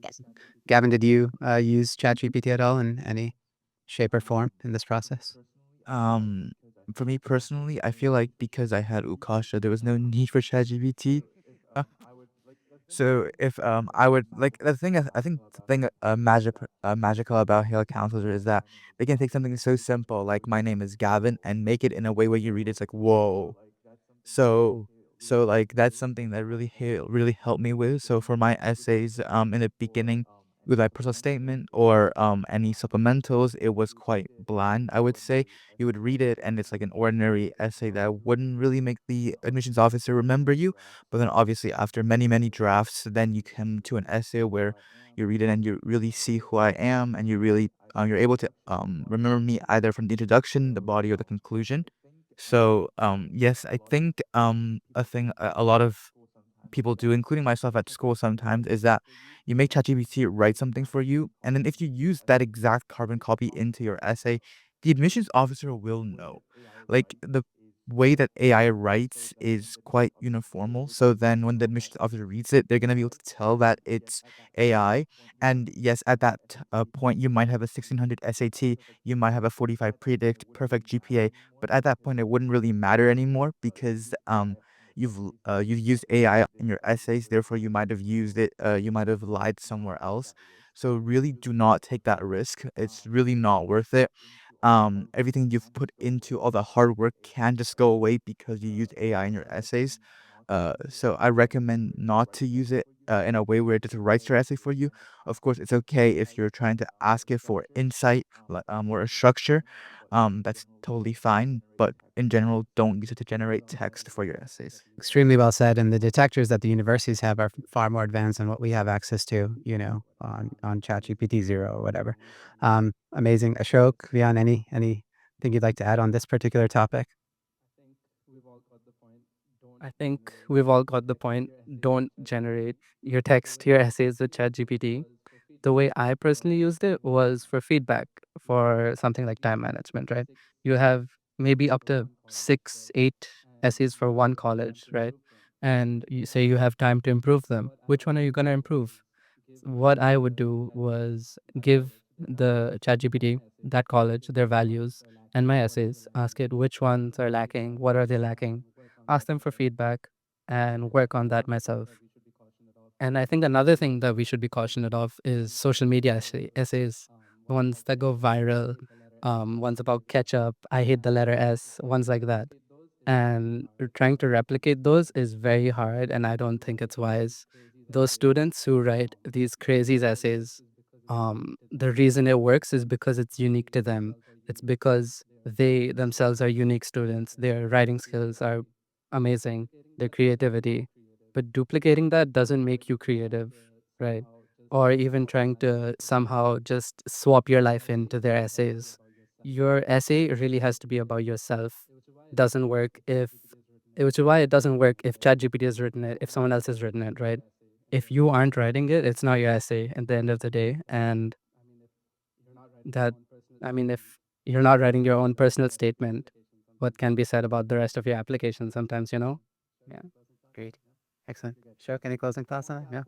Yes. Gavin, did you use ChatGPT at all in any shape or form in this process? Um, for me personally, I feel like because I had Ukasha, there was no need for ChatGPT. Uh, So if I would like the thing I think the thing magical about Hale Counselor is that they can take something so simple like my name is Gavin and make it in a way where you read it's like whoa. So like that's something that really helped me with. So for my essays in the beginning, with my personal statement or any supplementals, it was quite bland, I would say. You would read it and it's like an ordinary essay that wouldn't really make the admissions officer remember you. But then obviously after many, many drafts, then you come to an essay where you read it and you really see who I am and you really you're able to remember me either from the introduction, the body, or the conclusion. So yes, I think a thing a lot of people do, including myself at school sometimes, is that you make ChatGPT write something for you, and then if you use that exact carbon copy into your essay, the admissions officer will know. Like the way that AI writes is quite uniformal, so then when the admissions officer reads it, they're gonna be able to tell that it's AI. And yes, at that point, you might have a 1600 SAT, you might have a 45 predict, perfect GPA, but at that point, it wouldn't really matter anymore because you've used AI in your essays, therefore you might have used it, you might have lied somewhere else. So really do not take that risk. It's really not worth it. Everything you've put into all the hard work can just go away because you use AI in your essays. So I recommend not to use it in a way where it just writes your essay for you. Of course, it's okay if you're trying to ask it for insight, or a structure. That's totally fine. But in general, don't use it to generate text for your essays. Extremely well said. And the detectors that the universities have are far more advanced than what we have access to, on ChatGPT 0 or whatever. Amazing. Ashok, Vian, anything you'd like to add on this particular topic? I think we've all got the point. Don't generate your text, your essays with ChatGPT. The way I personally used it was for feedback for something like time management, right? You have maybe up to 6, 8 essays for one college, right? And you say you have time to improve them. Which one are you going to improve? What I would do was give the ChatGPT, that college, their values and my essays, ask it which ones are lacking, what are they lacking, ask them for feedback, and work on that myself. And I think another thing that we should be cautioned of is social media essays, ones that go viral, ones about ketchup, I hate the letter S, ones like that. And trying to replicate those is very hard, and I don't think it's wise. Those students who write these crazy essays, the reason it works is because it's unique to them. It's because they themselves are unique students. Their writing skills are amazing, their creativity. But duplicating that doesn't make you creative, right? Or even trying to somehow just swap your life into their essays. Your essay really has to be about yourself. Doesn't work if Which is why it doesn't work if ChatGPT has written it, if someone else has written it, right? If you aren't writing it, it's not your essay at the end of the day. And that, I mean, if you're not writing your own personal statement, what can be said about the rest of your application sometimes? Yeah. Great. Excellent. Ashok, any closing thoughts on it? Yeah.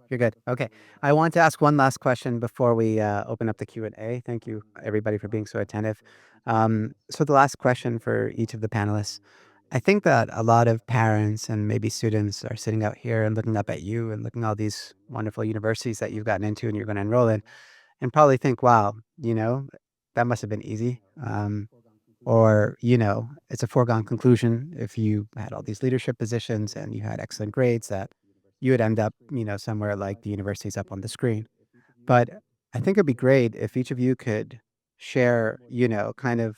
You're good. Okay. I want to ask one last question before we open up the Q&A. Thank you, everybody, for being so attentive. So the last question for each of the panelists. I think that a lot of parents and maybe students are sitting out here and looking up at you and looking at all these wonderful universities that you've gotten into and you're going to enroll in and probably think, wow, that must have been easy. Or, it's a foregone conclusion if you had all these leadership positions and you had excellent grades that you would end up, somewhere like the universities up on the screen. But I think it'd be great if each of you could share, kind of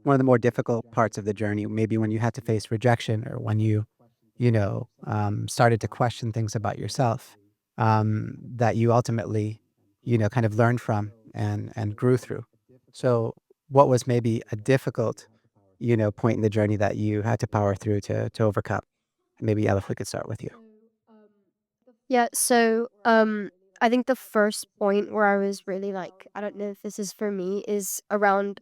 one of the more difficult parts of the journey, maybe when you had to face rejection or when you, started to question things about yourself, that you ultimately, kind of learned from and grew through. So what was maybe a difficult, point in the journey that you had to power through to overcome? Maybe Ella, if we could start with you. Yeah, so I think the first point where I was really like, I don't know if this is for me, is around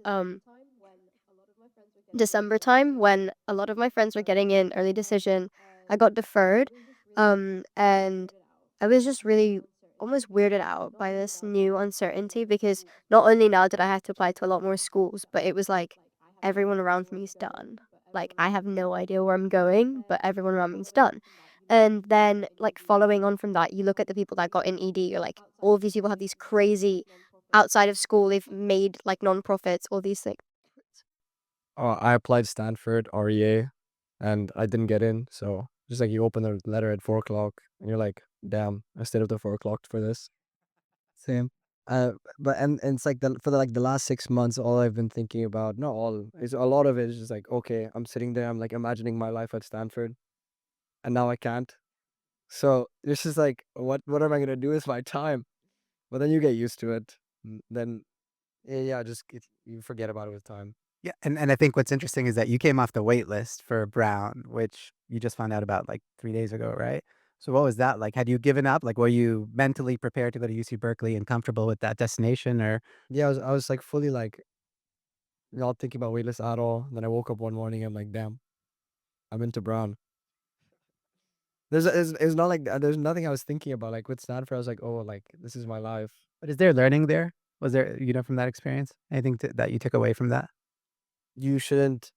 December time when a lot of my friends were getting in early decision. I got deferred, and I was just really almost weirded out by this new uncertainty because not only now did I have to apply to a lot more schools, but it was like everyone around me is done. Like I have no idea where I'm going, but everyone around me is done. And then like following on from that, you look at the people that got in ED, you're like, all of these people have these crazy outside of school, they've made like nonprofits, all these things. I applied Stanford REA, and I didn't get in. So just like you open the letter at 4 o'clock, and you're like, "Damn, I stayed up to 4 o'clock for this." Same. But and it's like the last 6 months, all I've been thinking about, not all, is a lot of it is just like, okay, I'm sitting there, I'm like imagining my life at Stanford, and now I can't. So this is like, what am I gonna do with my time? But then you get used to it. Then yeah, you forget about it with time. Yeah, and I think what's interesting is that you came off the wait list for Brown, which you just found out about like 3 days ago, right? So what was that like? Had you given up? Like, were you mentally prepared to go to UC Berkeley and comfortable with that destination, or Yeah, I was like fully like not thinking about waitlist at all. Then I woke up one morning, I'm like, damn, I'm into Brown. It's not like there's nothing I was thinking about. Like with Stanford, I was like, oh, like this is my life. but is there learning there? Was there, from that experience, anything that you took away from that? You shouldn't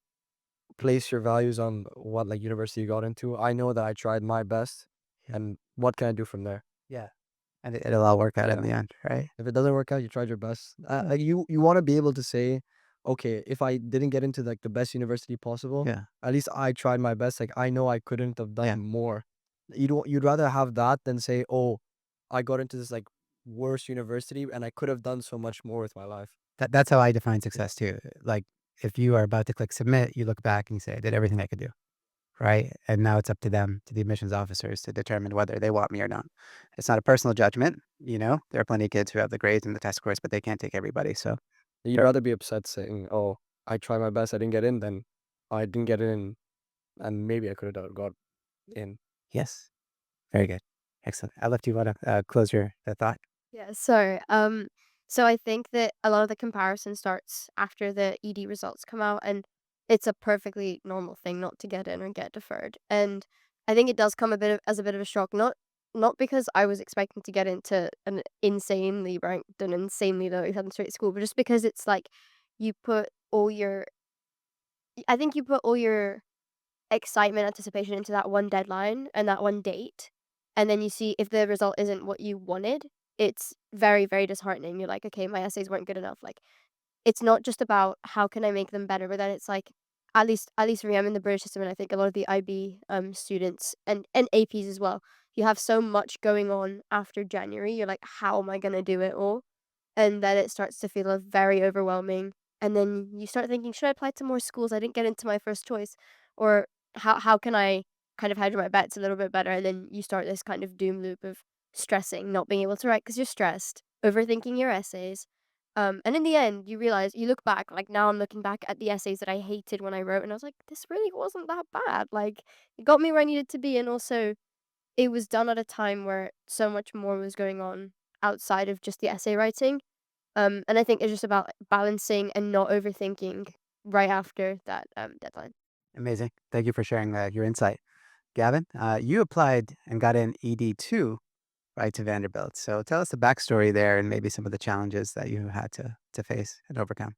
place your values on what like university you got into. I know that I tried my best, and what can I do from there? Yeah, and it'll all work out in Yeah. the end, right? If it doesn't work out, you tried your best. Like you want to be able to say, okay, if I didn't get into like the best university possible, Yeah, at least I tried my best. Like I know I couldn't have done yeah. more. You'd rather have that than say, oh, I got into this like worst university and I could have done so much more with my life. That's how I define success too. Like, if you are about to click submit, you look back and you say, I did everything I could do, right? And now it's up to them, to the admissions officers, to determine whether they want me or not. It's not a personal judgment, There are plenty of kids who have the grades and the test scores, but they can't take everybody. So, You'd rather be upset saying, oh, I tried my best, I didn't get in, than I didn't get in and maybe I could have got in. yes, very good, excellent. I left you want to close your the thought. Yeah, so I think that a lot of the comparison starts after the ED results come out, and it's a perfectly normal thing not to get in or get deferred. And I think it does come as a bit of a shock, not because I was expecting to get into an insanely ranked and insanely low straight school, but just because it's like you put all your I think you put all your excitement, anticipation into that one deadline and that one date, and then you see if the result isn't what you wanted, it's very, very disheartening. You're like, "Okay, my essays weren't good enough." Like, it's not just about how can I make them better, but then it's like, at least for me, I'm in the British system, and I think a lot of the IB students and APs as well, you have so much going on after January. You're like, "How am I gonna do it all?" And then it starts to feel very overwhelming. And then you start thinking, should I apply to more schools? I didn't get into my first choice. Or how can I kind of hedge my bets a little bit better? And then you start this kind of doom loop of stressing, not being able to write because you're stressed, overthinking your essays. And in the end, you realize, you look back, like now I'm looking back at the essays that I hated when I wrote, and I was like, this really wasn't that bad. Like, it got me where I needed to be. And also, it was done at a time where so much more was going on outside of just the essay writing. And I think it's just about balancing and not overthinking right after that deadline. Amazing. Thank you for sharing your insight, Gavin. You applied and got in ED2, right, to Vanderbilt. So tell us the backstory there and maybe some of the challenges that you had to face and overcome.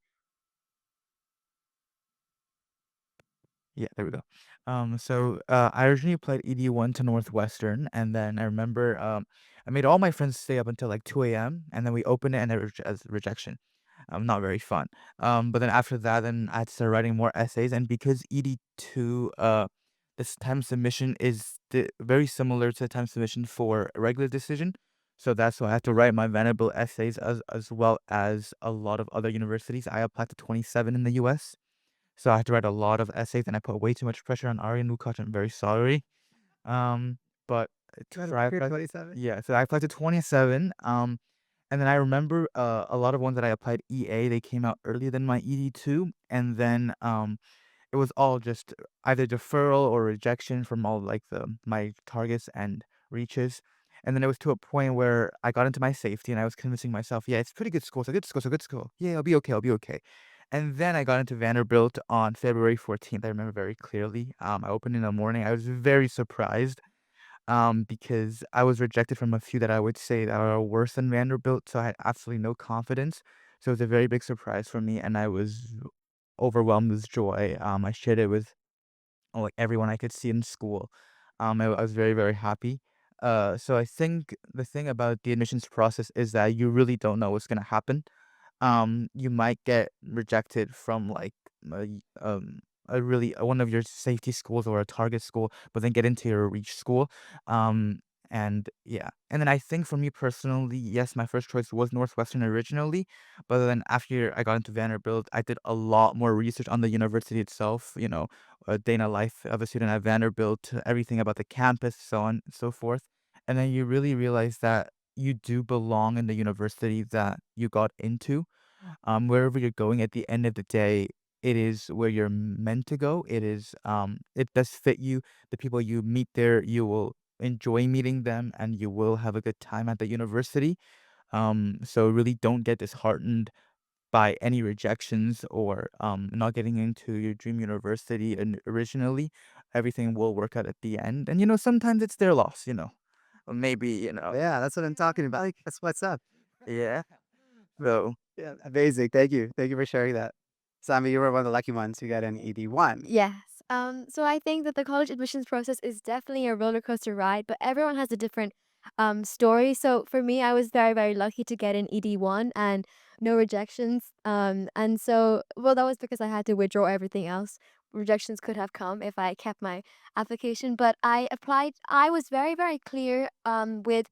Yeah, there we go. I originally applied ED1 to Northwestern, and then I remember I made all my friends stay up until like 2 a.m. and then we opened it and it was as rejection. Not very fun. But then after that, then I had to start writing more essays, and because ED2, this time submission is very similar to the time submission for a regular decision. So that's why I had to write my Vanderbilt essays as well as a lot of other universities. I applied to 27 in the US. So I had to write a lot of essays, and I put way too much pressure on Ari and Lukacs. I'm very sorry. Um, but Try to so I clear applied, 27. yeah, so I applied to 27. And then I remember a lot of ones that I applied EA, they came out earlier than my ED2, and then it was all just either deferral or rejection from all like the my targets and reaches. And then it was to a point where I got into my safety and I was convincing myself, yeah, it's pretty good school, it's a good school, it's a good school. Yeah, I'll be okay, I'll be okay. And then I got into Vanderbilt on February 14th. I remember very clearly. I opened in the morning. I was very surprised because I was rejected from a few that I would say that are worse than Vanderbilt, so I had absolutely no confidence. So it was a very big surprise for me, and I was overwhelmed with joy. I shared it with like everyone I could see in school. I was very, very happy. So I think the thing about the admissions process is that you really don't know what's gonna happen. You might get rejected from like a really one of your safety schools or a target school, but then get into your reach school. Um, And yeah. And then I think for me personally, yes, my first choice was Northwestern originally, but then after I got into Vanderbilt, I did a lot more research on the university itself, a day in a life of a student at Vanderbilt, everything about the campus, so on and so forth. And then you really realize that you do belong in the university that you got into. Wherever you're going at the end of the day, it is where you're meant to go. It does fit you. The people you meet there, you will enjoy meeting them and you will have a good time at the university. So really don't get disheartened by any rejections or not getting into your dream university and originally. Everything will work out at the end. And sometimes it's their loss, Or maybe, Yeah, that's what I'm talking about. That's what's up. yeah. So Yeah, amazing. Thank you. Thank you for sharing that. Sami, you were one of the lucky ones who got an ED1. Yes. So I think that the college admissions process is definitely a roller coaster ride, but everyone has a different story. So for me, I was very, very lucky to get an ED1 and no rejections. And so, well, that was because I had to withdraw everything else. Rejections could have come if I kept my application, but I applied. I was very, very clear with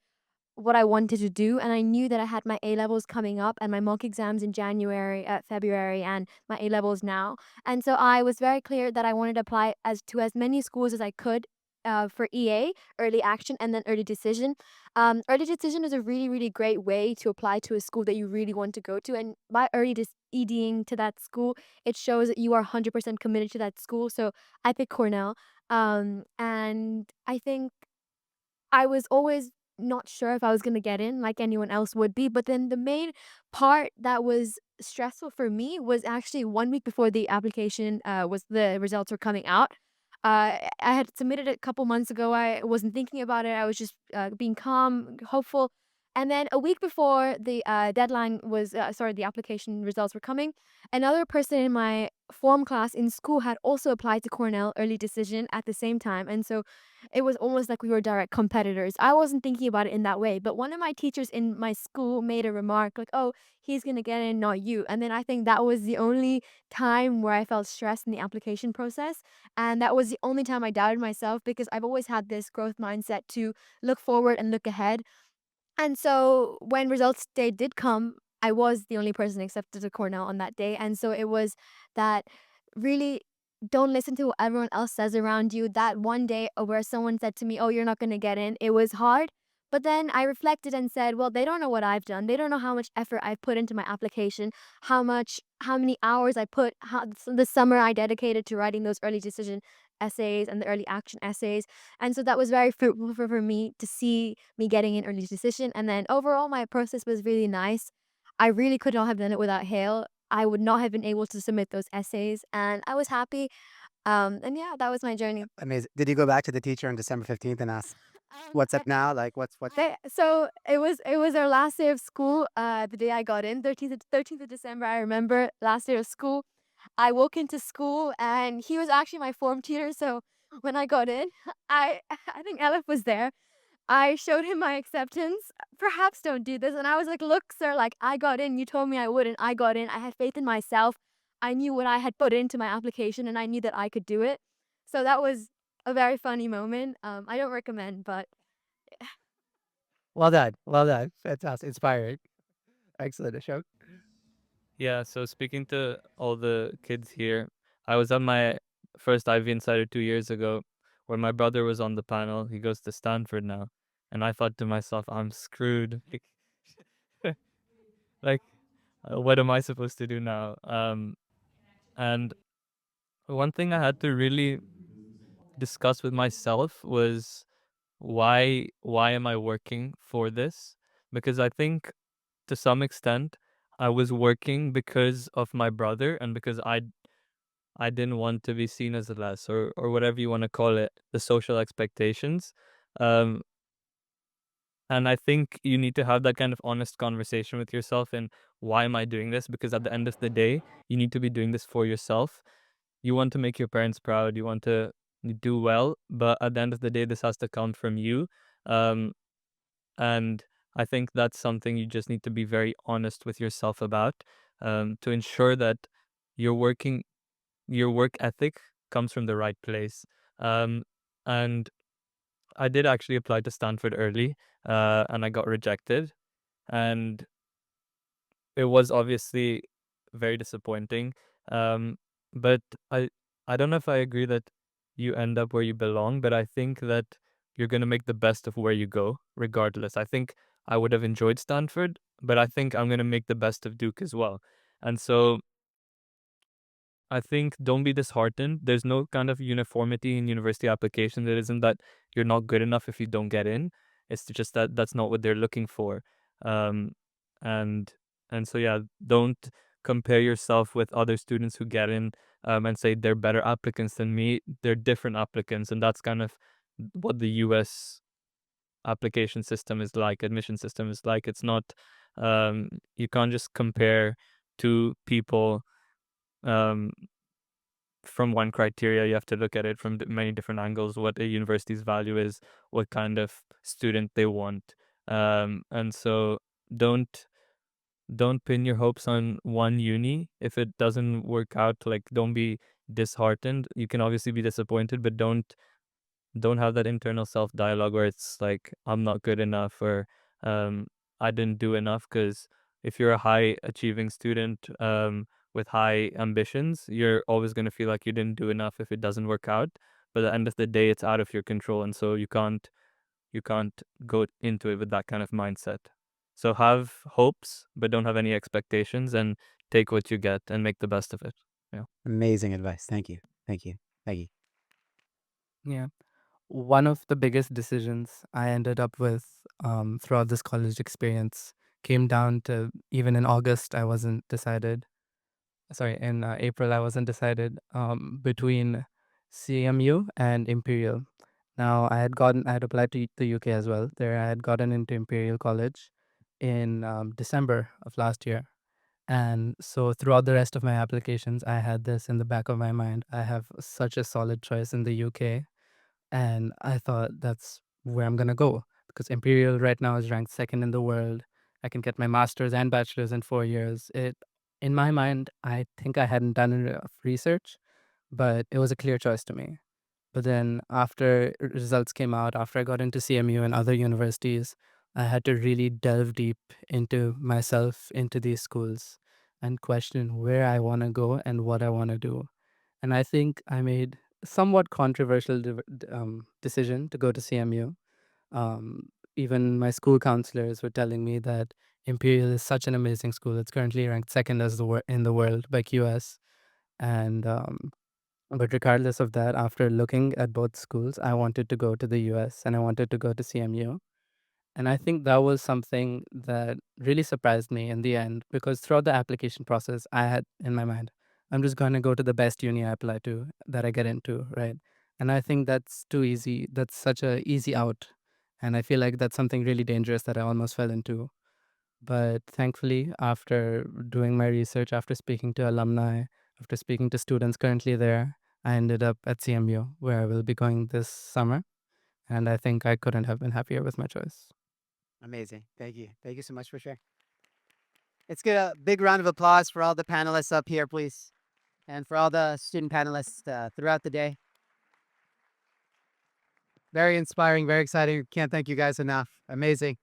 what I wanted to do, and I knew that I had my A levels coming up and my mock exams in January, February, and my A levels now. And so I was very clear that I wanted to apply as many schools as I could. For EA, early action, and then early decision. Early decision is a really, really great way to apply to a school that you really want to go to. And by EDing to that school, it shows that you are 100% committed to that school. So I picked Cornell. And I think I was always not sure if I was gonna get in like anyone else would be, but then the main part that was stressful for me was actually 1 week before the application, was the results were coming out. I had submitted it a couple months ago. I wasn't thinking about it. I was just, being calm, hopeful. And then a week before the, deadline was, sorry, the application results were coming, another person in my form class in school had also applied to Cornell early decision at the same time, and so it was almost like we were direct competitors. I wasn't thinking about it in that way, but one of my teachers in my school made a remark like, "Oh, he's gonna get in, not you." And then I think that was the only time where I felt stressed in the application process, and that was the only time I doubted myself because I've always had this growth mindset to look forward and look ahead. And so when results day did come, I was the only person accepted to Cornell on that day. And so it was that really don't listen to what everyone else says around you. That one day where someone said to me, "Oh, you're not going to get in," it was hard. But then I reflected and said, well, they don't know what I've done. They don't know how much effort I've put into my application, how many hours I put, the summer I dedicated to writing those early decision essays and the early action essays. And so that was very fruitful for me to see me getting an early decision. And then overall, my process was really nice. I really could not have done it without Hale. I would not have been able to submit those essays, and I was happy. And yeah, that was my journey. Amazing. Did you go back to the teacher on December 15th and ask, what's up now? Like, what? So it was our last day of school. The day I got in, 13th of December. I remember last day of school. I woke into school and he was actually my form tutor. So when I got in, I think Elif was there. I showed him my acceptance. Perhaps don't do this. And I was like, look, sir, like I got in. You told me I wouldn't. I got in. I had faith in myself. I knew what I had put into my application and I knew that I could do it. So that was a very funny moment. I don't recommend, but Well done. Well done. Fantastic. Inspiring. Excellent, Ashok. Yeah, so speaking to all the kids here, I was at my first Ivy Insider 2 years ago where my brother was on the panel. He goes to Stanford now. And I thought to myself, I'm screwed. Like, what am I supposed to do now? And one thing I had to really discuss with myself was why am I working for this? Because I think to some extent I was working because of my brother and because I didn't want to be seen as less or whatever you want to call it, the social expectations. Um, and I think you need to have that kind of honest conversation with yourself and why am I doing this? Because at the end of the day, you need to be doing this for yourself. You want to make your parents proud, you want to do well, but at the end of the day, this has to come from you. Um, and I think that's something you just need to be very honest with yourself about, to ensure that you're working your work ethic comes from the right place. And I did actually apply to Stanford early, and I got rejected, and it was obviously very disappointing. But I don't know if I agree that you end up where you belong, but I think that you're going to make the best of where you go, regardless. I think I would have enjoyed Stanford, but I think I'm going to make the best of Duke as well. And so I think don't be disheartened. There's no kind of uniformity in university applications. It isn't that you're not good enough if you don't get in. It's just that that's not what they're looking for. Um, and and so yeah, don't compare yourself with other students who get in and say they're better applicants than me. They're different applicants, and that's kind of what the U.S. application system is like, admission system is like. It's not. You can't just compare two people um, from one criteria. You have to look at it from many different angles, what a university's value is, what kind of student they want. And so don't pin your hopes on one uni. If it doesn't work out, like, don't be disheartened. You can obviously be disappointed, but don't have that internal self dialogue where it's like, I'm not good enough, or I didn't do enough. Because if you're a high achieving student with high ambitions, you're always going to feel like you didn't do enough if it doesn't work out. But at the end of the day, it's out of your control, and so you can't go into it with that kind of mindset. So have hopes, but don't have any expectations, and take what you get and make the best of it. Yeah. Amazing advice. Thank you. Thank you. Thank you. Yeah. One of the biggest decisions I ended up with throughout this college experience came down to, even in August, I wasn't decided. Sorry, in April, I wasn't decided between CMU and Imperial. Now, I had applied to the UK as well. There, I had gotten into Imperial College in December of last year. And so throughout the rest of my applications, I had this in the back of my mind. I have such a solid choice in the UK, and I thought that's where I'm gonna go, because Imperial right now is ranked second in the world. I can get my master's and bachelor's in 4 years. In my mind, I think I hadn't done enough research, but it was a clear choice to me. But then after results came out, after I got into CMU and other universities, I had to really delve deep into myself, into these schools, and question where I want to go and what I want to do. And I think I made a somewhat controversial decision to go to CMU. Even my school counselors were telling me that Imperial is such an amazing school. It's currently ranked second in the world by QS. And but regardless of that, after looking at both schools, I wanted to go to the US and I wanted to go to CMU. And I think that was something that really surprised me in the end, because throughout the application process, I had in my mind, I'm just going to go to the best uni I apply to, that I get into, right? And I think that's too easy. That's such a easy out. And I feel like that's something really dangerous that I almost fell into. But thankfully, after doing my research, after speaking to alumni, after speaking to students currently there, I ended up at CMU, where I will be going this summer. And I think I couldn't have been happier with my choice. Amazing. Thank you. Thank you so much for sharing. Let's get a big round of applause for all the panelists up here, please. And for all the student panelists throughout the day. Very inspiring, very exciting. Can't thank you guys enough. Amazing.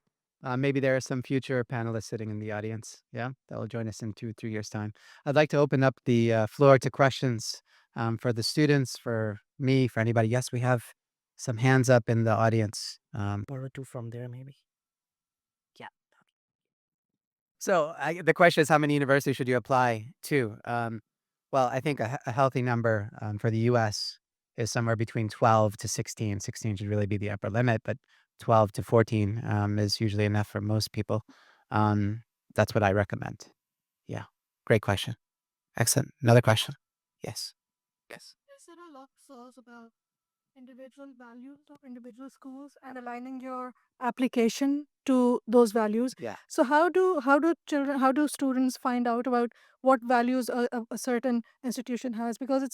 Maybe there are some future panelists sitting in the audience. Yeah, that will join us in 2-3 years' time. I'd like to open up the floor to questions for the students, for me, for anybody. Yes, we have some hands up in the audience. Borrow two from there, maybe. So the question is, how many universities should you apply to? Well, I think a healthy number for the U.S. is somewhere between 12 to 16. 16 should really be the upper limit, but 12 to 14 is usually enough for most people. That's what I recommend. Yeah, great question. Excellent. Another question. Yes. Yes. Is there a lot of source about individual values of individual schools and aligning your application to those values? Yeah. So how do students find out about what values a certain institution has? Because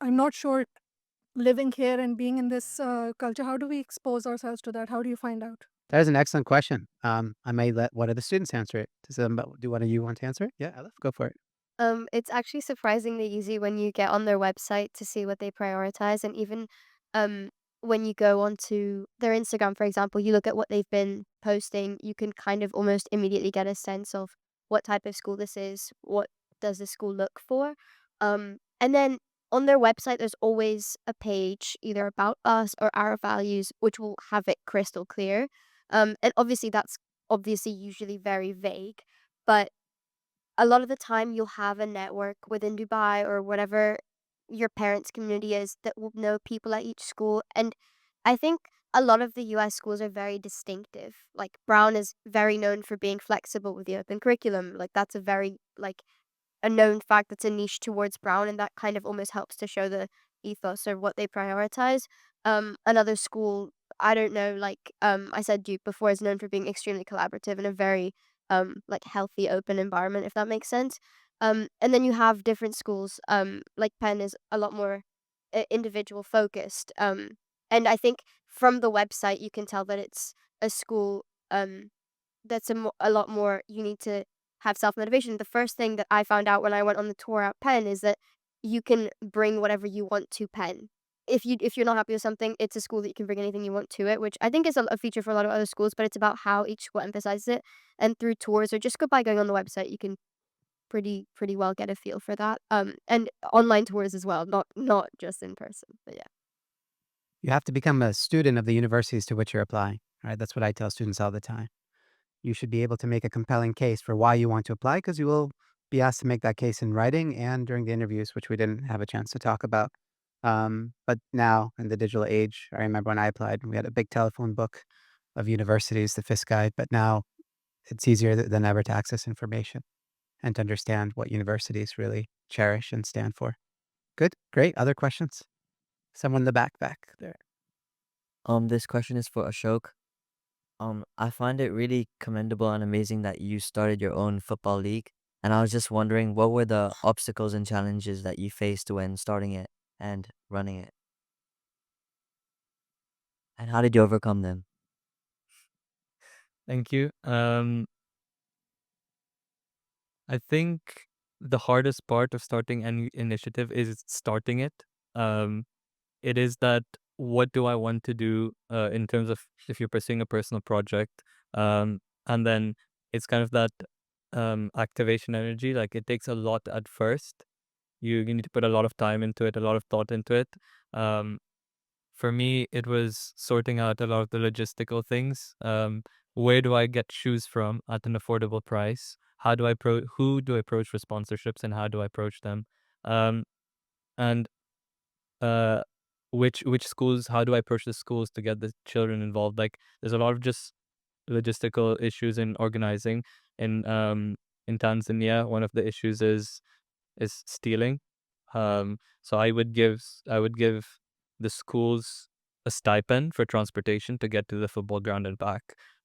I'm not sure, living here and being in this culture, how do we expose ourselves to that? How do you find out? That is an excellent question. I may let one of the students answer it. Do one of you want to answer it? Yeah, Aleph, go for it. It's actually surprisingly easy when you get on their website to see what they prioritize, and even when you go onto their Instagram, for example, you look at what they've been posting, you can kind of almost immediately get a sense of what type of school this is, what does the school look for. And then on their website, there's always a page either about us or our values, which will have it crystal clear. And obviously, that's obviously usually very vague, but a lot of the time you'll have a network within Dubai or whatever your parents' community is that will know people at each school. And I think a lot of the US schools are very distinctive. Like Brown is very known for being flexible with the open curriculum. Like that's a very like a known fact that's a niche towards Brown, and that kind of almost helps to show the ethos or what they prioritize. Another school, I don't know, like I said Duke before, is known for being extremely collaborative and a very like healthy, open environment, if that makes sense. And then you have different schools, like Penn is a lot more individual focused. And I think from the website you can tell that it's a school that's a lot more you need to have self-motivation. The first thing that I found out when I went on the tour at Penn is that you can bring whatever you want to Penn. If you're not happy with something, it's a school that you can bring anything you want to it, which I think is a feature for a lot of other schools, but it's about how each school emphasizes it. And through tours or just go by going on the website, you can pretty well get a feel for that. And online tours as well, not just in person. But yeah. You have to become a student of the universities to which you're applying, right? That's what I tell students all the time. You should be able to make a compelling case for why you want to apply because you will be asked to make that case in writing and during the interviews, which we didn't have a chance to talk about. But now in the digital age, I remember when I applied, we had a big telephone book of universities, the FIS guide, but now it's easier than ever to access information and to understand what universities really cherish and stand for. Good, great. Other questions? Someone in the back there. This question is for Ashok. I find it really commendable and amazing that you started your own football league. And I was just wondering, what were the obstacles and challenges that you faced when starting it and running it? And how did you overcome them? Thank you. I think the hardest part of starting any initiative is starting it. Um, it is that what do I want to do in terms of if you're pursuing a personal project, and then it's kind of that activation energy. Like it takes a lot at first. You need to put a lot of time into it, a lot of thought into it. Um, for me, it was sorting out a lot of the logistical things. Where do I get shoes from at an affordable price? How do I who do I approach for sponsorships and how do I approach them? Um, and uh, which schools? How do I approach the schools to get the children involved? Like, there's a lot of just logistical issues in organizing. In Tanzania, one of the issues is stealing. So I would give the schools a stipend for transportation to get to the football ground and back.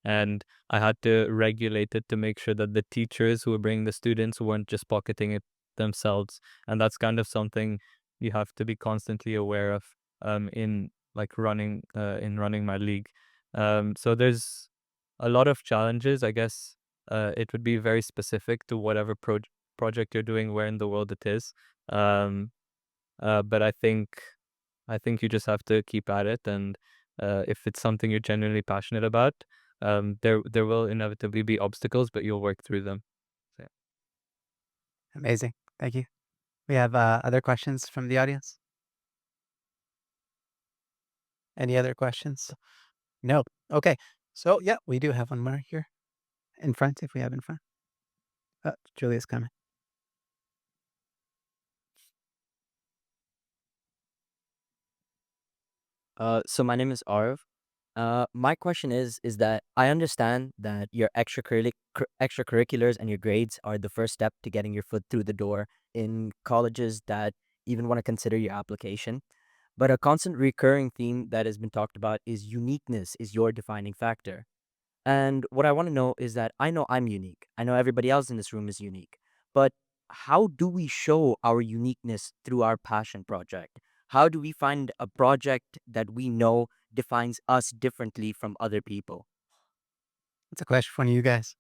And I had to regulate it to make sure that the teachers who were bringing the students weren't just pocketing it themselves. And that's kind of something you have to be constantly aware of in like running my league. So there's a lot of challenges. I guess it would be very specific to whatever project you're doing, where in the world it is. Um, but I think you just have to keep at it, and if it's something you're genuinely passionate about, there will inevitably be obstacles, but you'll work through them. So, yeah. Amazing. Thank you. We have other questions from the audience? Any other questions? No. Okay. So, yeah, we do have one more here in front, if we have in front. Julia's coming. So my name is Arv. My question is that I understand that your extracurriculars and your grades are the first step to getting your foot through the door in colleges that even want to consider your application. But a constant recurring theme that has been talked about is uniqueness is your defining factor. And what I want to know is that I know I'm unique. I know everybody else in this room is unique. But how do we show our uniqueness through our passion project? How do we find a project that we know defines us differently from other people? That's a question for one of you guys.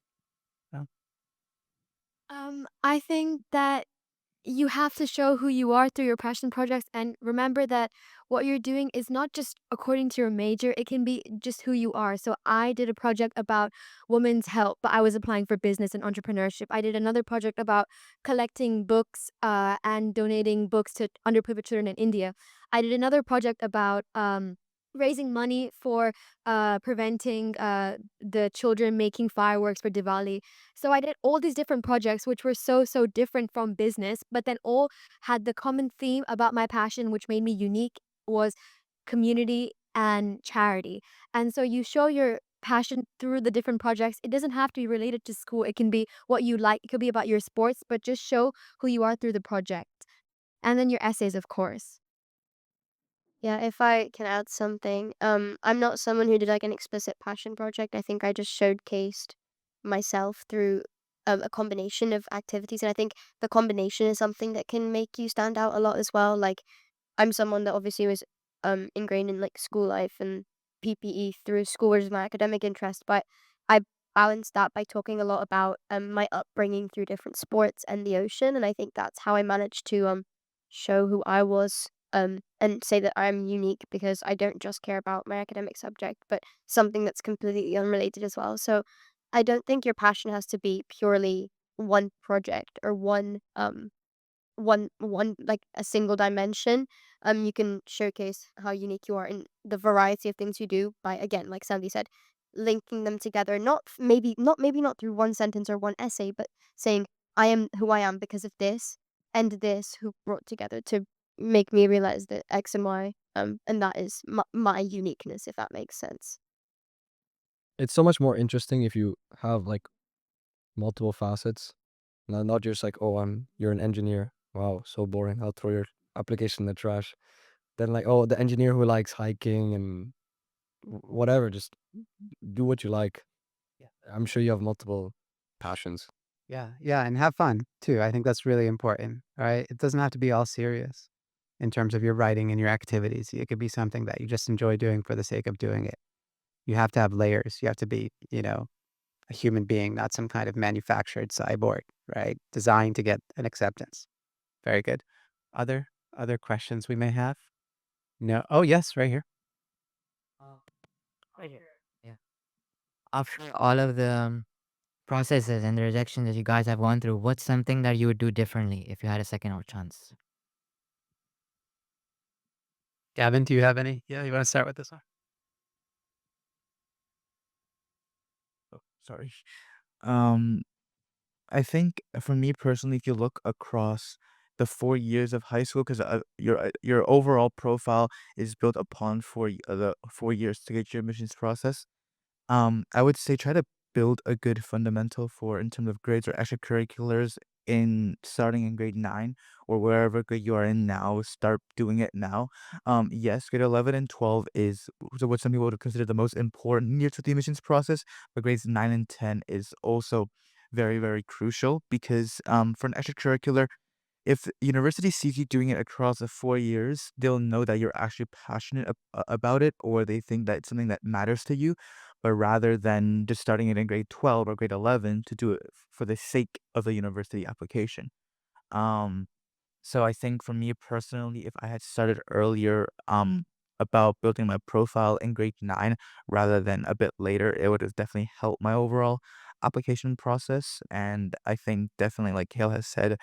Oh. I think that you have to show who you are through your passion projects, and remember that what you're doing is not just according to your major, it can be just who you are. So I did a project about women's health, but I was applying for business and entrepreneurship. I did another project about collecting books and donating books to underprivileged children in India. I did another project about raising money for preventing the children making fireworks for Diwali. So I did all these different projects, which were so different from business, but then all had the common theme about my passion, which made me unique, was community and charity. And so you show your passion through the different projects. It doesn't have to be related to school. It can be what you like. It could be about your sports, but just show who you are through the project. And then your essays, of course. Yeah, if I can add something, I'm not someone who did like an explicit passion project. I think I just showcased myself through a combination of activities, and I think the combination is something that can make you stand out a lot as well. Like, I'm someone that obviously was ingrained in like school life and PPE through school, which is my academic interest, but I balanced that by talking a lot about my upbringing through different sports and the ocean, and I think that's how I managed to show who I was and say that I'm unique because I don't just care about my academic subject, but something that's completely unrelated as well. So I don't think your passion has to be purely one project or one like a single dimension. You can showcase how unique you are in the variety of things you do by, again, like Sandy said, linking them together. Not through one sentence or one essay, but saying I am who I am because of this and this, who brought together to make me realize that X and Y. And that is my uniqueness, if that makes sense. It's so much more interesting if you have like multiple facets, not just like, oh, you're an engineer. Wow, so boring. I'll throw your application in the trash. Then like, oh, the engineer who likes hiking and whatever, just do what you like. Yeah. I'm sure you have multiple passions. Yeah, yeah, and have fun too. I think that's really important, right? It doesn't have to be all serious in terms of your writing and your activities. It could be something that you just enjoy doing for the sake of doing it. You have to have layers. You have to be, a human being, not some kind of manufactured cyborg, right? Designed to get an acceptance. Very good. Other questions we may have? No. Oh, yes, right here. Right here. Yeah. After all of the processes and the rejection that you guys have gone through, what's something that you would do differently if you had a second or chance? Gavin, do you have any? Yeah, you want to start with this one? Oh, sorry. Um, I think for me personally, if you look across the 4 years of high school, because your overall profile is built upon the 4 years to get your admissions process. I would say try to build a good fundamental for in terms of grades or extracurriculars in starting in grade 9 or wherever grade you are in now. Start doing it now. Yes, grade 11 and 12 is what some people would consider the most important years of the admissions process, but grades 9 and 10 is also very, very crucial because for an extracurricular, if the university sees you doing it across the 4 years, they'll know that you're actually passionate about it, or they think that it's something that matters to you. But rather than just starting it in grade 12 or grade 11 to do it for the sake of the university application. Um, so I think for me personally, if I had started earlier, about building my profile in grade 9 rather than a bit later, it would have definitely helped my overall application process. And I think definitely, like Hale has said,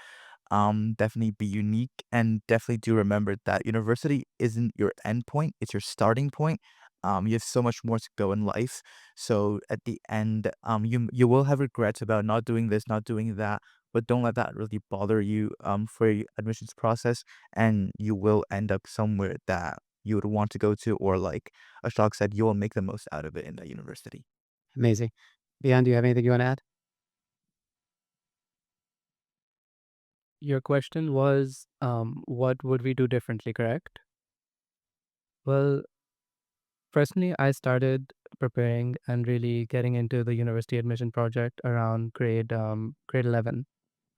definitely be unique and definitely do remember that university isn't your end point, it's your starting point. You have so much more to go in life. So at the end, you will have regrets about not doing this, not doing that, but don't let that really bother you for your admissions process, and you will end up somewhere that you would want to go to, or like Ashok said, you will make the most out of it in that university. Amazing. Bian, do you have anything you want to add? Your question was, what would we do differently, correct? Well, personally, I started preparing and really getting into the university admission project around grade 11,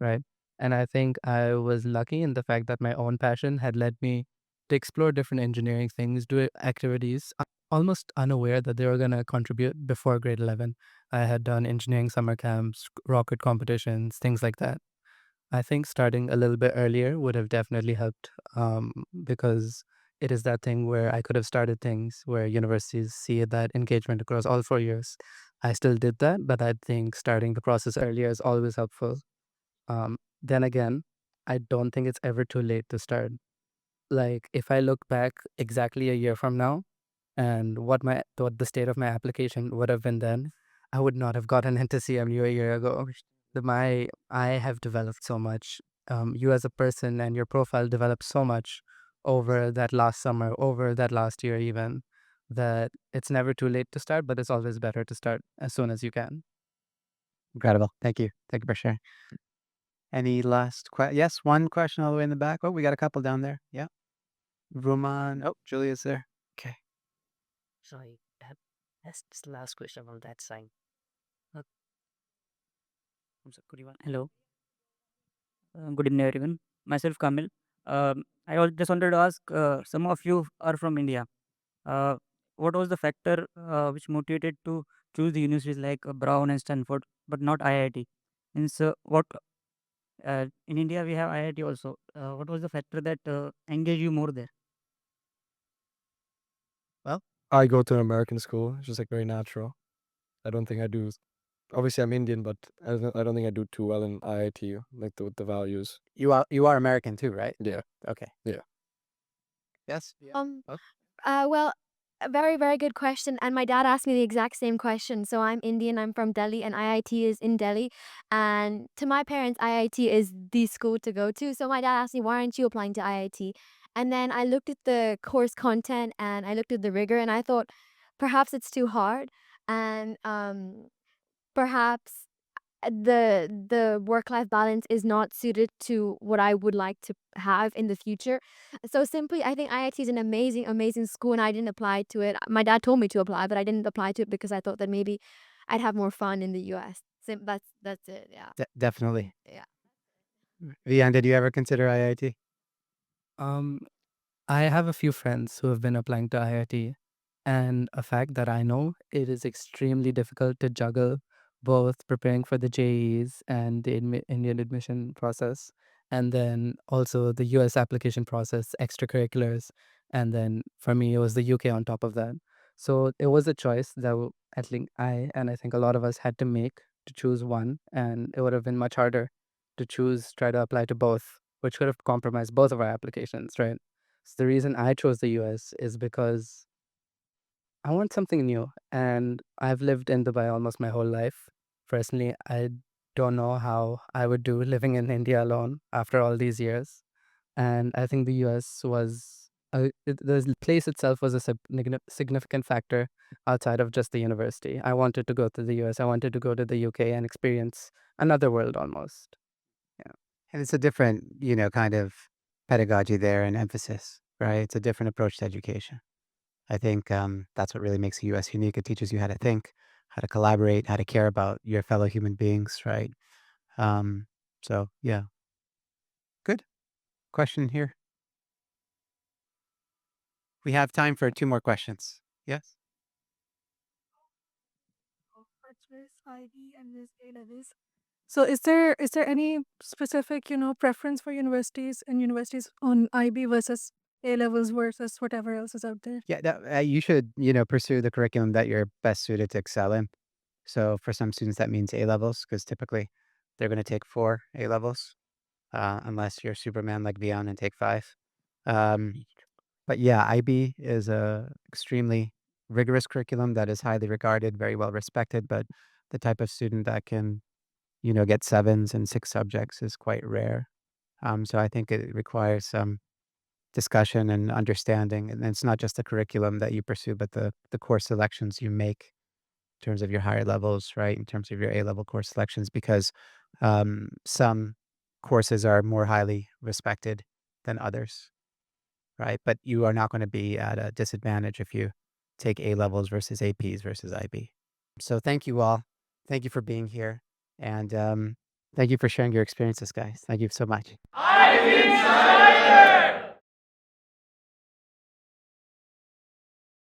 right? And I think I was lucky in the fact that my own passion had led me to explore different engineering things, do activities, almost unaware that they were going to contribute before grade 11. I had done engineering summer camps, rocket competitions, things like that. I think starting a little bit earlier would have definitely helped, because it is that thing where I could have started things where universities see that engagement across all 4 years. I still did that, but I think starting the process earlier is always helpful. Then again, I don't think it's ever too late to start. Like, if I look back exactly a year from now and what the state of my application would have been then, I would not have gotten into CMU a year ago. I have developed so much. You as a person and your profile developed so much over that last summer, over that last year even, that it's never too late to start, but it's always better to start as soon as you can. Incredible. Thank you. Thank you for sharing. Any last yes, one question all the way in the back. Oh, we got a couple down there. Yeah. Roman. Oh, Julia's there. Okay. Sorry, that's just the last question on that side. Uh, I'm sorry, could you Hello. Good evening, everyone. Myself, Kamil. Just wanted to ask, some of you are from India. Uh, what was the factor which motivated to choose the universities like Brown and Stanford, but not IIT? Means, in India we have IIT also. What was the factor that engaged you more there? Well, I go to an American school. It's just like very natural. I don't think I do. Obviously, I'm Indian, but I don't think I do too well in IIT, like with the values. You are American too, right? Yeah. Okay. Yeah. Yes. Yeah. Um, Oh. well, a very, very good question. And my dad asked me the exact same question. So I'm Indian, I'm from Delhi, and IIT is in Delhi. And to my parents, IIT is the school to go to. So my dad asked me, why aren't you applying to IIT? And then I looked at the course content and I looked at the rigor and I thought, perhaps it's too hard. And perhaps the work life balance is not suited to what I would like to have in the future. So simply, I think IIT is an amazing school, and I didn't apply to it. My dad told me to apply, but I didn't apply to it because I thought that maybe I'd have more fun in the US. That's it. Yeah. Definitely. Yeah. Vian, did you ever consider IIT? Um, I have a few friends who have been applying to IIT, and a fact that I know, it is extremely difficult to juggle both preparing for the JEs and the Indian admission process, and then also the US application process, extracurriculars, and then for me, it was the UK on top of that. So it was a choice that I think I think a lot of us had to make to choose one, and it would have been much harder to try to apply to both, which could have compromised both of our applications, right? So the reason I chose the US is because I want something new, and I've lived in Dubai almost my whole life. Personally, I don't know how I would do living in India alone after all these years. And I think the US was the place itself was a significant factor outside of just the university. I wanted to go to the US. I wanted to go to the UK and experience another world almost. Yeah. And it's a different, kind of pedagogy there and emphasis, right? It's a different approach to education. I think that's what really makes the US unique. It teaches you how to think, how to collaborate, how to care about your fellow human beings, right? Um, so, yeah. Good. Question here. We have time for 2 more questions. Yes? IB and this A levels. So is there any specific, preference for universities and universities on IB versus A levels versus whatever else is out there? Yeah, you should, pursue the curriculum that you're best suited to excel in. So for some students, that means A levels, because typically they're going to take 4 A levels, unless you're Superman like Vian and take 5. Um, but yeah, IB is a extremely rigorous curriculum that is highly regarded, very well respected, but the type of student that can, get 7s in 6 subjects is quite rare. So I think it requires some discussion and understanding, and it's not just the curriculum that you pursue, but the course selections you make in terms of your higher levels, right? In terms of your A-level course selections, because some courses are more highly respected than others, right? But you are not going to be at a disadvantage if you take A levels versus APs versus IB. So thank you all. Thank you for being here. And thank you for sharing your experiences, guys. Thank you so much.